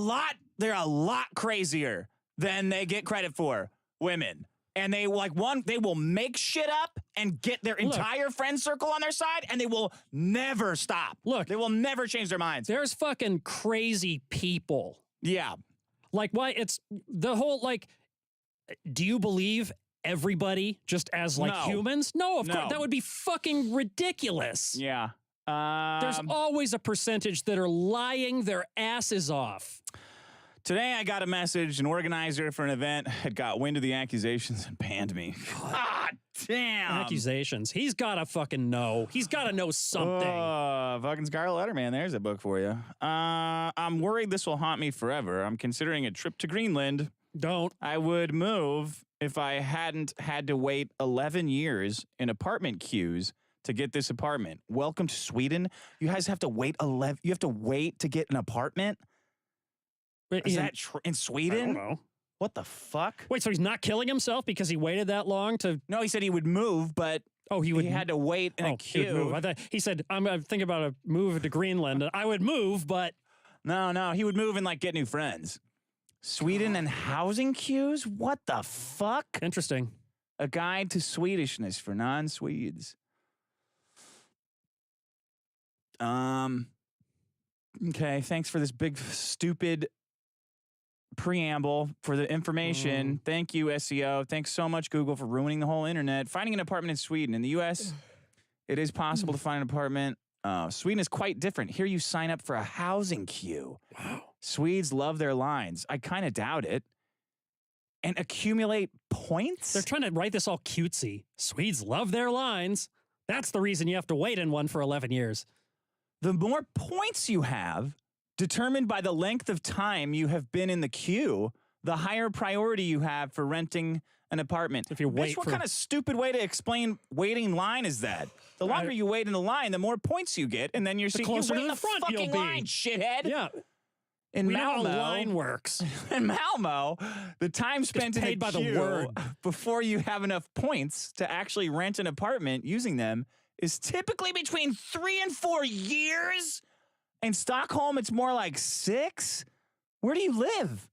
S4: lot crazier than they get credit for, women. And they will make shit up and get their entire friend circle on their side, and they will never stop.
S5: Look,
S4: they will never change their minds.
S5: There's fucking crazy people.
S4: Yeah.
S5: Like, why? It's the whole, like, do you believe everybody just as, like, humans? No, of course. That would be fucking ridiculous.
S4: Yeah.
S5: There's always a percentage that are lying their asses off.
S4: Today, I got a message. An organizer for an event had got wind of the accusations and banned me. God damn.
S5: Accusations. He's got to fucking know. He's got to know something.
S4: Fucking Scarlet Letter, man. There's a book for you. I'm worried this will haunt me forever. I'm considering a trip to Greenland.
S5: Don't.
S4: I would move if I hadn't had to wait 11 years in apartment queues to get this apartment. Welcome to Sweden. You guys have to wait 11. You have to wait to get an apartment. Is that in Sweden?
S5: I don't know.
S4: What the fuck?
S5: Wait, so he's not killing himself because he waited that long to?
S4: No, he said he would move, but he had to wait in a queue.
S5: He would move. I thought he said, I'm thinking about a move to Greenland. I would move, but
S4: no, he would move and like get new friends. Sweden and housing queues? What the fuck?
S5: Interesting.
S4: A guide to Swedishness for non-Swedes. Okay, thanks for this big stupid preamble for the information. Thank you, SEO. Thanks so much, Google, for ruining the whole internet. Finding an apartment in Sweden. In the U.S., it is possible to find an apartment. Sweden is quite different. Here you sign up for a housing queue.
S5: Wow.
S4: Swedes love their lines. I kind of doubt it. And accumulate points?
S5: They're trying to write this all cutesy. Swedes love their lines. That's the reason you have to wait in one for 11 years.
S4: The more points you have, determined by the length of time you have been in the queue, the higher priority you have for renting an apartment.
S5: If you wait,
S4: what kind of stupid way to explain waiting line is that? The longer you wait in the line, the more points you get, and then you're seeing
S5: closer
S4: you
S5: to
S4: wait
S5: the
S4: in the
S5: front
S4: fucking
S5: you'll be.
S4: line, shithead.
S5: Yeah.
S4: In
S5: we
S4: Malmo,
S5: know how line works.
S4: in Malmo, the time spent
S5: It's
S4: in
S5: paid
S4: a
S5: by the
S4: queue
S5: word.
S4: before you have enough points to actually rent an apartment using them is typically between 3 and 4 years. In Stockholm, it's more like 6. Where do you live?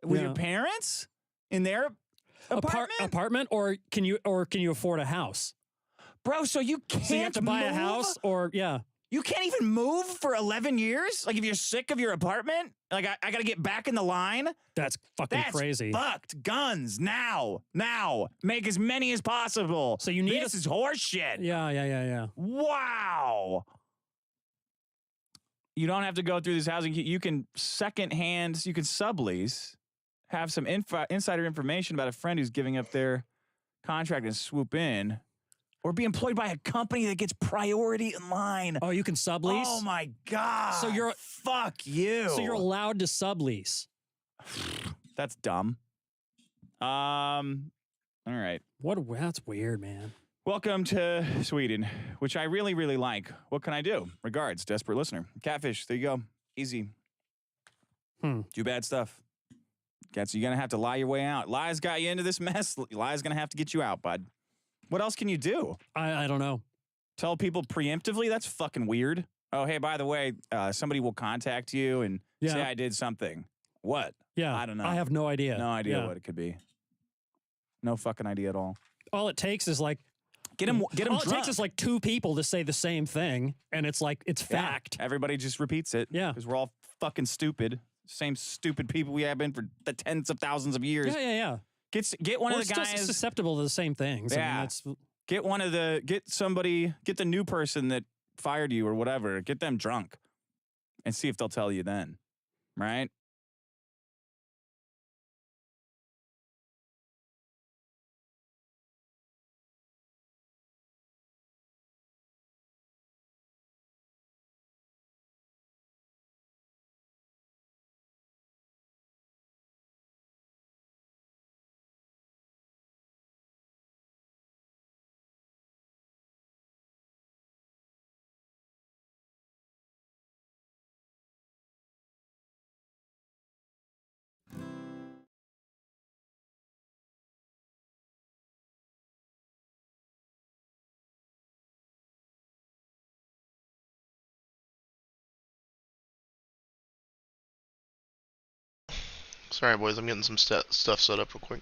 S4: With your parents? In their apartment?
S5: Apartment, or can you afford a house?
S4: Bro, so you can't
S5: So you have to buy a
S4: move?
S5: house, or
S4: You can't even move for 11 years? Like if you're sick of your apartment? Like I got to get back in the line?
S5: That's fucking crazy.
S4: Fucked. Guns now. Make as many as possible.
S5: So you need
S4: this is horseshit.
S5: Yeah.
S4: Wow. You don't have to go through this housing. You can secondhand, you can sublease, have some insider information about a friend who's giving up their contract and swoop in, or be employed by a company that gets priority in line.
S5: Oh, you can sublease?
S4: Oh my God.
S5: So
S4: fuck you.
S5: So you're allowed to sublease.
S4: That's dumb. All right.
S5: That's weird, man.
S4: Welcome to Sweden, which I really, really like. What can I do? Regards, desperate listener. Catfish, there you go. Easy. Do bad stuff. You're going to have to lie your way out. Lies got you into this mess. Lies going to have to get you out, bud. What else can you do?
S5: I don't know.
S4: Tell people preemptively? That's fucking weird. Oh, hey, by the way, somebody will contact you and say I did something. What?
S5: Yeah.
S4: I don't know.
S5: I have no idea.
S4: No idea what it could be. No fucking idea at all.
S5: All it takes is like
S4: Get him
S5: all
S4: drunk.
S5: it takes is like 2 people to say the same thing, and it's like it's fact.
S4: Everybody just repeats it.
S5: Yeah.
S4: Because we're all fucking stupid. Same stupid people we have been for the tens of thousands of years.
S5: Yeah.
S4: Get one
S5: We're
S4: of the
S5: still
S4: guys.
S5: susceptible to the same things.
S4: Yeah.
S5: I mean,
S4: Get the new person that fired you or whatever. Get them drunk and see if they'll tell you then. Right?
S3: Sorry, boys, I'm getting some stuff set up real quick.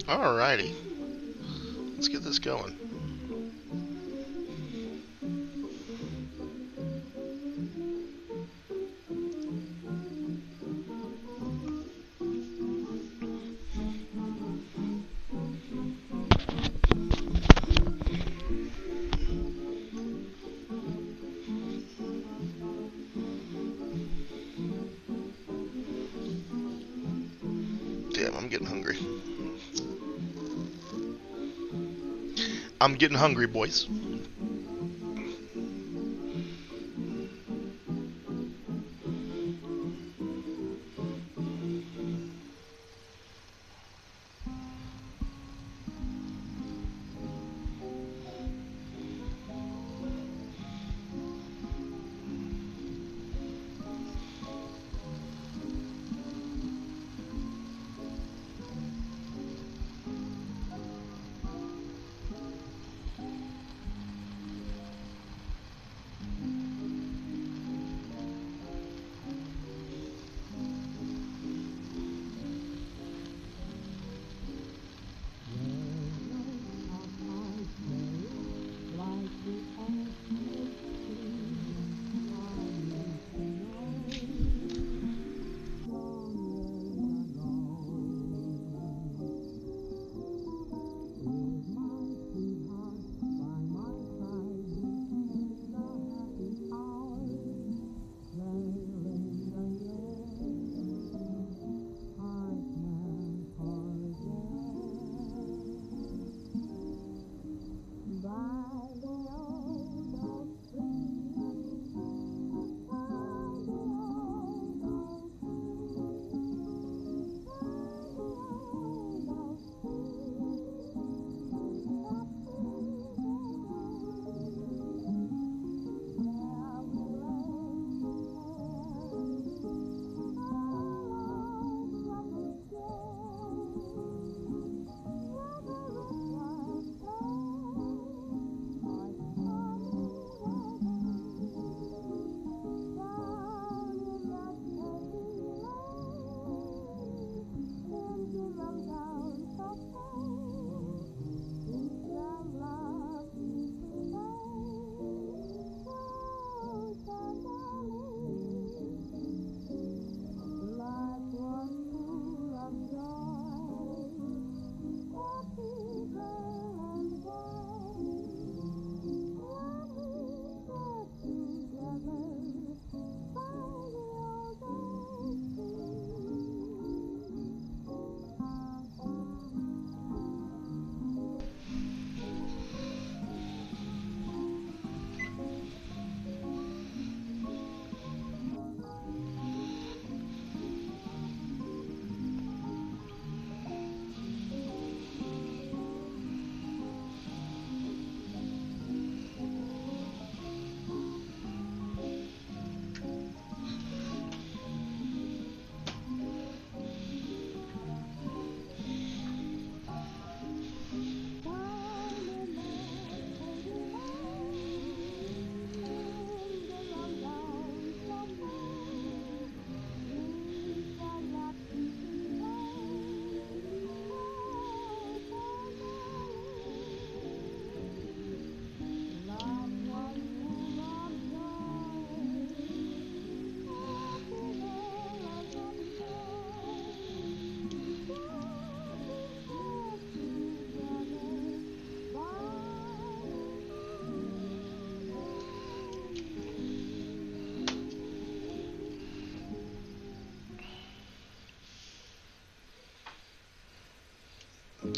S3: Alrighty. Let's get this going. I'm getting hungry. I'm getting hungry, boys.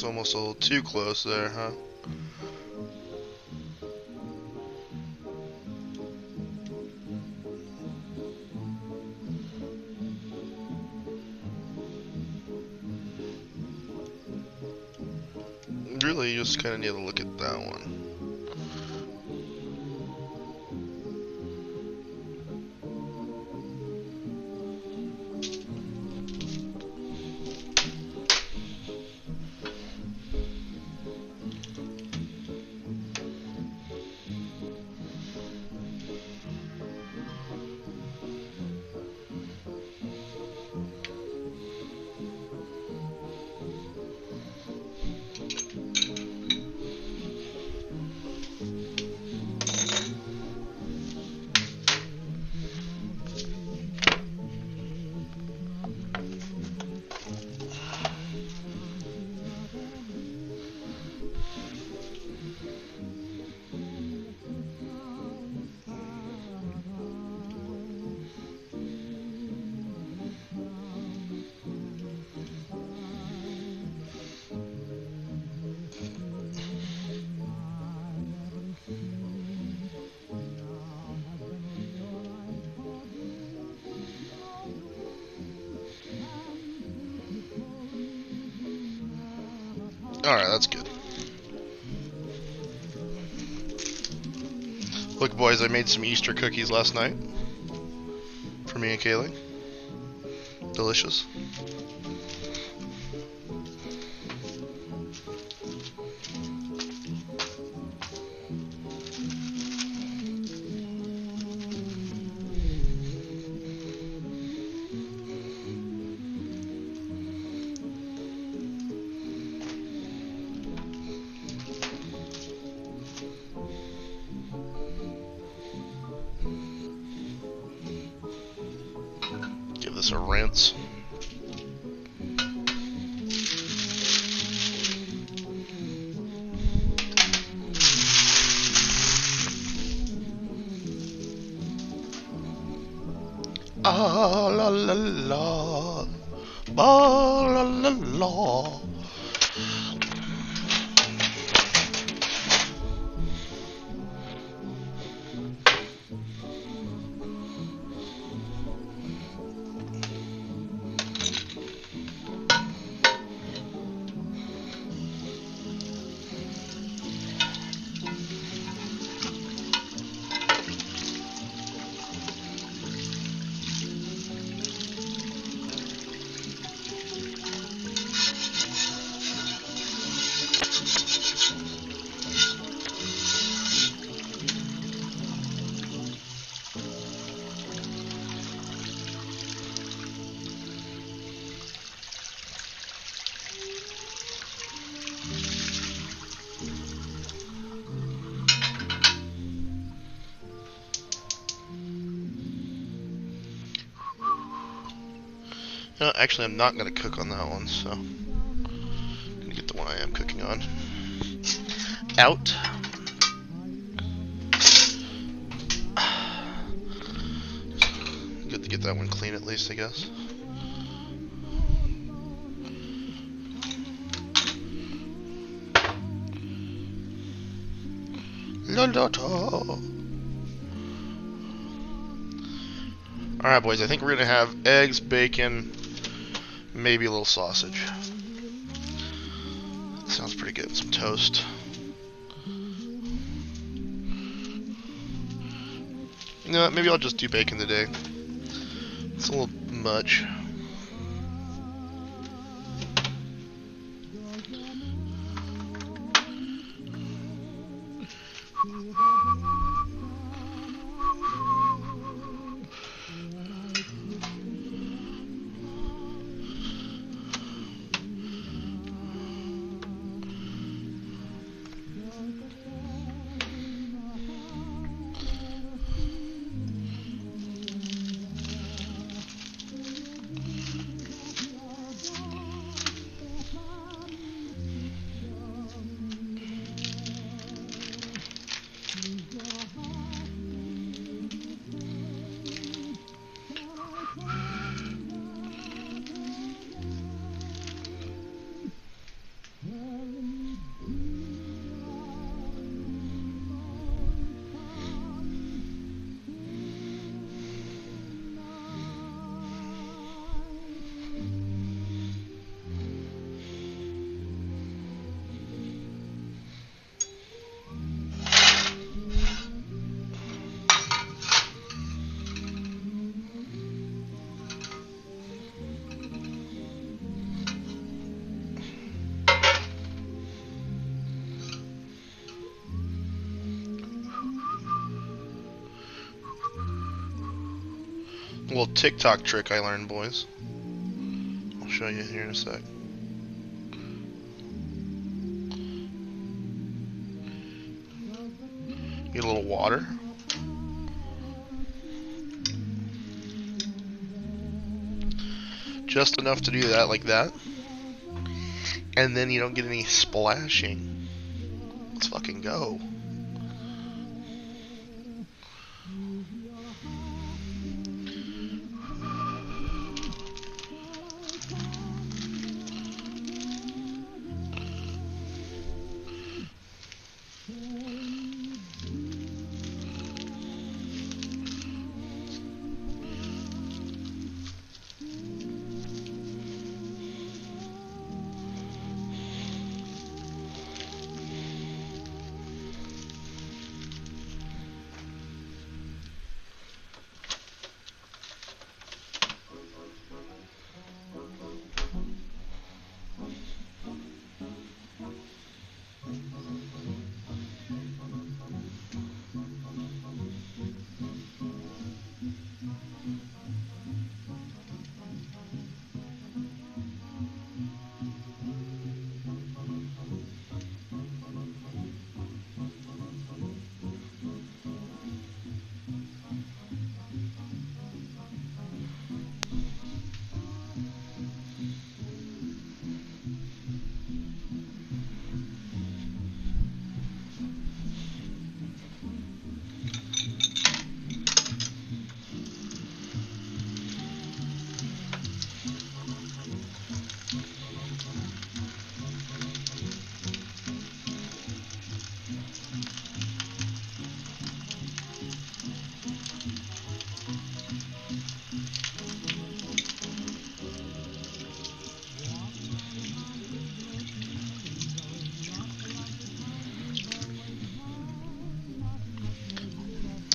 S3: It's almost a little too close there, huh? Really, you just kind of need to look at that one. Alright, that's good. Look, boys, I made some Easter cookies last night. For me and Kaylee. Delicious. Give this a rinse. Ah la la la, ba la la la. No, actually, I'm not going to cook on that one, so I'm going to get the one I am cooking on out. Good to get that one clean at least, I guess. Alright, boys, I think we're going to have eggs, bacon, maybe a little sausage. Sounds pretty good. Some toast. You know what, maybe I'll just do bacon today. It's a little much. A little TikTok trick I learned, boys. I'll show you here in a sec. Get a little water. Just enough to do that, like that. And then you don't get any splashing. Let's fucking go.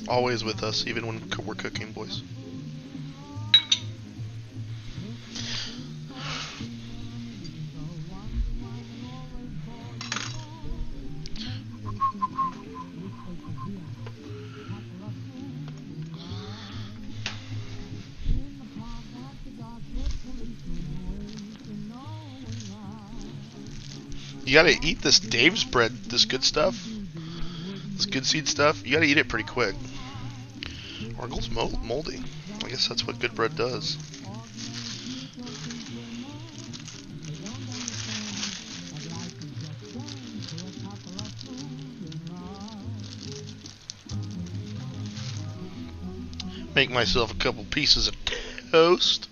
S3: Always with us, even when we're cooking, boys. You gotta eat this Dave's bread, this good stuff, this good seed stuff. You gotta eat it pretty quick. Orgel's moldy. I guess that's what good bread does. Make myself a couple pieces of toast.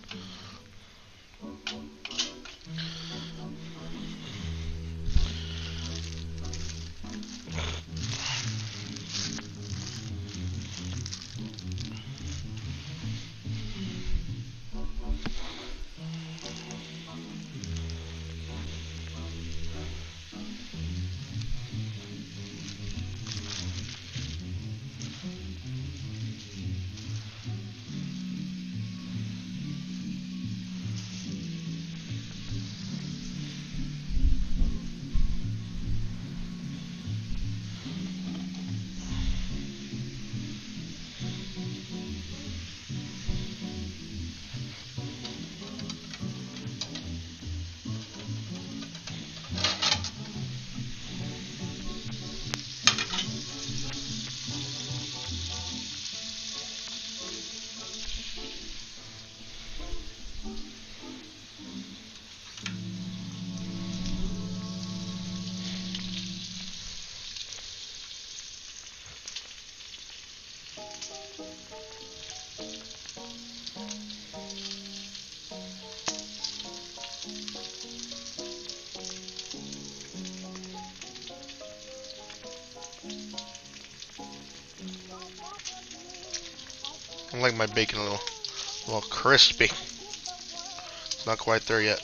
S3: I like my bacon a little crispy. It's not quite there yet.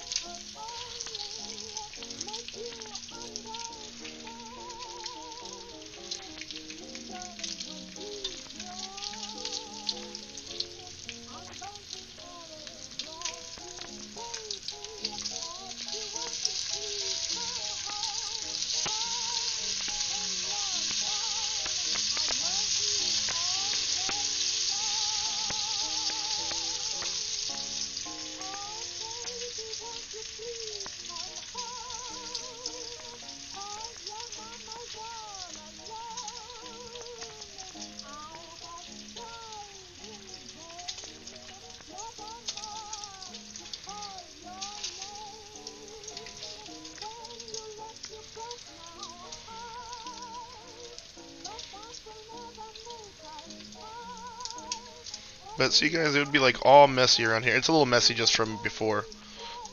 S3: But see guys, it would be like all messy around here. It's a little messy just from before.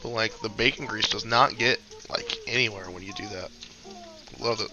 S3: But like the bacon grease does not get like anywhere when you do that. Love it.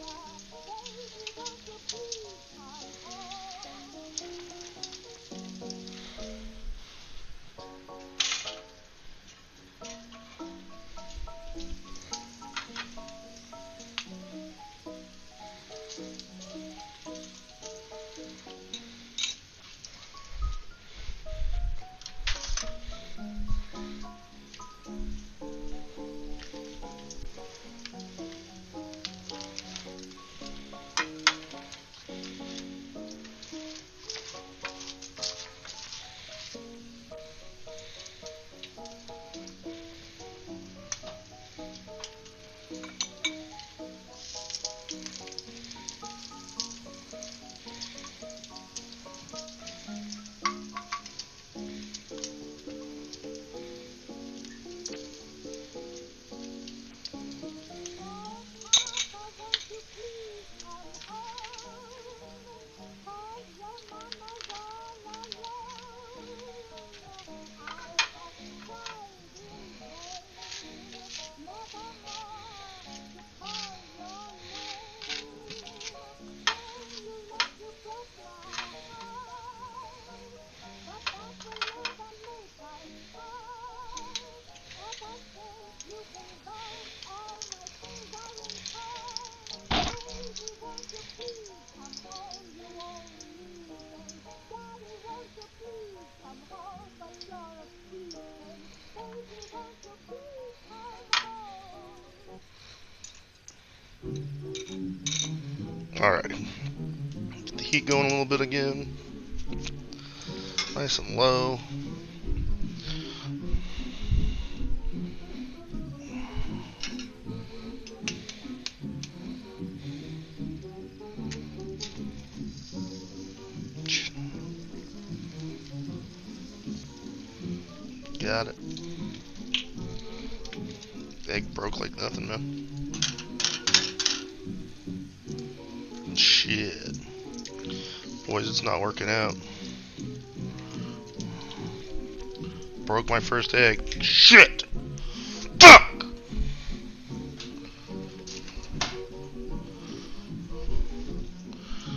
S3: Alright. Get the heat going a little bit again. Nice and low. Got it. Egg broke like nothing, man. Shit. Boys, it's not working out. Broke my first egg. Shit! Fuck!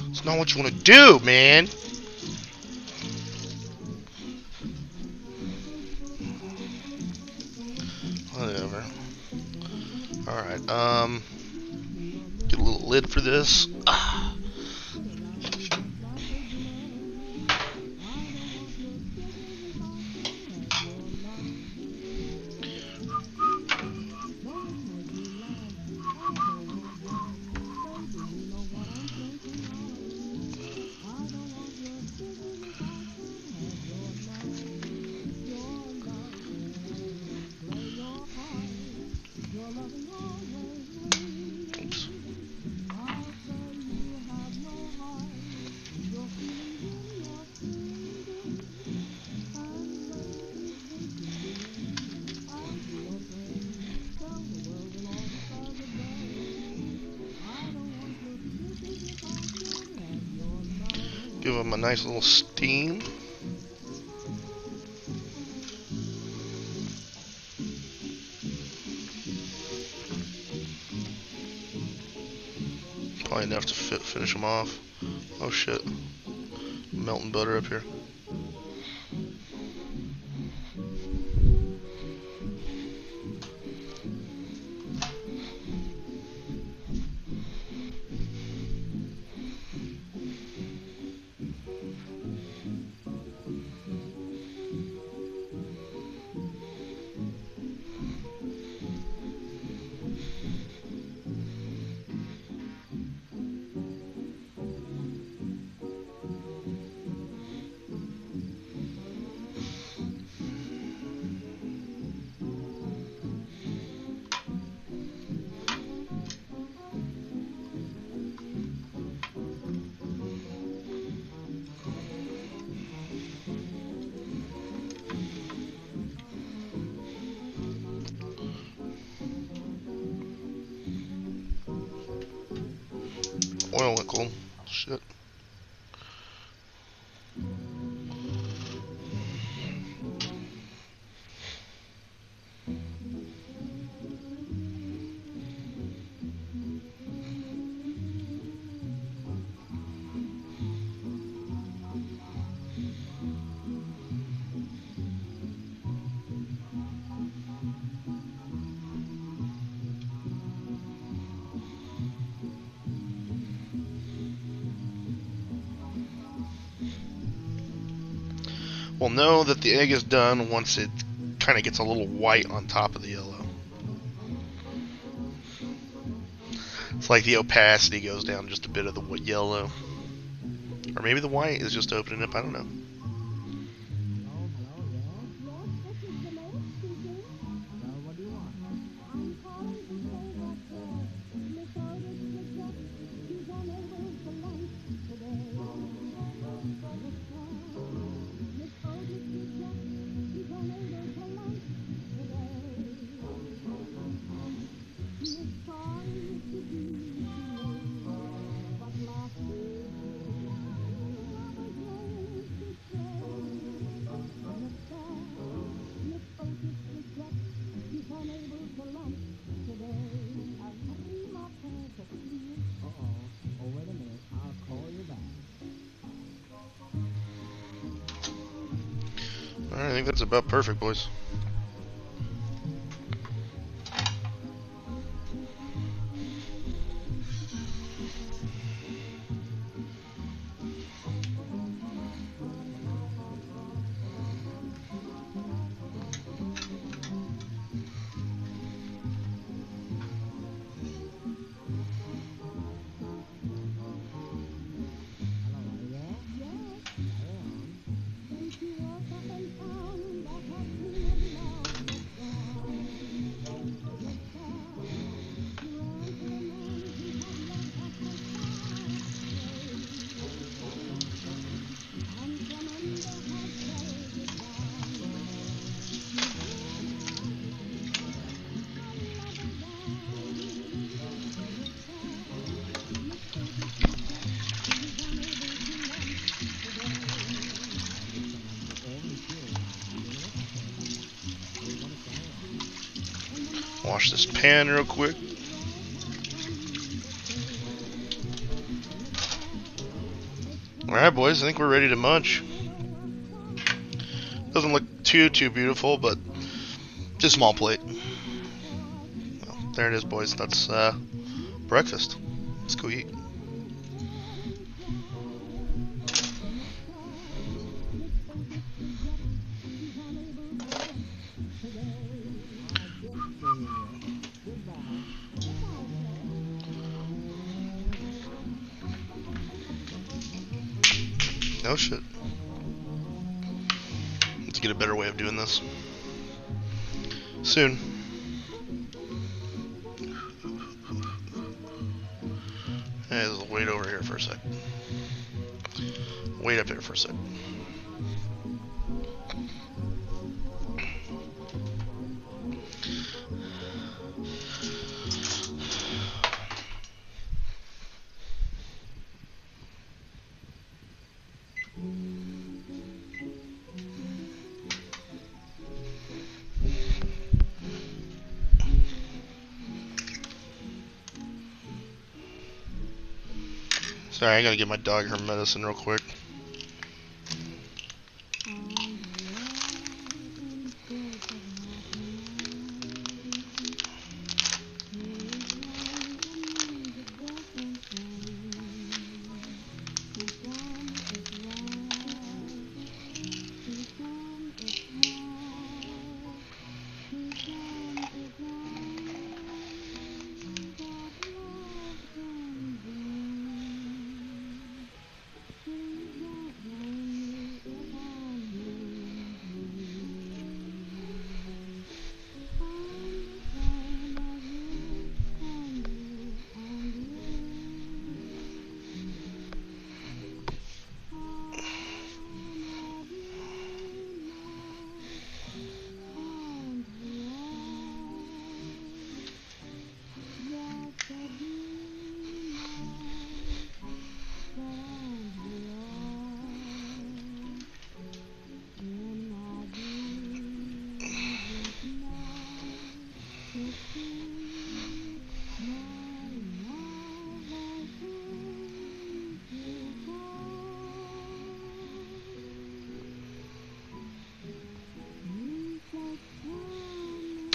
S3: It's not what you want to do, man. Whatever. Alright, get a little lid for this. Oops. Give them a nice little steam. Probably enough to finish them off. Oh shit. Melting butter up here. Oil went cold. Shit. We'll know that the egg is done once it kind of gets a little white on top of the yellow. It's like the opacity goes down just a bit of the yellow. Or maybe the white is just opening up, I don't know. Alright, I think that's about perfect, boys. Wash this pan real quick. Alright, boys, I think we're ready to munch. Doesn't look too beautiful, but just a small plate. Well, there it is, boys. That's breakfast. Let's go eat. Oh shit. Let's get a better way of doing this. Soon. Hey, let's wait over here for a sec. Wait up here for a sec. Sorry, I gotta get my dog her medicine real quick.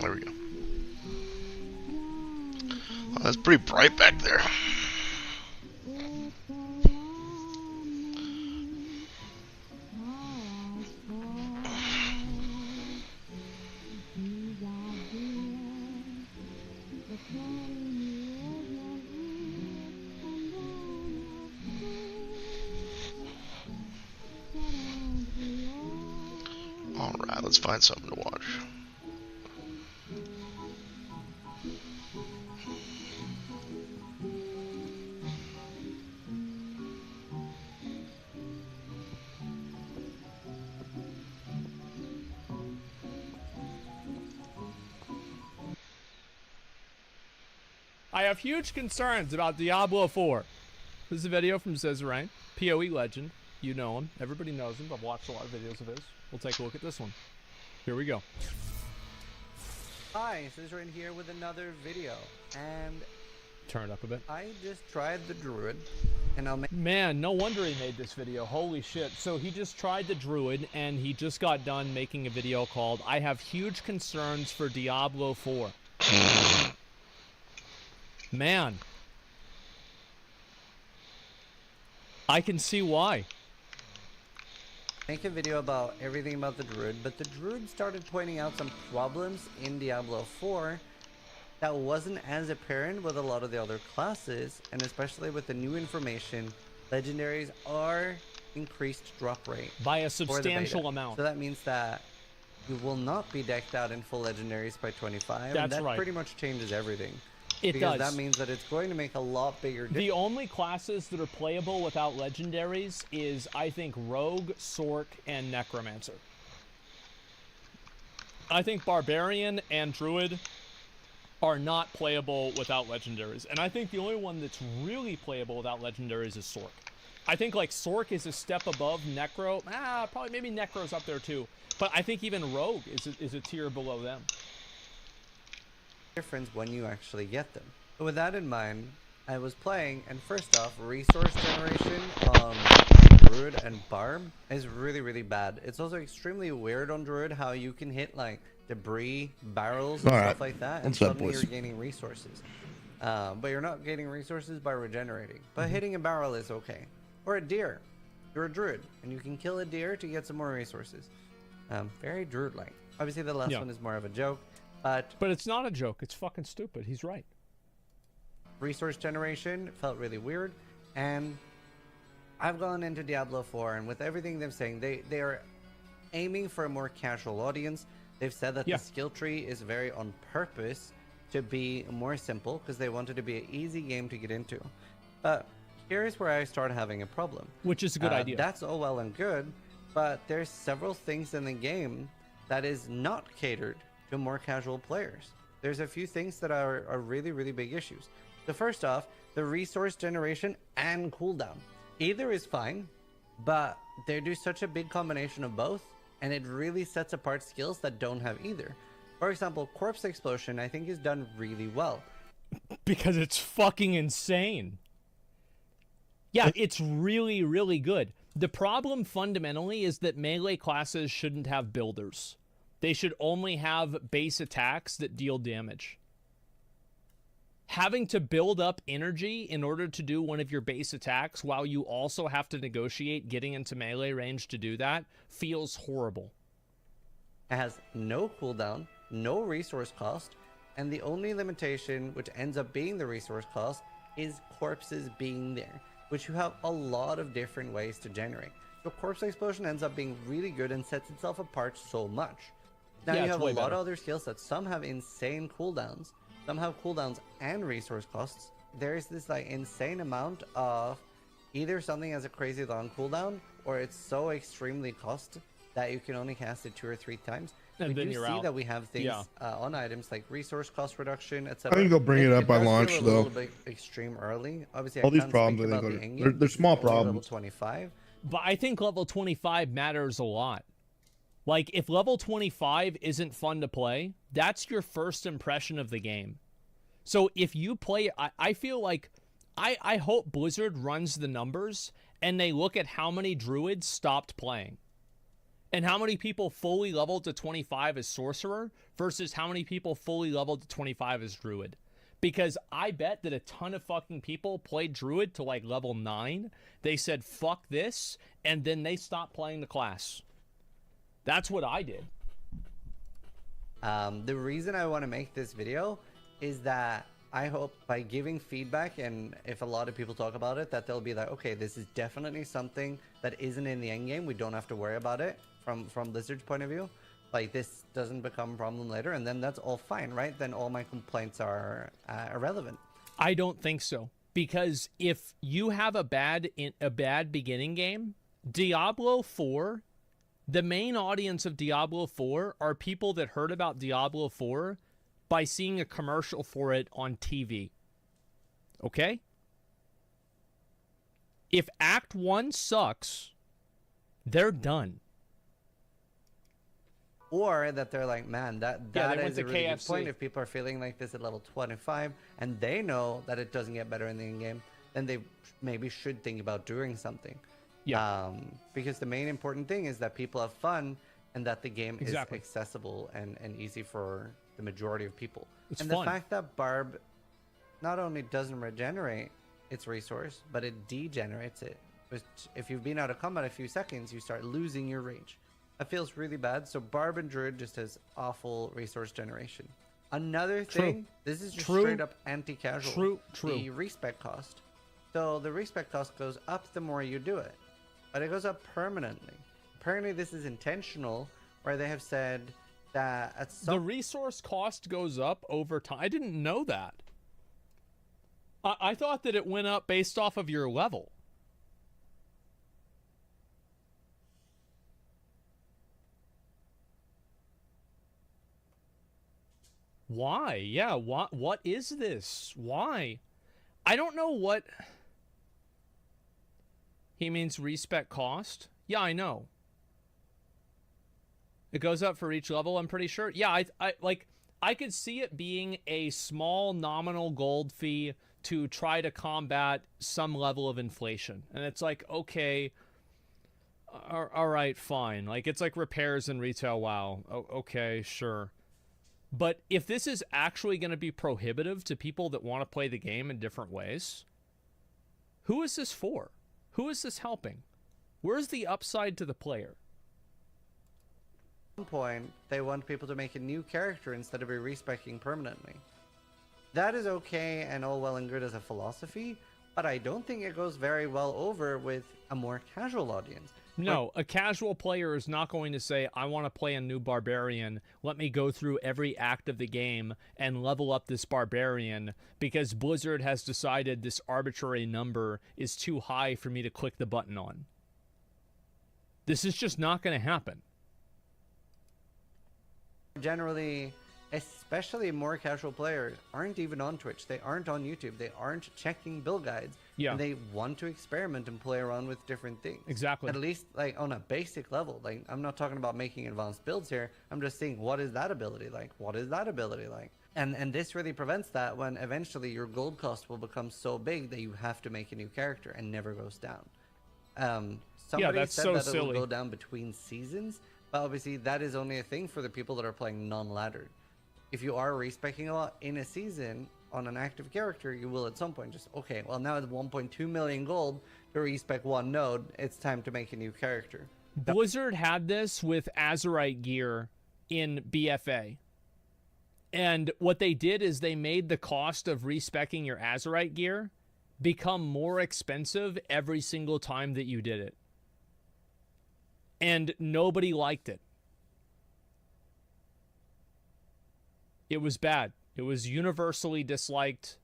S3: There we go. Oh, that's pretty bright back there. Alright, let's find something to watch.
S8: I have huge concerns about Diablo 4. This is a video from Zizrain, PoE legend. You know him. Everybody knows him. I've watched a lot of videos of his. We'll take a look at this one. Here we go.
S9: Hi, Zizrain here with another video. And
S8: Turn it up a bit.
S9: I just tried the Druid, and I'll make...
S8: Man, no wonder he made this video. Holy shit. So he just tried the Druid, and he just got done making a video called I Have Huge Concerns for Diablo 4. Man. I can see why.
S9: Make a video about everything about the Druid, but the Druid started pointing out some problems in Diablo 4 that wasn't as apparent with a lot of the other classes, and especially with the new information, legendaries are increased drop rate
S8: by a substantial amount.
S9: So that means that you will not be decked out in full legendaries by 25.
S8: That's
S9: and that
S8: right.
S9: pretty much changes everything.
S8: It
S9: because
S8: does.
S9: that means that it's going to make a lot bigger difference.
S8: The only classes that are playable without legendaries is, I think, Rogue, Sork, and Necromancer. I think Barbarian and Druid are not playable without legendaries. And I think the only one that's really playable without legendaries is Sork. I think, like, Sork is a step above Necro. Probably maybe Necro's up there, too. But I think even Rogue is a tier below them.
S9: difference when you actually get them. So with that in mind, I was playing, and first off, resource generation on Druid and Barb is really bad. It's also extremely weird on Druid how you can hit like debris, barrels, and stuff like that, and suddenly you're gaining resources. But you're not gaining resources by regenerating. But hitting a barrel is okay. Or a deer. You're a druid, and you can kill a deer to get some more resources. Very druid-like. Obviously, the last one is more of a joke, but
S8: it's not a joke. It's fucking stupid. He's right.
S9: Resource generation felt really weird, and I've gone into Diablo 4, and with everything they're saying, they are aiming for a more casual audience. They've said that the skill tree is very on purpose to be more simple because they want it to be an easy game to get into. But here's where I start having a problem.
S8: Which is a good idea.
S9: That's all well and good, but there's several things in the game that is not catered to more casual players. There's a few things that are really big issues. The first off, the resource generation and cooldown. Either is fine, but they do such a big combination of both, and it really sets apart skills that don't have either. For example, Corpse Explosion, I think, is done really well.
S8: Because it's fucking insane. Yeah, it's really good. The problem fundamentally is that melee classes shouldn't have builders. They should only have base attacks that deal damage. Having to build up energy in order to do one of your base attacks while you also have to negotiate getting into melee range to do that feels horrible.
S9: It has no cooldown, no resource cost, and the only limitation, which ends up being the resource cost, is corpses being there, which you have a lot of different ways to generate. So Corpse Explosion ends up being really good and sets itself apart so much. Now you have a lot of other skills that some have insane cooldowns, some have cooldowns and resource costs. There's this like insane amount of either something has a crazy long cooldown or it's so extremely cost that you can only cast it 2 or 3 times.
S8: And
S9: we
S8: then
S9: do
S8: you're
S9: see
S8: out.
S9: that we have things on items like resource cost reduction,
S10: I
S9: etc.
S10: think they'll bring it up by
S9: does
S10: launch,
S9: feel a
S10: though.
S9: little bit extreme early. Obviously,
S10: All
S9: I
S10: these
S9: can't
S10: problems,
S9: speak
S10: I
S9: about
S10: think,
S9: the
S10: are
S9: endgame.
S10: they're small
S9: It's only level
S10: problems.
S9: 25.
S8: But I think level 25 matters a lot. Like, if level 25 isn't fun to play, that's your first impression of the game. So if you play, I feel like, I hope Blizzard runs the numbers and they look at how many druids stopped playing. And how many people fully leveled to 25 as sorcerer versus how many people fully leveled to 25 as druid. Because I bet that a ton of fucking people played druid to like level 9. They said, fuck this, and then they stopped playing the class. That's what I did.
S9: The reason I want to make this video is that I hope by giving feedback, and if a lot of people talk about it, that they'll be like, okay, this is definitely something that isn't in the end game. We don't have to worry about it from Blizzard's point of view. Like, this doesn't become a problem later, and then that's all fine, right? Then all my complaints are irrelevant.
S8: I don't think so. Because if you have a bad beginning game, Diablo 4, the main audience of Diablo 4 are people that heard about Diablo 4 by seeing a commercial for it on TV. Okay? If Act 1 sucks, they're done.
S9: Or that they're like, man, that is a really good
S8: KFC.
S9: point. If people are feeling like this at level 25 and they know that it doesn't get better in the end game, then they maybe should think about doing something.
S8: Yeah.
S9: Because the main important thing is that people have fun and that the game
S8: Exactly.
S9: is accessible and easy for the majority of people.
S8: It's
S9: and
S8: fun.
S9: the fact that Barb not only doesn't regenerate its resource, but it degenerates it. Which, if you've been out of combat a few seconds, you start losing your rage. That feels really bad. So Barb and Druid just has awful resource generation. Another thing, this is just straight up anti-casual.
S8: True.
S9: The respec cost. So the respec cost goes up the more you do it, but it goes up permanently. Apparently this is intentional, where they have said that at some...
S8: The resource cost goes up over time. I didn't know that. I thought that it went up based off of your level. Why? Yeah, what is this? Why? I don't know what... He means respec cost? Yeah, I know. It goes up for each level, I'm pretty sure. Yeah, I like... I could see it being a small nominal gold fee to try to combat some level of inflation. And it's like, okay, all right, fine. Like, it's like repairs in retail. WoW. Okay, sure. But if this is actually going to be prohibitive to people that want to play the game in different ways, who is this for? Who is this helping? Where's the upside to the player?
S9: At one point, they want people to make a new character instead of be respecing permanently. That is okay and all well and good as a philosophy, but I don't think it goes very well over with a more casual audience.
S8: No, a casual player is not going to say, I want to play a new barbarian. Let me go through every act of the game and level up this barbarian because Blizzard has decided this arbitrary number is too high for me to click the button on. This is just not going to happen.
S9: Generally, especially more casual players, aren't even on Twitch. They aren't on YouTube. They aren't checking build guides.
S8: Yeah.
S9: And they want to experiment and play around with different things.
S8: Exactly.
S9: At least, like, on a basic level. Like, I'm not talking about making advanced builds here. I'm just saying, what is that ability like? What is that ability like? And this really prevents that when eventually your gold cost will become so big that you have to make a new character and never goes down. Somebody
S8: that's
S9: said
S8: so
S9: that it
S8: silly.
S9: will go down between seasons, but obviously that is only a thing for the people that are playing non-laddered. If you are respeccing a lot in a season on an active character, you will at some point just, okay, well now it's 1.2 million gold to respec one node, it's time to make a new character.
S8: Blizzard had this with Azerite gear in BFA. And what they did is they made the cost of respecking your Azerite gear become more expensive every single time that you did it. And nobody liked it. It was bad. It was universally disliked,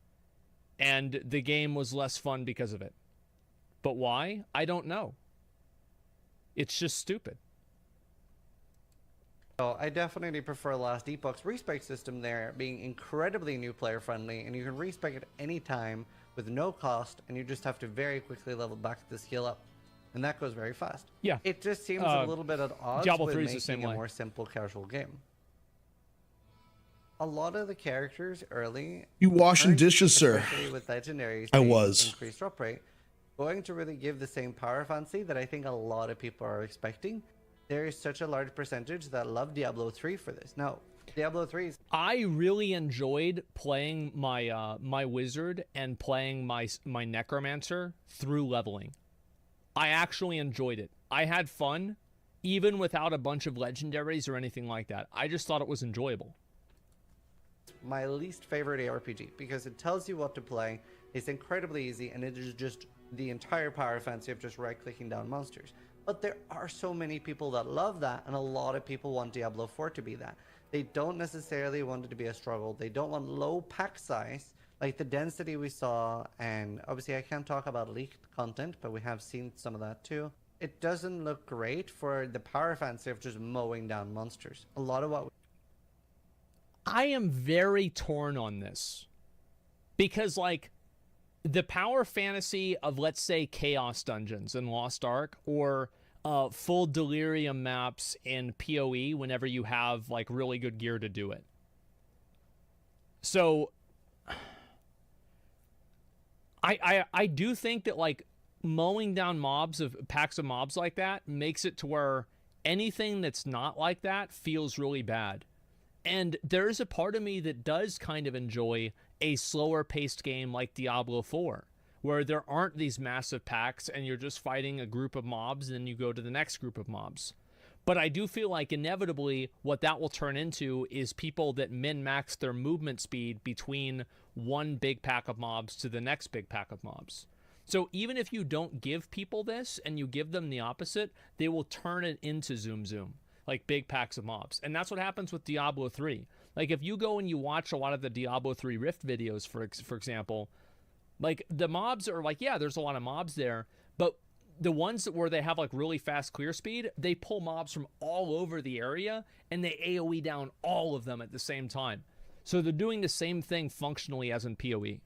S8: and the game was less fun because of it. But why? I don't know. It's just stupid.
S9: So I definitely prefer Last Epoch's respec system there being incredibly new player friendly, and you can respec at any time with no cost, and you just have to very quickly level back the skill up. And that goes very fast.
S8: Yeah.
S9: It just seems a little bit at odds
S8: Diablo
S9: with
S8: 3 is
S9: making
S8: the same
S9: a
S8: way.
S9: more simple casual game. A lot of the characters early...
S10: You washing
S9: aren't,
S10: dishes, sir?
S9: especially with legendaries,
S10: I
S9: being
S10: was.
S9: increased drop rate, going to really give the same power fancy that I think a lot of people are expecting. There is such a large percentage that love Diablo 3 for this. Now, Diablo 3 is...
S8: I really enjoyed playing my my wizard and playing my necromancer through leveling. I actually enjoyed it. I had fun, even without a bunch of legendaries or anything like that. I just thought it was enjoyable.
S9: my least favorite ARPG because it tells you what to play, it's incredibly easy, and it is just the entire power fancy of just right-clicking down monsters. But there are so many people that love that, and a lot of people want Diablo 4 to be that. They don't necessarily want it to be a struggle. They don't want low pack size, like the density we saw, and obviously I can't talk about leaked content, but we have seen some of that too. It doesn't look great for the power fancy of just mowing down monsters. A lot of what...
S8: I am very torn on this. Because, like, the power fantasy of, let's say, Chaos Dungeons in Lost Ark, or full Delirium maps in PoE whenever you have, like, really good gear to do it. So, I do think that, like, mowing down mobs of packs of mobs like that makes it to where anything that's not like that feels really bad. And there's a part of me that does kind of enjoy a slower paced game like Diablo 4, where there aren't these massive packs and you're just fighting a group of mobs and then you go to the next group of mobs. But I do feel like inevitably what that will turn into is people that min-max their movement speed between one big pack of mobs to the next big pack of mobs. So even if you don't give people this and you give them the opposite, they will turn it into Zoom Zoom, like big packs of mobs. And that's what happens with Diablo 3. Like if you go and you watch a lot of the Diablo 3 Rift videos, for example, like the mobs are like, yeah, there's a lot of mobs there, but the ones where they have like really fast clear speed, they pull mobs from all over the area and they AoE down all of them at the same time. So they're doing the same thing functionally as in PoE.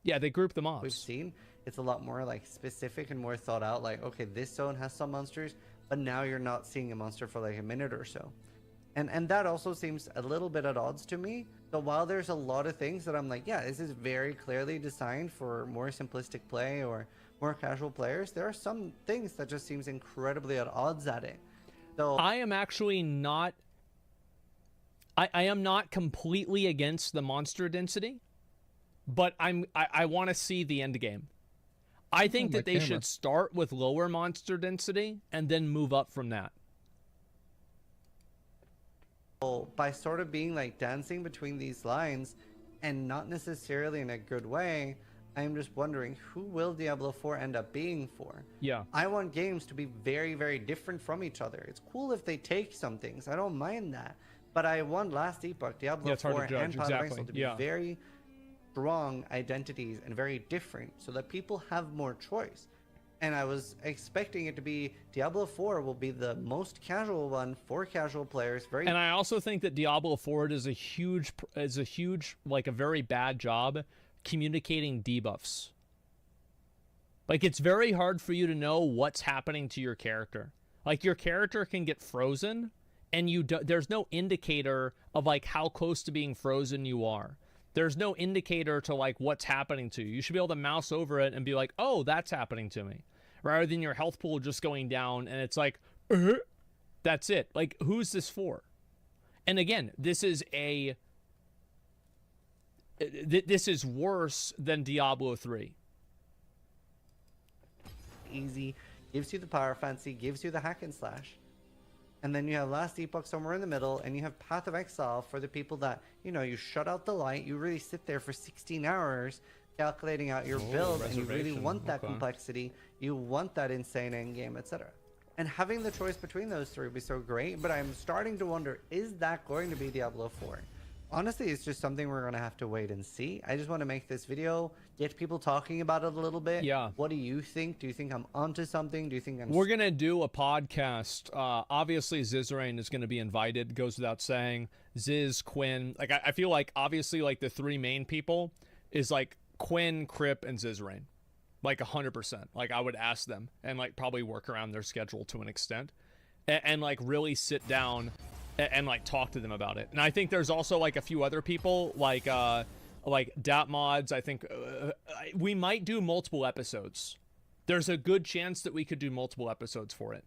S8: Yeah, they group the mobs.
S9: We've seen it's a lot more like specific and more thought out, like, okay, this zone has some monsters, but now you're not seeing a monster for like a minute or so. And that also seems a little bit at odds to me. So while there's a lot of things that I'm like, yeah, this is very clearly designed for more simplistic play or more casual players, there are some things that just seems incredibly at odds at it. So
S8: I am actually not. I am not completely against the monster density, but I want to see the end game. I think that they should start with lower monster density and then move up from that.
S9: by sort of being like dancing between these lines and not necessarily in a good way, I'm just wondering, who will Diablo 4 end up being for?
S8: Yeah.
S9: I want games to be very, very different from each other. It's cool if they take some things. I don't mind that. But I want Last Epoch, Diablo 4, and Path of Exile to be very strong identities and very different so that people have more choice. And I was expecting it to be Diablo 4 will be the most casual one for casual players.
S8: And I also think that Diablo 4 does a huge, like a very bad job communicating debuffs. Like, it's very hard for you to know what's happening to your character. Like, your character can get frozen, and there's no indicator of like how close to being frozen you are. There's no indicator to like what's happening to you. You should be able to mouse over it and be like, oh, that's happening to me, rather than your health pool just going down and it's like, that's it. Like, who's this for? And again, this is worse than Diablo 3.
S9: Easy, gives you the power fancy, gives you the hack and slash. And then you have Last Epoch somewhere in the middle, and you have Path of Exile for the people that, you know, you shut out the light, you really sit there for 16 hours calculating out your build, and you really want that complexity, you want that insane endgame, etc. And having the choice between those three would be so great, but I'm starting to wonder, is that going to be Diablo 4? Honestly, it's just something we're going to have to wait and see. I just want to make this video, get people talking about it a little bit.
S8: Yeah.
S9: What do you think? Do you think I'm onto something? Do you think I'm...
S8: We're going to do a podcast. Obviously, Zizrain is going to be invited. Goes without saying. Ziz, Quinn. Like, I feel like, obviously, like, the three main people is, like, Quinn, Crip, and Zizrain. Like, 100%. Like, I would ask them and, like, probably work around their schedule to an extent. And like, really sit down and like talk to them about it. And I think there's also like a few other people like Dat Mods. I think we might do multiple episodes. There's a good chance that we could do multiple episodes for it,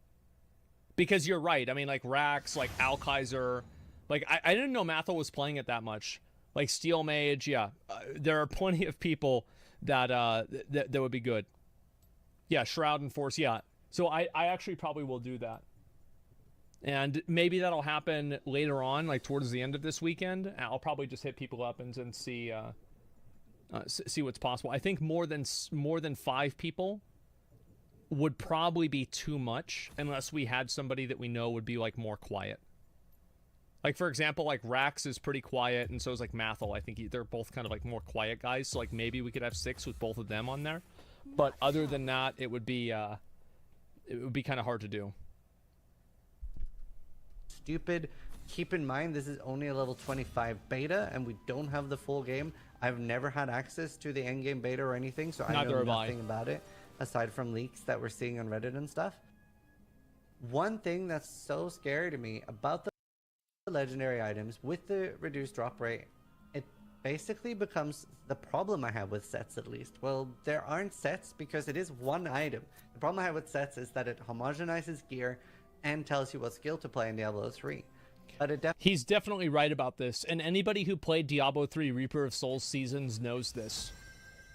S8: because you're right. I mean, like Rax, like Al Kaiser, like I didn't know Mathel was playing it that much. Like Steel Mage, yeah. There are plenty of people that that would be good. Yeah, Shroud and Force, yeah. So I actually probably will do that. And maybe that'll happen later on, like towards the end of this weekend. I'll probably just hit people up and see see what's possible. I think more than 5 people would probably be too much, unless we had somebody that we know would be like more quiet. Like, for example, like Rax is pretty quiet, and so is like Mathel. I think they're both kind of like more quiet guys. So like maybe we could have 6 with both of them on there. But other than that, it would be kind of hard to do.
S9: Stupid. Keep in mind, this is only a level 25 beta, and we don't have the full game. I've never had access to the endgame beta or anything, so I know nothing about it aside from leaks that we're seeing on Reddit and stuff. One thing that's so scary to me about the legendary items with the reduced drop rate, it basically becomes the problem I have with sets, at least. Well, there aren't sets because it is one item. The problem I have with sets is that it homogenizes gear and tells you what skill to play in Diablo 3. But
S8: he's definitely right about this, and anybody who played Diablo 3 Reaper of Souls Seasons knows this.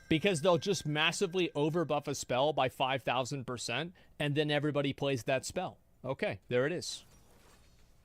S8: Because they'll just massively overbuff a spell by 5,000%, and then everybody plays that spell. Okay, there it is.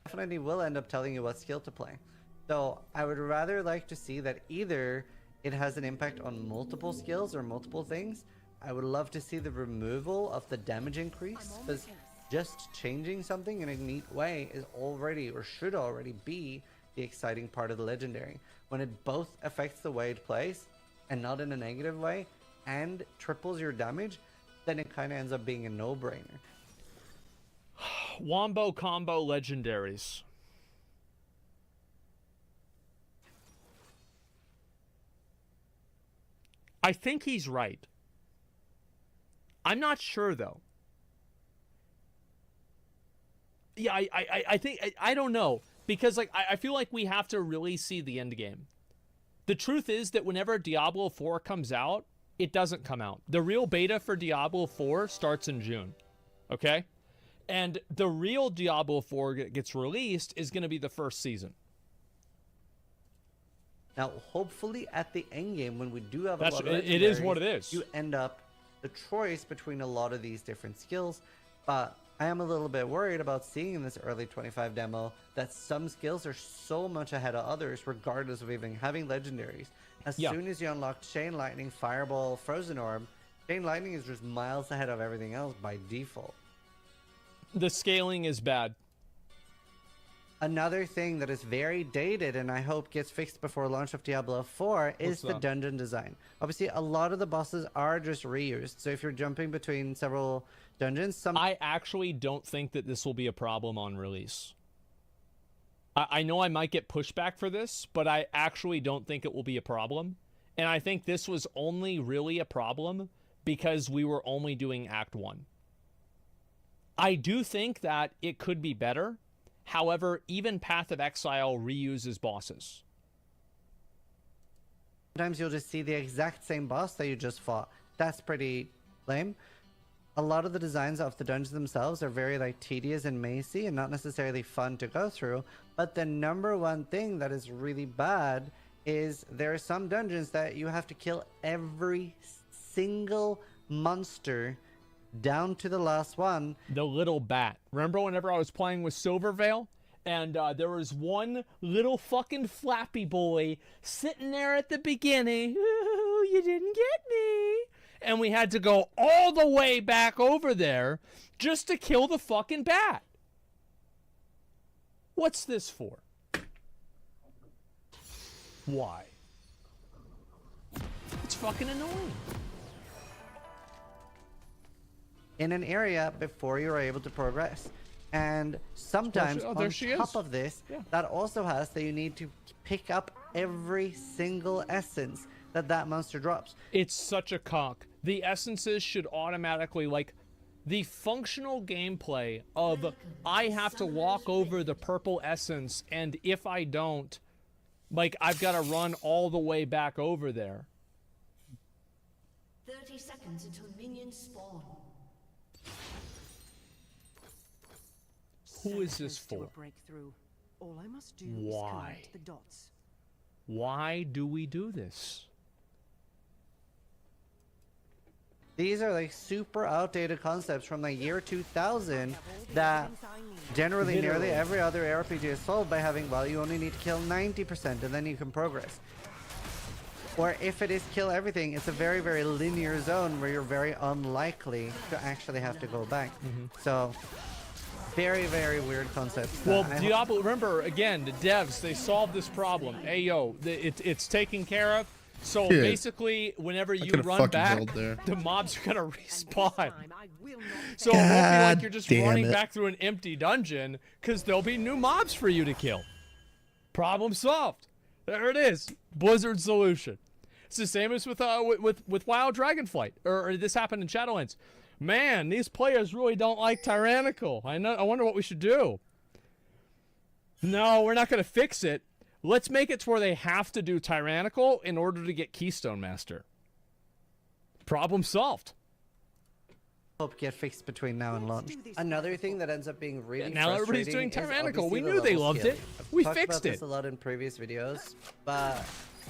S9: Definitely will end up telling you what skill to play. So I would rather like to see that either it has an impact on multiple skills or multiple things. I would love to see the removal of the damage increase, because just changing something in a neat way is already, or should already be, the exciting part of the legendary. When it both affects the way it plays, and not in a negative way, and triples your damage, then it kind of ends up being a no-brainer.
S8: Wombo combo legendaries. I think he's right. I'm not sure, though. Yeah, I think, I don't know. because like I feel like we have to really see the end game. The truth is that whenever Diablo 4 comes out, it doesn't come out. The real beta for Diablo 4 starts in June, okay? And the real Diablo 4 gets released is going to be the first season.
S9: Now, hopefully at the end game, when we do have
S8: That's,
S9: a lot of
S8: it is
S9: legendaries,
S8: what it is.
S9: you end up the choice between a lot of these different skills. But I am a little bit worried about seeing in this early 25 demo that some skills are so much ahead of others, regardless of even having legendaries. As soon as you unlock Chain Lightning, Fireball, Frozen Orb, Chain Lightning is just miles ahead of everything else by default.
S8: The scaling is bad.
S9: Another thing that is very dated and I hope gets fixed before launch of Diablo 4 is the dungeon design. Obviously, a lot of the bosses are just reused. So if you're jumping between several dungeons,
S8: I actually don't think that this will be a problem on release. I know I might get pushback for this, but I actually don't think it will be a problem. And I think this was only really a problem because we were only doing Act 1. I do think that it could be better. However, even Path of Exile reuses bosses.
S9: Sometimes you'll just see the exact same boss that you just fought. That's pretty lame. A lot of the designs of the dungeons themselves are very like tedious and mazy and not necessarily fun to go through. But the number one thing that is really bad is there are some dungeons that you have to kill every single monster down to the last one.
S8: The little bat. Remember whenever I was playing with Silvervale? And there was one little fucking flappy boy sitting there at the beginning. Ooh, you didn't get me. And we had to go all the way back over there just to kill the fucking bat. What's this for? Why? It's fucking annoying.
S9: In an area before you're able to progress. And sometimes on top of this, that also has that you need to pick up every single essence that monster drops.
S8: It's such a cock. The essences should automatically, like, the functional gameplay of I have to walk over the purple essence, and if I don't, like, I've got to run all the way back over there.
S10: 30 seconds until minions spawn.
S8: Who is this for?
S10: All I must do
S8: Why?
S10: Is the dots.
S8: Why do we do this?
S9: These are like super outdated concepts from the year 2000 that generally nearly every other RPG is solved by having, well, you only need to kill 90% and then you can progress. Or if it is kill everything, it's a very, very linear zone where you're very unlikely to actually have to go back. So, very, very weird concepts.
S8: Well, Diablo, remember, again, the devs, they solved this problem. Hey, yo, it's taken care of. So basically, whenever you run back, the mobs are going to respawn. So it won't be like you're just running back through an empty dungeon, because there'll be new mobs for you to kill. Problem solved. There it is. Blizzard solution. It's the same as with WoW Dragonflight, or this happened in Shadowlands. Man, these players really don't like Tyrannical. I wonder what we should do. No, we're not going to fix it. Let's make it to where they have to do Tyrannical in order to get Keystone Master. Problem solved.
S9: Hope get fixed between now and launch. Another thing that ends up being really
S8: now everybody's doing Tyrannical. We knew they loved it.
S9: We
S8: fixed
S9: talked about this a lot in previous videos, but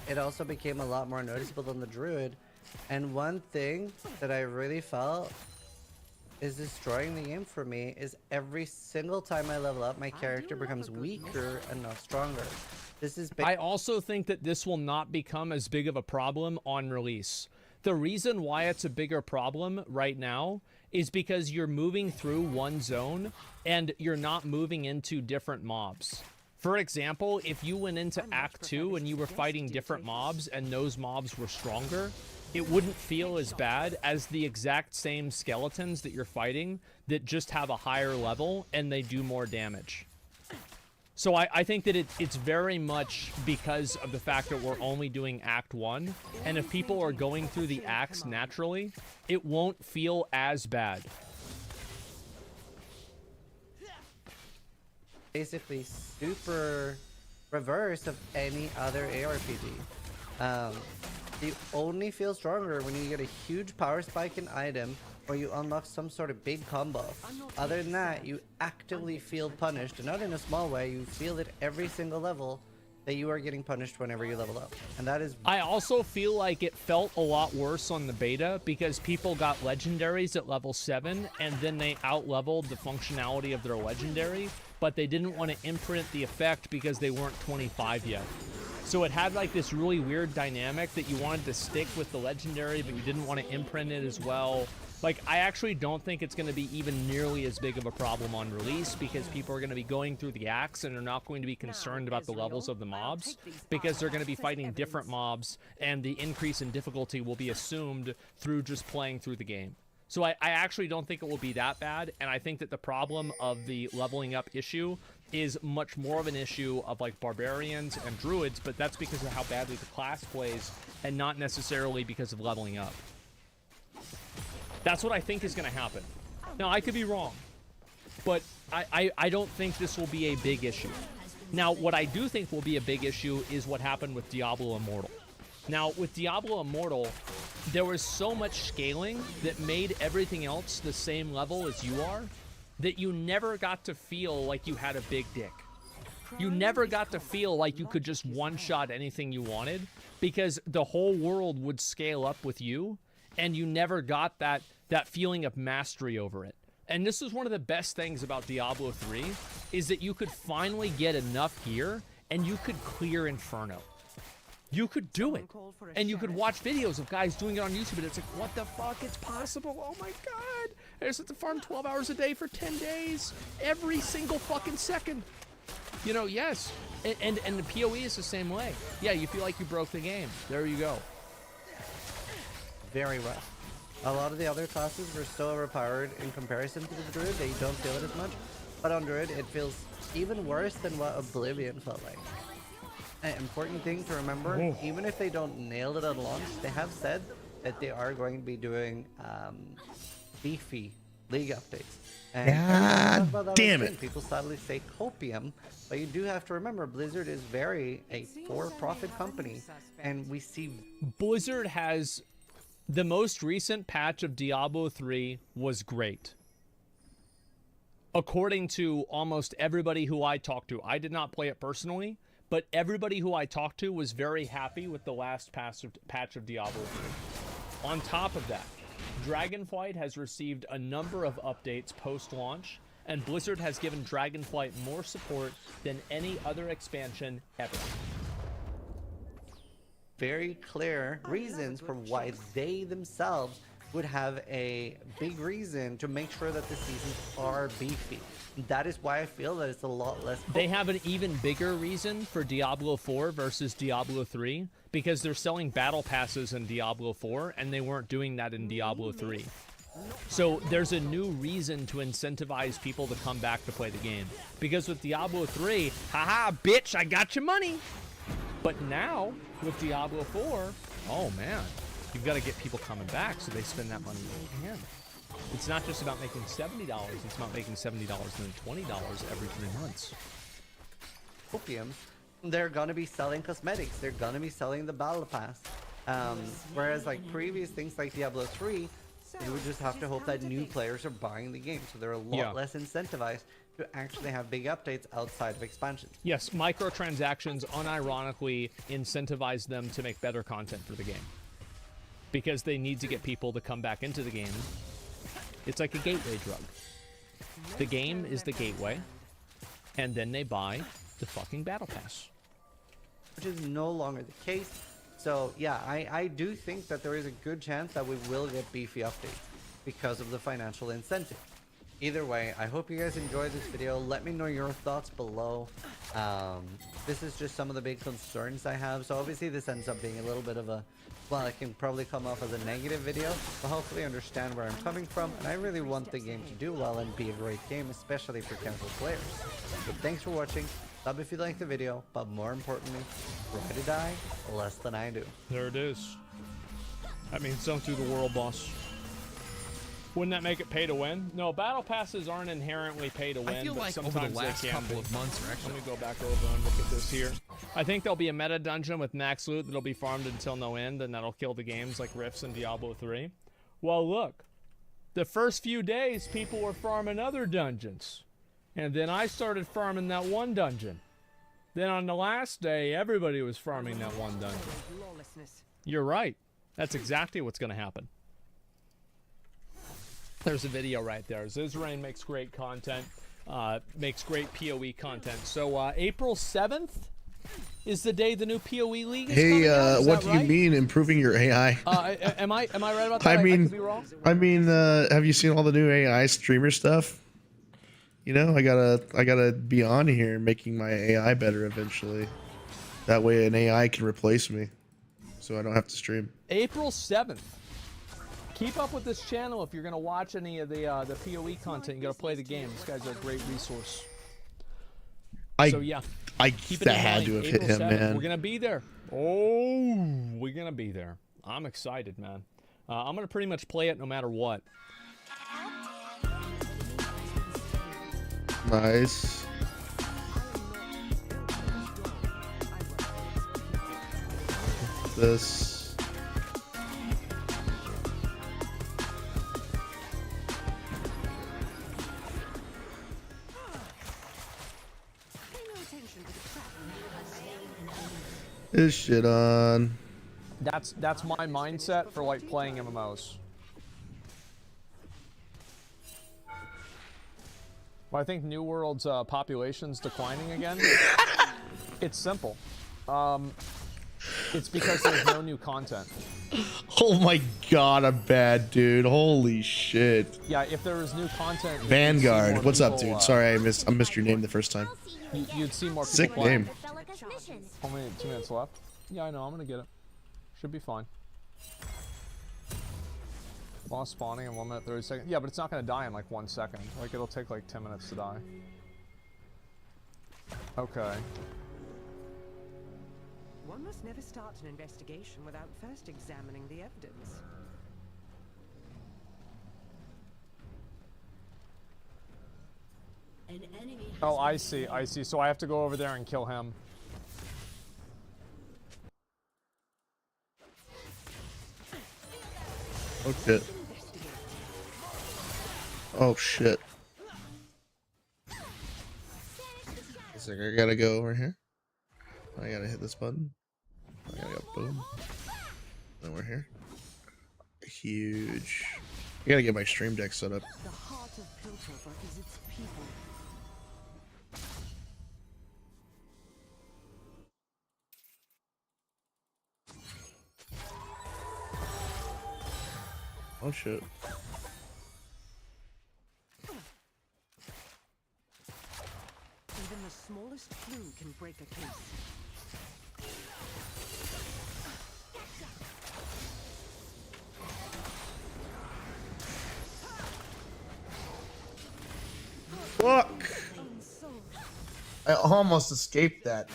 S9: it also became a lot more noticeable than the Druid. And one thing that I really felt is destroying the game for me is every single time I level up, my character becomes weaker and not stronger. This is
S8: I also think that this will not become as big of a problem on release. The reason why it's a bigger problem right now is because you're moving through one zone and you're not moving into different mobs. For example, if you went into Act 2 and you were fighting different mobs and those mobs were stronger, it wouldn't feel as bad as the exact same skeletons that you're fighting that just have a higher level and they do more damage. So I think that it's very much because of the fact that we're only doing Act 1, and if people are going through the acts naturally, it won't feel as bad.
S9: basically super reverse of any other ARPG. You only feel stronger when you get a huge power spike in item or you unlock some sort of big combo. Other than that, you actively feel punished, and not in a small way. You feel it every single level that you are getting punished whenever you level up, and that is.
S8: I also feel like it felt a lot worse on the beta because people got legendaries at level 7 and then they out-leveled the functionality of their legendary, but they didn't want to imprint the effect because they weren't 25 yet. So it had like this really weird dynamic that you wanted to stick with the legendary, but you didn't want to imprint it as well. Like, I actually don't think it's going to be even nearly as big of a problem on release because people are going to be going through the acts and are not going to be concerned about the levels of the mobs because they're going to be fighting different mobs and the increase in difficulty will be assumed through just playing through the game. So I actually don't think it will be that bad, and I think that the problem of the leveling up issue is much more of an issue of like barbarians and druids, but that's because of how badly the class plays and not necessarily because of leveling up. That's what I think is going to happen. Now, I could be wrong, but I don't think this will be a big issue. Now, what I do think will be a big issue is what happened with Diablo Immortal. Now, with Diablo Immortal, there was so much scaling that made everything else the same level as you are that you never got to feel like you had a big dick. You never got to feel like you could just one-shot anything you wanted because the whole world would scale up with you, and you never got that feeling of mastery over it. And this is one of the best things about Diablo 3, is that you could finally get enough gear, and you could clear Inferno. You could do it. And you could watch videos of guys doing it on YouTube, and it's like, what the fuck? It's possible. Oh my god. I just have to farm 12 hours a day for 10 days. Every single fucking second. You know, yes. And the PoE is the same way. Yeah, you feel like you broke the game. There you go.
S9: Very rough. A lot of the other classes were so overpowered in comparison to the Druid that you don't feel it as much. But on Druid, it feels even worse than what Oblivion felt like. An important thing to remember, even if they don't nail it at launch, they have said that they are going to be doing beefy league updates. And damn it! People sadly say copium, but you do have to remember Blizzard is a for-profit company, and we see
S8: Blizzard has the most recent patch of Diablo 3 was great. According to almost everybody who I talked to, I did not play it personally, but everybody who I talked to was very happy with the last patch of Diablo 3. On top of that, Dragonflight has received a number of updates post-launch, and Blizzard has given Dragonflight more support than any other expansion ever.
S9: Very clear reasons for why they themselves would have a big reason to make sure that the seasons are beefy. That is why I feel that it's a lot less.
S8: They have an even bigger reason for Diablo 4 versus Diablo 3 because they're selling battle passes in Diablo 4 and they weren't doing that in Diablo 3. So there's a new reason to incentivize people to come back to play the game. Because with Diablo 3, haha, bitch, I got your money. But now, with Diablo 4, oh man, you've got to get people coming back so they spend that money again. It's not just about making $70, it's about making $70 and then $20 every 3 months.
S9: Opium, they're gonna be selling cosmetics, they're gonna be selling the battle pass. Whereas like previous things like Diablo 3, you would just have to hope that new players are buying the game, so they're a lot less incentivized to actually have big updates outside of expansions.
S8: Yes, microtransactions unironically incentivize them to make better content for the game. Because they need to get people to come back into the game. It's like a gateway drug. The game is the gateway, and then they buy the fucking battle pass.
S9: Which is no longer the case. So yeah, I do think that there is a good chance that we will get beefy updates because of the financial incentive. Either way, I hope you guys enjoyed this video. Let me know your thoughts below. This is just some of the big concerns I have. So obviously this ends up being a little bit of a, well, it can probably come off as a negative video, but hopefully understand where I'm coming from. And I really want the game to do well and be a great game, especially for casual players. So thanks for watching. Sub if you liked the video, but more importantly, try to die less than I do.
S8: There it is. That means don't do the world, boss. Wouldn't that make it pay to win? No, battle passes aren't inherently pay to win.
S7: I feel
S8: but
S7: like
S8: sometimes
S7: over the last
S8: they can
S7: couple
S8: be.
S7: of months, or actually,
S8: Let me go back over and look at this here. I think there'll be a meta dungeon with max loot that'll be farmed until no end, and that'll kill the games like Rifts and Diablo 3. Well, look. The first few days, people were farming other dungeons. And then I started farming that one dungeon. Then on the last day, everybody was farming that one dungeon. You're right. That's exactly what's going to happen. There's a video right there. Zizrain makes great content, makes great PoE content. So April 7th is the day the new PoE League is coming out. Is
S11: what
S8: that
S11: do you
S8: right?
S11: mean improving your AI?
S8: Am I right about that?
S11: I mean,
S8: could be wrong.
S11: Have you seen all the new AI streamer stuff? You know, I gotta be on here making my AI better eventually. That way, an AI can replace me, so I don't have to stream.
S8: April 7th. Keep up with this channel if you're going to watch any of the PoE content. You got to play the game. These guys are a great resource. So yeah, keep it in
S11: had
S8: mind.
S11: to have
S8: April
S11: hit him,
S8: 7th,
S11: man.
S8: We're going to be there. Oh, we're going to be there. I'm excited, man. I'm going to pretty much play it no matter what.
S11: Nice. This. Is shit on.
S8: That's my mindset for like playing MMOs. Well, I think New World's population's declining again. It's simple. It's because there's no new content.
S11: Oh my god, I'm bad, dude. Holy shit.
S8: Yeah, if there was new content,
S11: Vanguard, what's up,
S8: people,
S11: dude? Sorry, I missed your name the first time.
S8: You'd see more people.
S11: Sick
S8: playing.
S11: name.
S8: Only 2 minutes left. Yeah, I know. I'm gonna get it. Should be fine. Boss spawning in 1 minute 30 seconds. Yeah, but it's not gonna die in like 1 second. Like it'll take like 10 minutes to die. Okay.
S10: One must never start an investigation without first examining the evidence.
S12: An enemy has
S8: Oh, I see. I see. So I have to go over there and kill him.
S11: Oh shit. Oh shit. It's like I gotta go over here. I gotta hit this button. I gotta go boom. Then we're here. Huge. I gotta get my stream deck set up.
S10: The heart of Piltover is its people.
S11: Oh shit.
S10: Even the smallest clue can break a case.
S11: Fuck! I almost escaped that.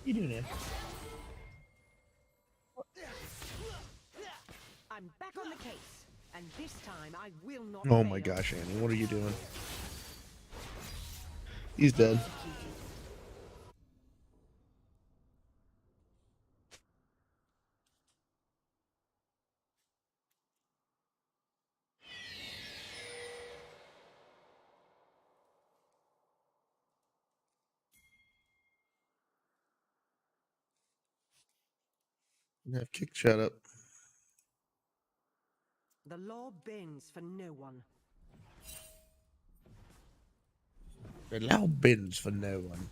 S5: You doing it?
S10: I'm back on the case, and this time I will not.
S11: Oh my gosh, Annie, what are you doing? He's dead. Have kick chat up.
S10: The law bends for no one.
S11: The law bends for no one.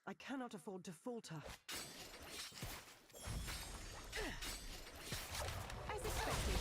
S10: I cannot afford to falter. As expected.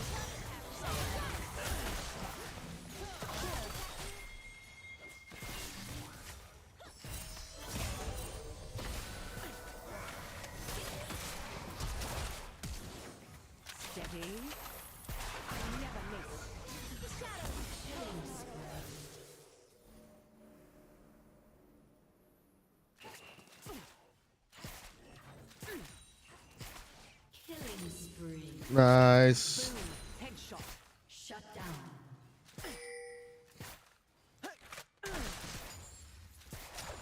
S11: Nice.
S10: Headshot.
S12: Shut down.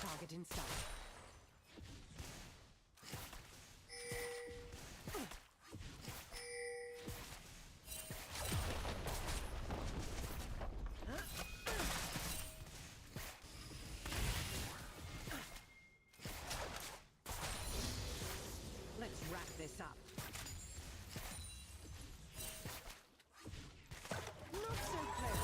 S10: Target in sight. Let's wrap this up. Not so close.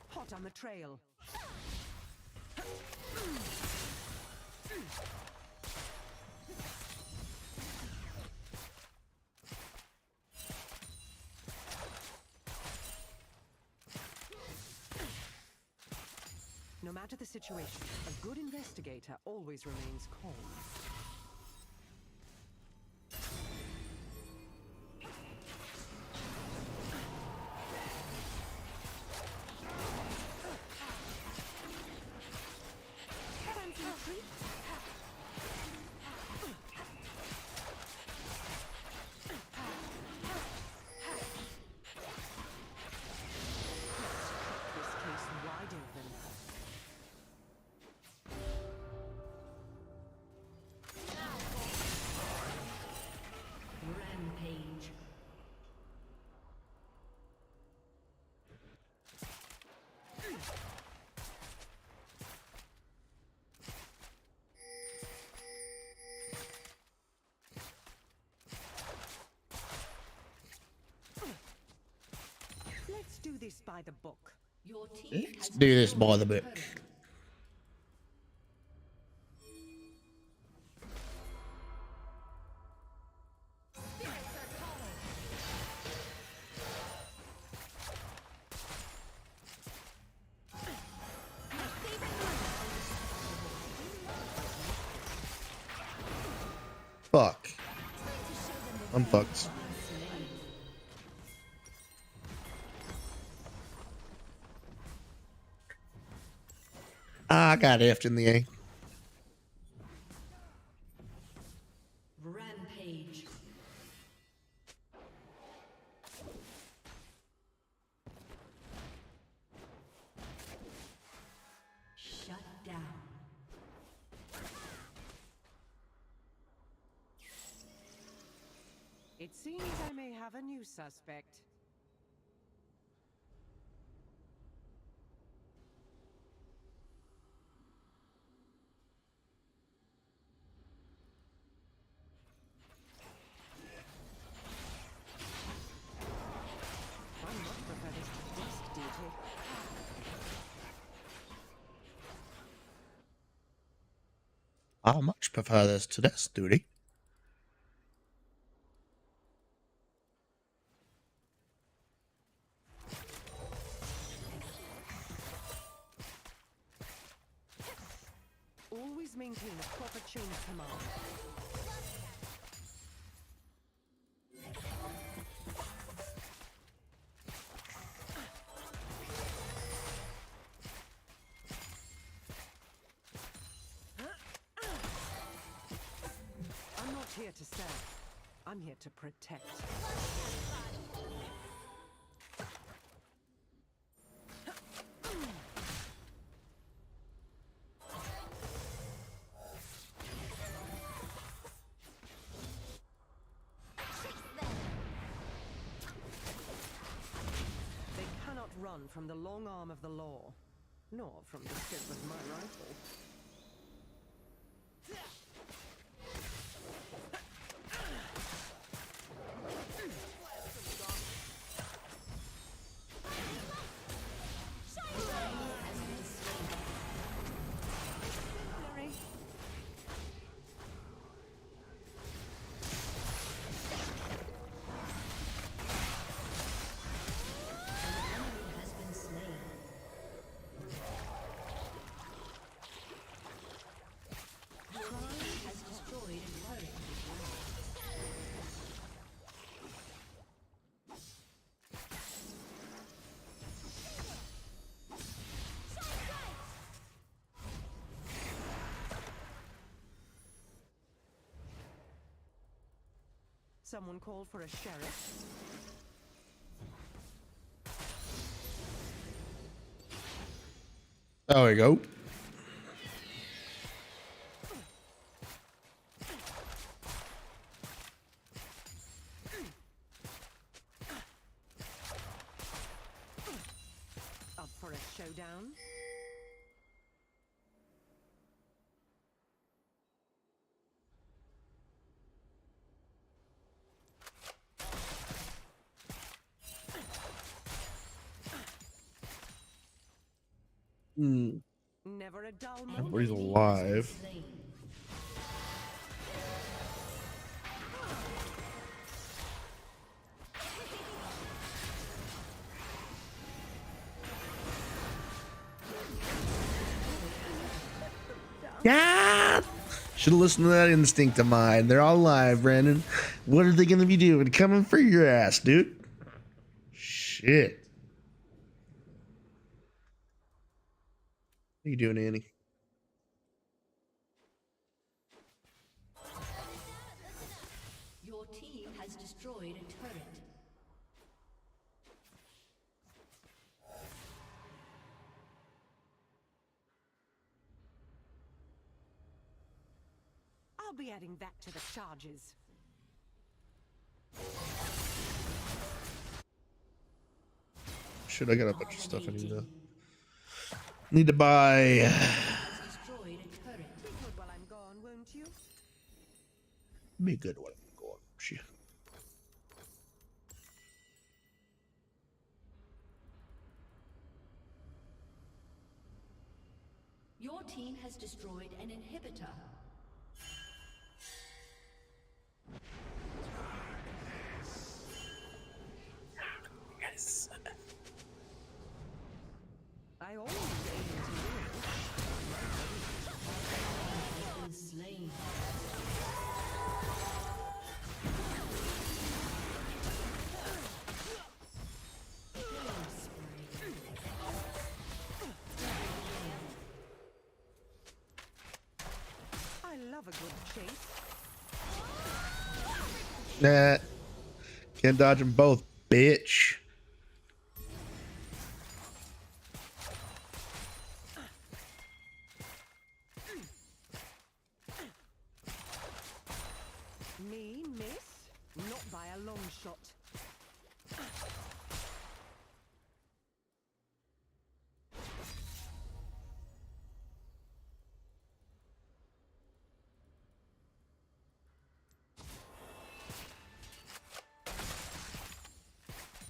S10: Hot on the trail. No matter the situation, a good investigator always remains calm. Fancy a treat? This case wide open.
S12: Rampage.
S10: Let's do this by the book.
S12: Your team
S11: Let's do this by the book. Fuck. I'm fucked. I got effed in the A.
S12: Rampage. Shut down.
S10: It seems I may have a new suspect. I much prefer this to desk duty.
S11: I much prefer this to this duty.
S10: Always maintain a proper chain of command. I'm not here to serve. I'm here to protect. They cannot run from the long arm of the law, nor from the scope of my rifle. Larry.
S12: Has been slain.
S10: someone call for a sheriff?
S11: There we go.
S10: Up for a showdown? Never a dull moment.
S11: Everybody's alive. Yeah. Should have listened to that instinct of mine. They're all alive, Brandon. What are they gonna be doing? Coming for your ass, dude. Shit. What are you doing, Annie?
S12: Your team has destroyed a turret.
S10: I'll be adding that to the charges.
S11: Shit, I got a bunch of stuff I need to buy.
S12: Destroyed a turret.
S10: Be good while I'm gone, won't you?
S11: Be good when I'm going. Shit.
S12: Your team has destroyed an inhibitor.
S11: Yes.
S10: I always aim to win.
S12: Has been slain.
S10: I love a good chase.
S11: Nah. Can't dodge them both, bitch.
S10: Me miss? Not by a long shot.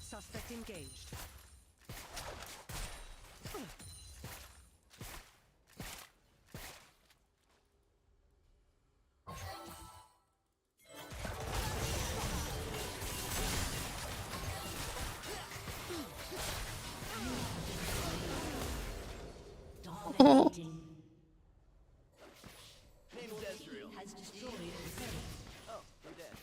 S10: Suspect engaged.
S12: Dominating. Your team has destroyed a turret.
S10: Oh, you're dead.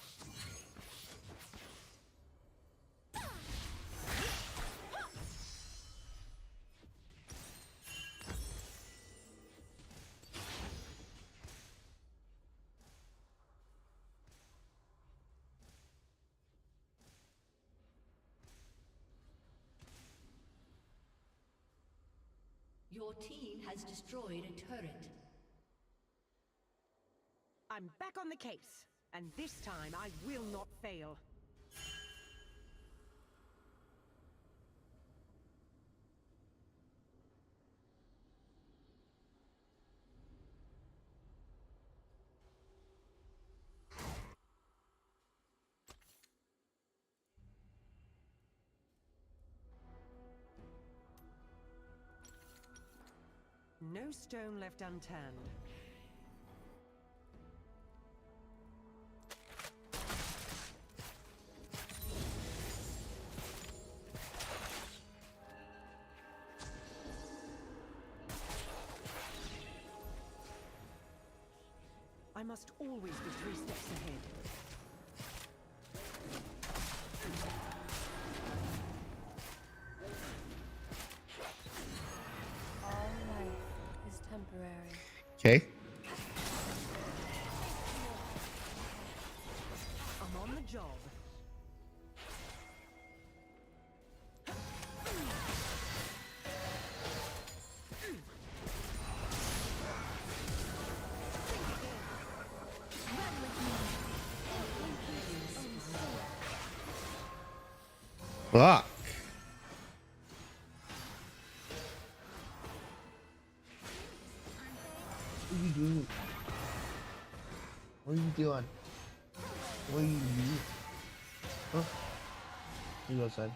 S12: Your team has destroyed a turret.
S10: I'm back on the case, and this time I will not fail. No stone left unturned. I must always be 3 steps ahead.
S13: All life is temporary.
S11: Okay.
S10: I'm on the job.
S11: Fuck. What are you doing? What are you doing? What are you doing? Huh? You go outside.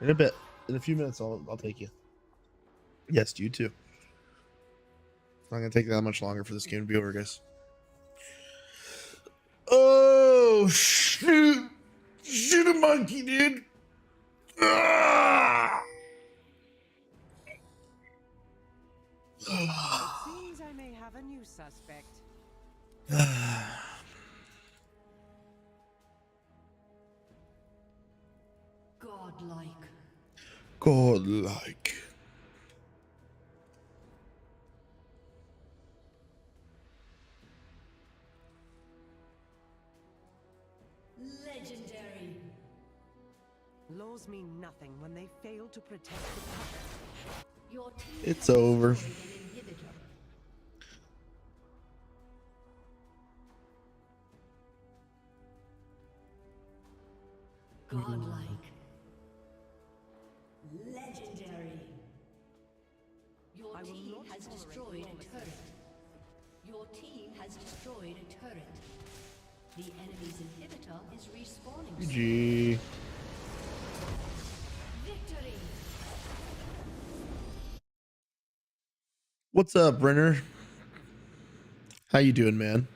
S11: In a bit. In a few minutes, I'll take you. Yes, you too. It's not gonna take that much longer for this game to be over, guys. Oh shoot! Shoot a monkey, dude! Ah!
S10: It seems I may have a new suspect.
S12: Godlike.
S11: Godlike.
S12: Legendary.
S10: Laws mean nothing when they fail to protect the public.
S12: Your team
S11: It's
S12: has
S11: over.
S12: destroyed an inhibitor. Godlike. Legendary. Your team has destroyed a turret. Your team has destroyed a turret. The enemy's inhibitor is respawning.
S11: GG.
S12: Victory.
S11: What's up, Brenner? How you doing, man?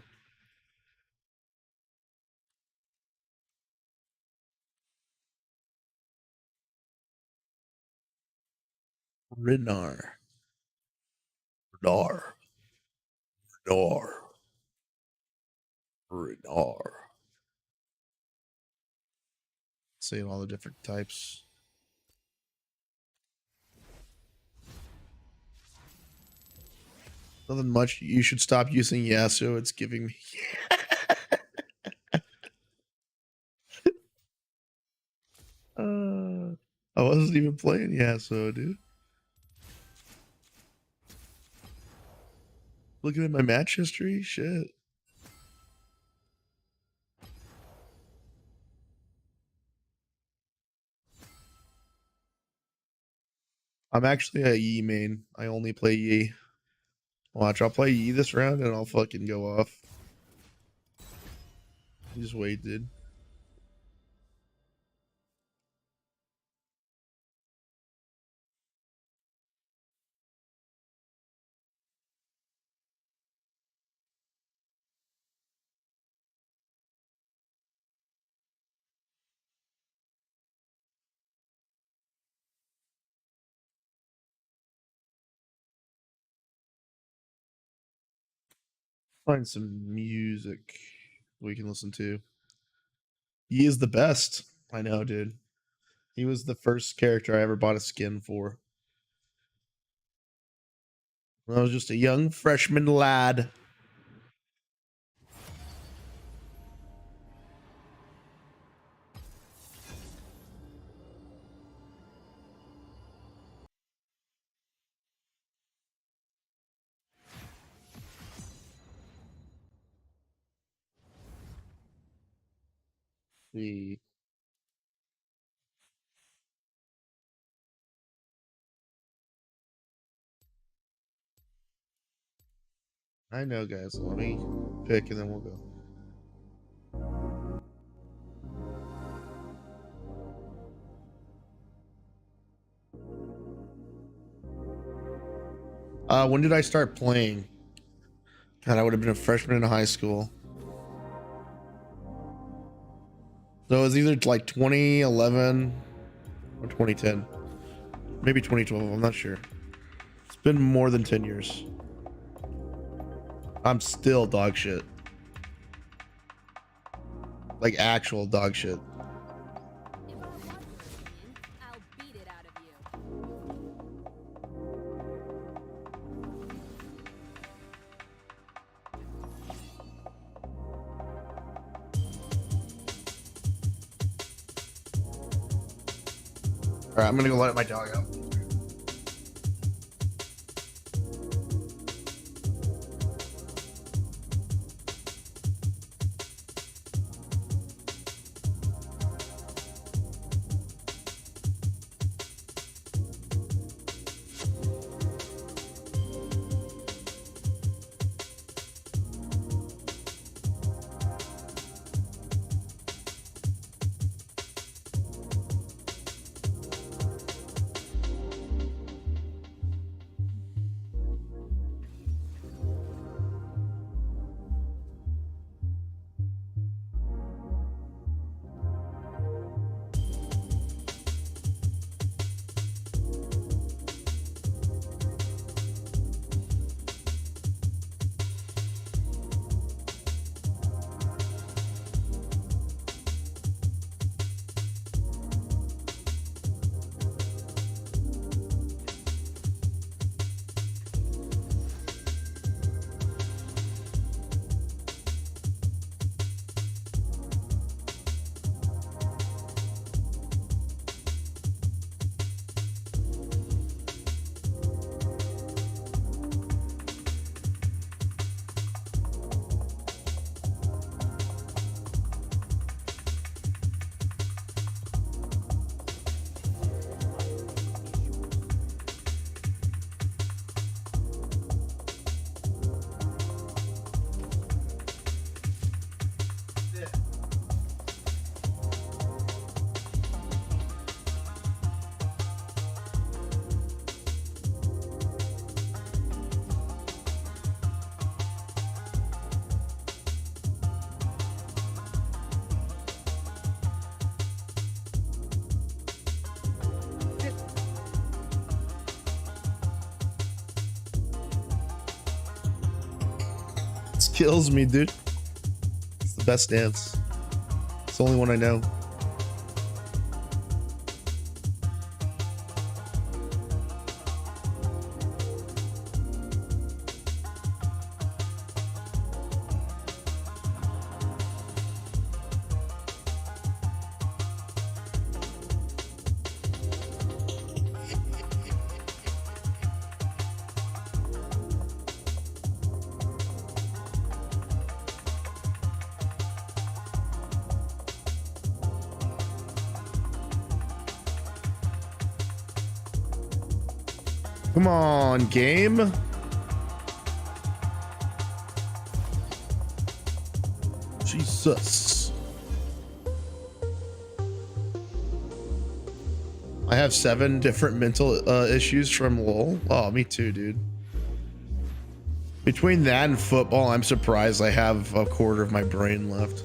S11: Renar. Seeing all the different types. Nothing much. You should stop using Yasuo. It's giving me. I wasn't even playing Yasuo, dude. Looking at my match history, shit. I'm actually a Yi main. I only play Yi. Watch, I'll play Yi this round and I'll fucking go off. Just wait, dude. Find some music we can listen to. He is the best. I know, dude. He was the first character I ever bought a skin for. When I was just a young freshman lad. See. I know, guys. Let me pick and then we'll go. When did I start playing? God, I would have been a freshman in high school. So it was either like 2011 or 2010. Maybe 2012, I'm not sure. It's been more than 10 years. I'm still dog shit. Like actual dog shit. Alright, I'm gonna go let my dog out. kills me, dude. It's the best dance. It's the only one I know. Come on, game. Jesus. I have 7 different mental issues from LOL. Oh, me too, dude. Between that and football, I'm surprised I have a quarter of my brain left.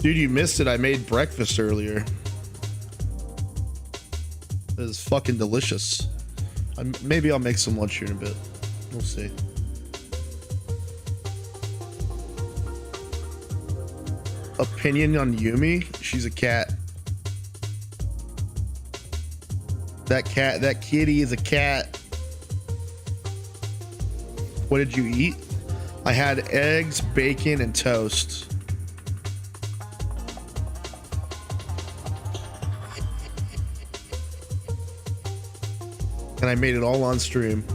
S11: Dude, you missed it. I made breakfast earlier. It was fucking delicious. Maybe I'll make some lunch here in a bit. We'll see. Opinion on Yumi? She's a cat. That kitty is a cat. What did you eat? I had eggs, bacon, and toast. And I made it all on stream.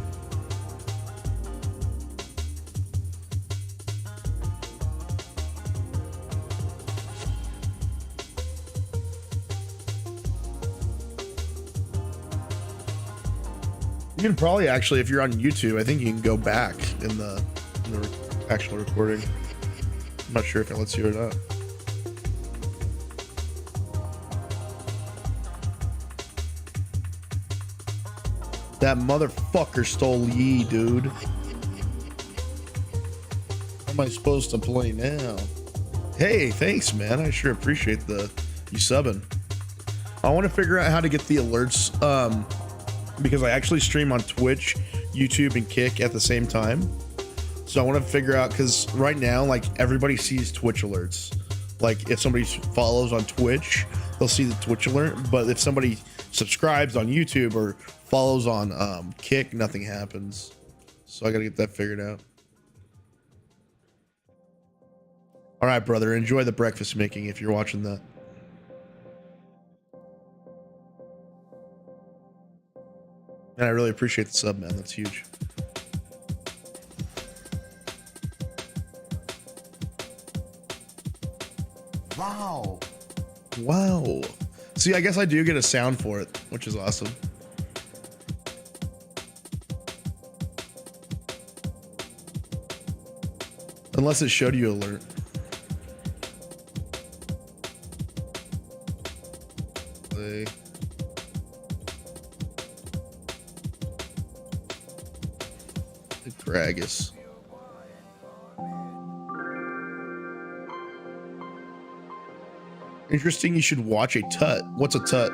S11: You can probably actually, if you're on YouTube, I think you can go back in the actual recording. I'm not sure if it lets you or not. That motherfucker stole Yi, dude. How am I supposed to play now? Hey, thanks, man. I sure appreciate you subbing. I want to figure out how to get the alerts, because I actually stream on Twitch, YouTube, and Kick at the same time. So I want to figure out, because right now, like, everybody sees Twitch alerts. Like, if somebody follows on Twitch, they'll see the Twitch alert. But if somebody subscribes on YouTube or follows on Kick, nothing happens. So I gotta get that figured out. All right, brother, enjoy the breakfast making if you're watching that. And I really appreciate the sub, man. That's huge.
S6: Wow.
S11: Wow. See, I guess I do get a sound for it, which is awesome. Unless it showed you alert. Play. The Gragas. Interesting, you should watch a tut. What's a tut?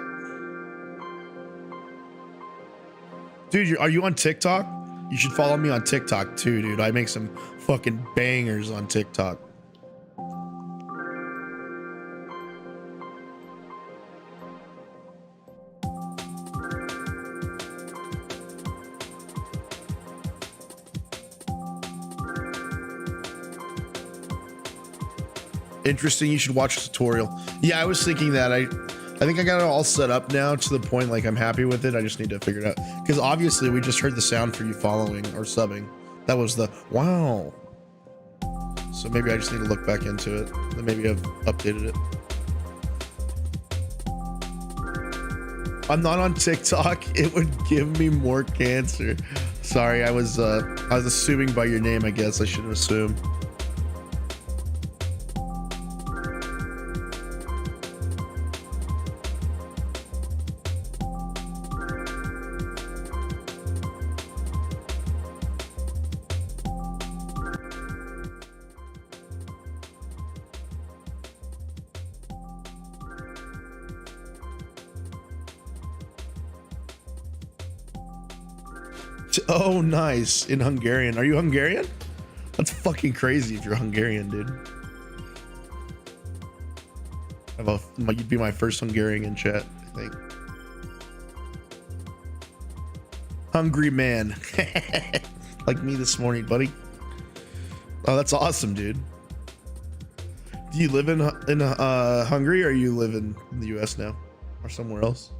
S11: Dude, are you on TikTok? You should follow me on TikTok too, dude. I make some fucking bangers on TikTok. Interesting, you should watch a tutorial. Yeah, I was thinking that. I think I got it all set up now to the point like I'm happy with it. I just need to figure it out. Because obviously we just heard the sound for you following or subbing. That was the wow. So maybe I just need to look back into it. And maybe I've updated it. I'm not on TikTok. It would give me more cancer. Sorry, I was assuming by your name, I guess. I shouldn't assume. Oh, nice. In Hungarian. Are you Hungarian? That's fucking crazy if you're Hungarian, dude. You'd be my first Hungarian in chat, I think. Hungry man. Like me this morning, buddy. Oh, that's awesome, dude. Do you live in Hungary, or you live in the US now? Or somewhere else?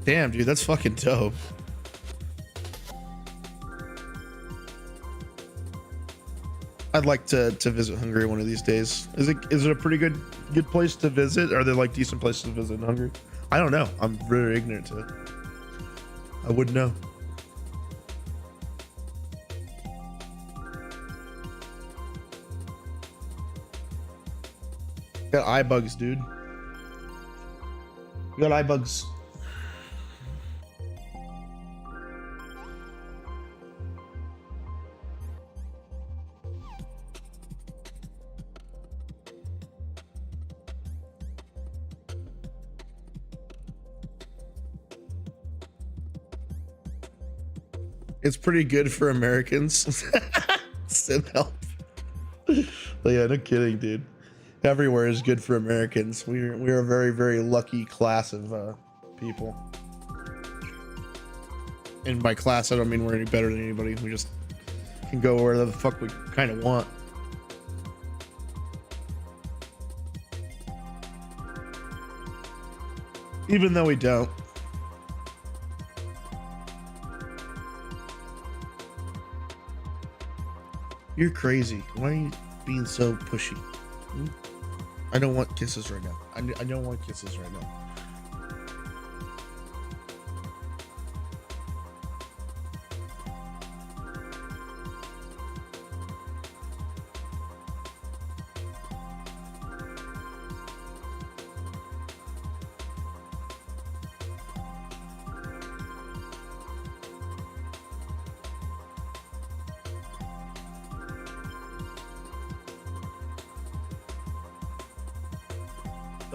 S11: Damn, dude, that's fucking dope. I'd like to visit Hungary one of these days. Is it a pretty good place to visit? Are there like decent places to visit in Hungary? I don't know. I'm very ignorant to it. I wouldn't know. Got eye bugs, dude. You got eye bugs. It's pretty good for Americans. Send help. But yeah, no kidding, dude. Everywhere is good for Americans. We're a very, very lucky class of people. And by class, I don't mean we're any better than anybody. We just can go wherever the fuck we kind of want. Even though we don't. You're crazy. Why are you being so pushy? I don't want kisses right now. I don't want kisses right now.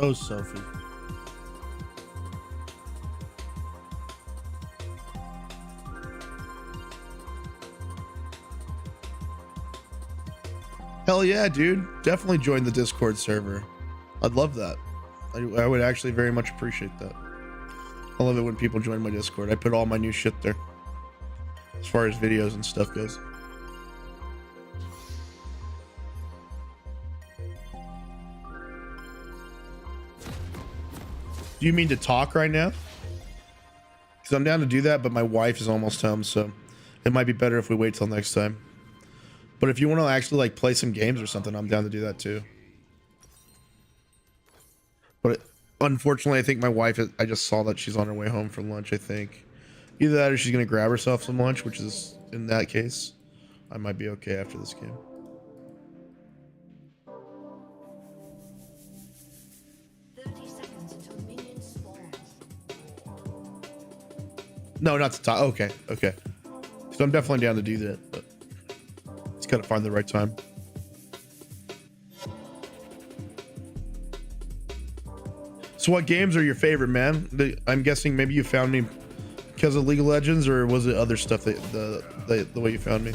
S11: Oh, Sophie. Hell yeah, dude. Definitely join the Discord server. I'd love that. I would actually very much appreciate that. I love it when people join my Discord. I put all my new shit there. As far as videos and stuff goes. Do you mean to talk right now? Because I'm down to do that, but my wife is almost home, so it might be better if we wait till next time. But if you want to actually like play some games or something, I'm down to do that too. But unfortunately, I think my wife, I just saw that she's on her way home from lunch, I think. Either that or she's going to grab herself some lunch, which is, in that case, I might be okay after this game. No, not to talk. Okay, okay. So I'm definitely down to do that, but just gotta find the right time. So what games are your favorite, man? I'm guessing maybe you found me because of League of Legends, or was it other stuff that the way you found me?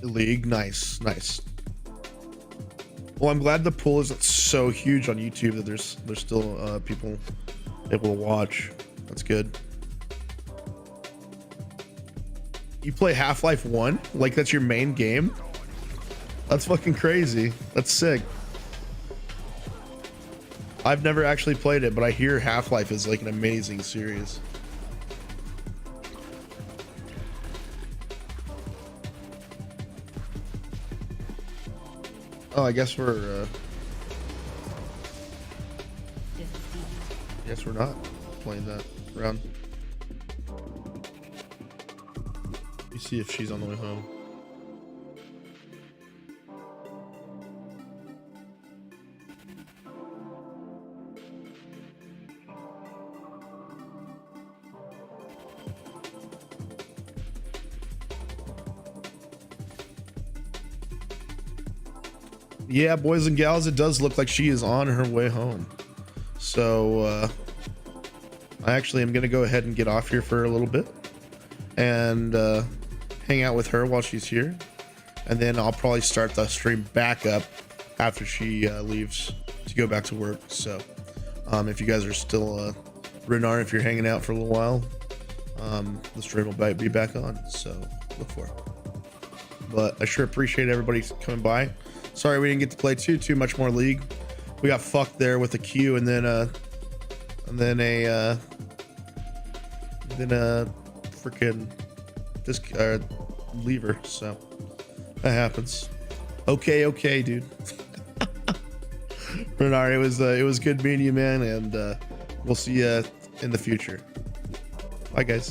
S11: League, nice. Well, I'm glad the pool isn't so huge on YouTube that there's still people able to watch. That's good. You play Half-Life 1? Like that's your main game? That's fucking crazy. That's sick. I've never actually played it, but I hear Half-Life is like an amazing series. Oh, I guess we're Guess we're not playing that round. Let me see if she's on the way home. Yeah, boys and gals, it does look like she is on her way home. So I actually am going to go ahead and get off here for a little bit and hang out with her while she's here. And then I'll probably start the stream back up after she leaves to go back to work. So if you guys are still Renar, if you're hanging out for a little while, the stream will be back on. So look for it. But I sure appreciate everybody coming by. Sorry we didn't get to play too much more League. We got fucked there with a Q and then a freaking disc lever. So that happens. Okay, dude. Renard, it was good meeting you, man, and we'll see you in the future. Bye, guys.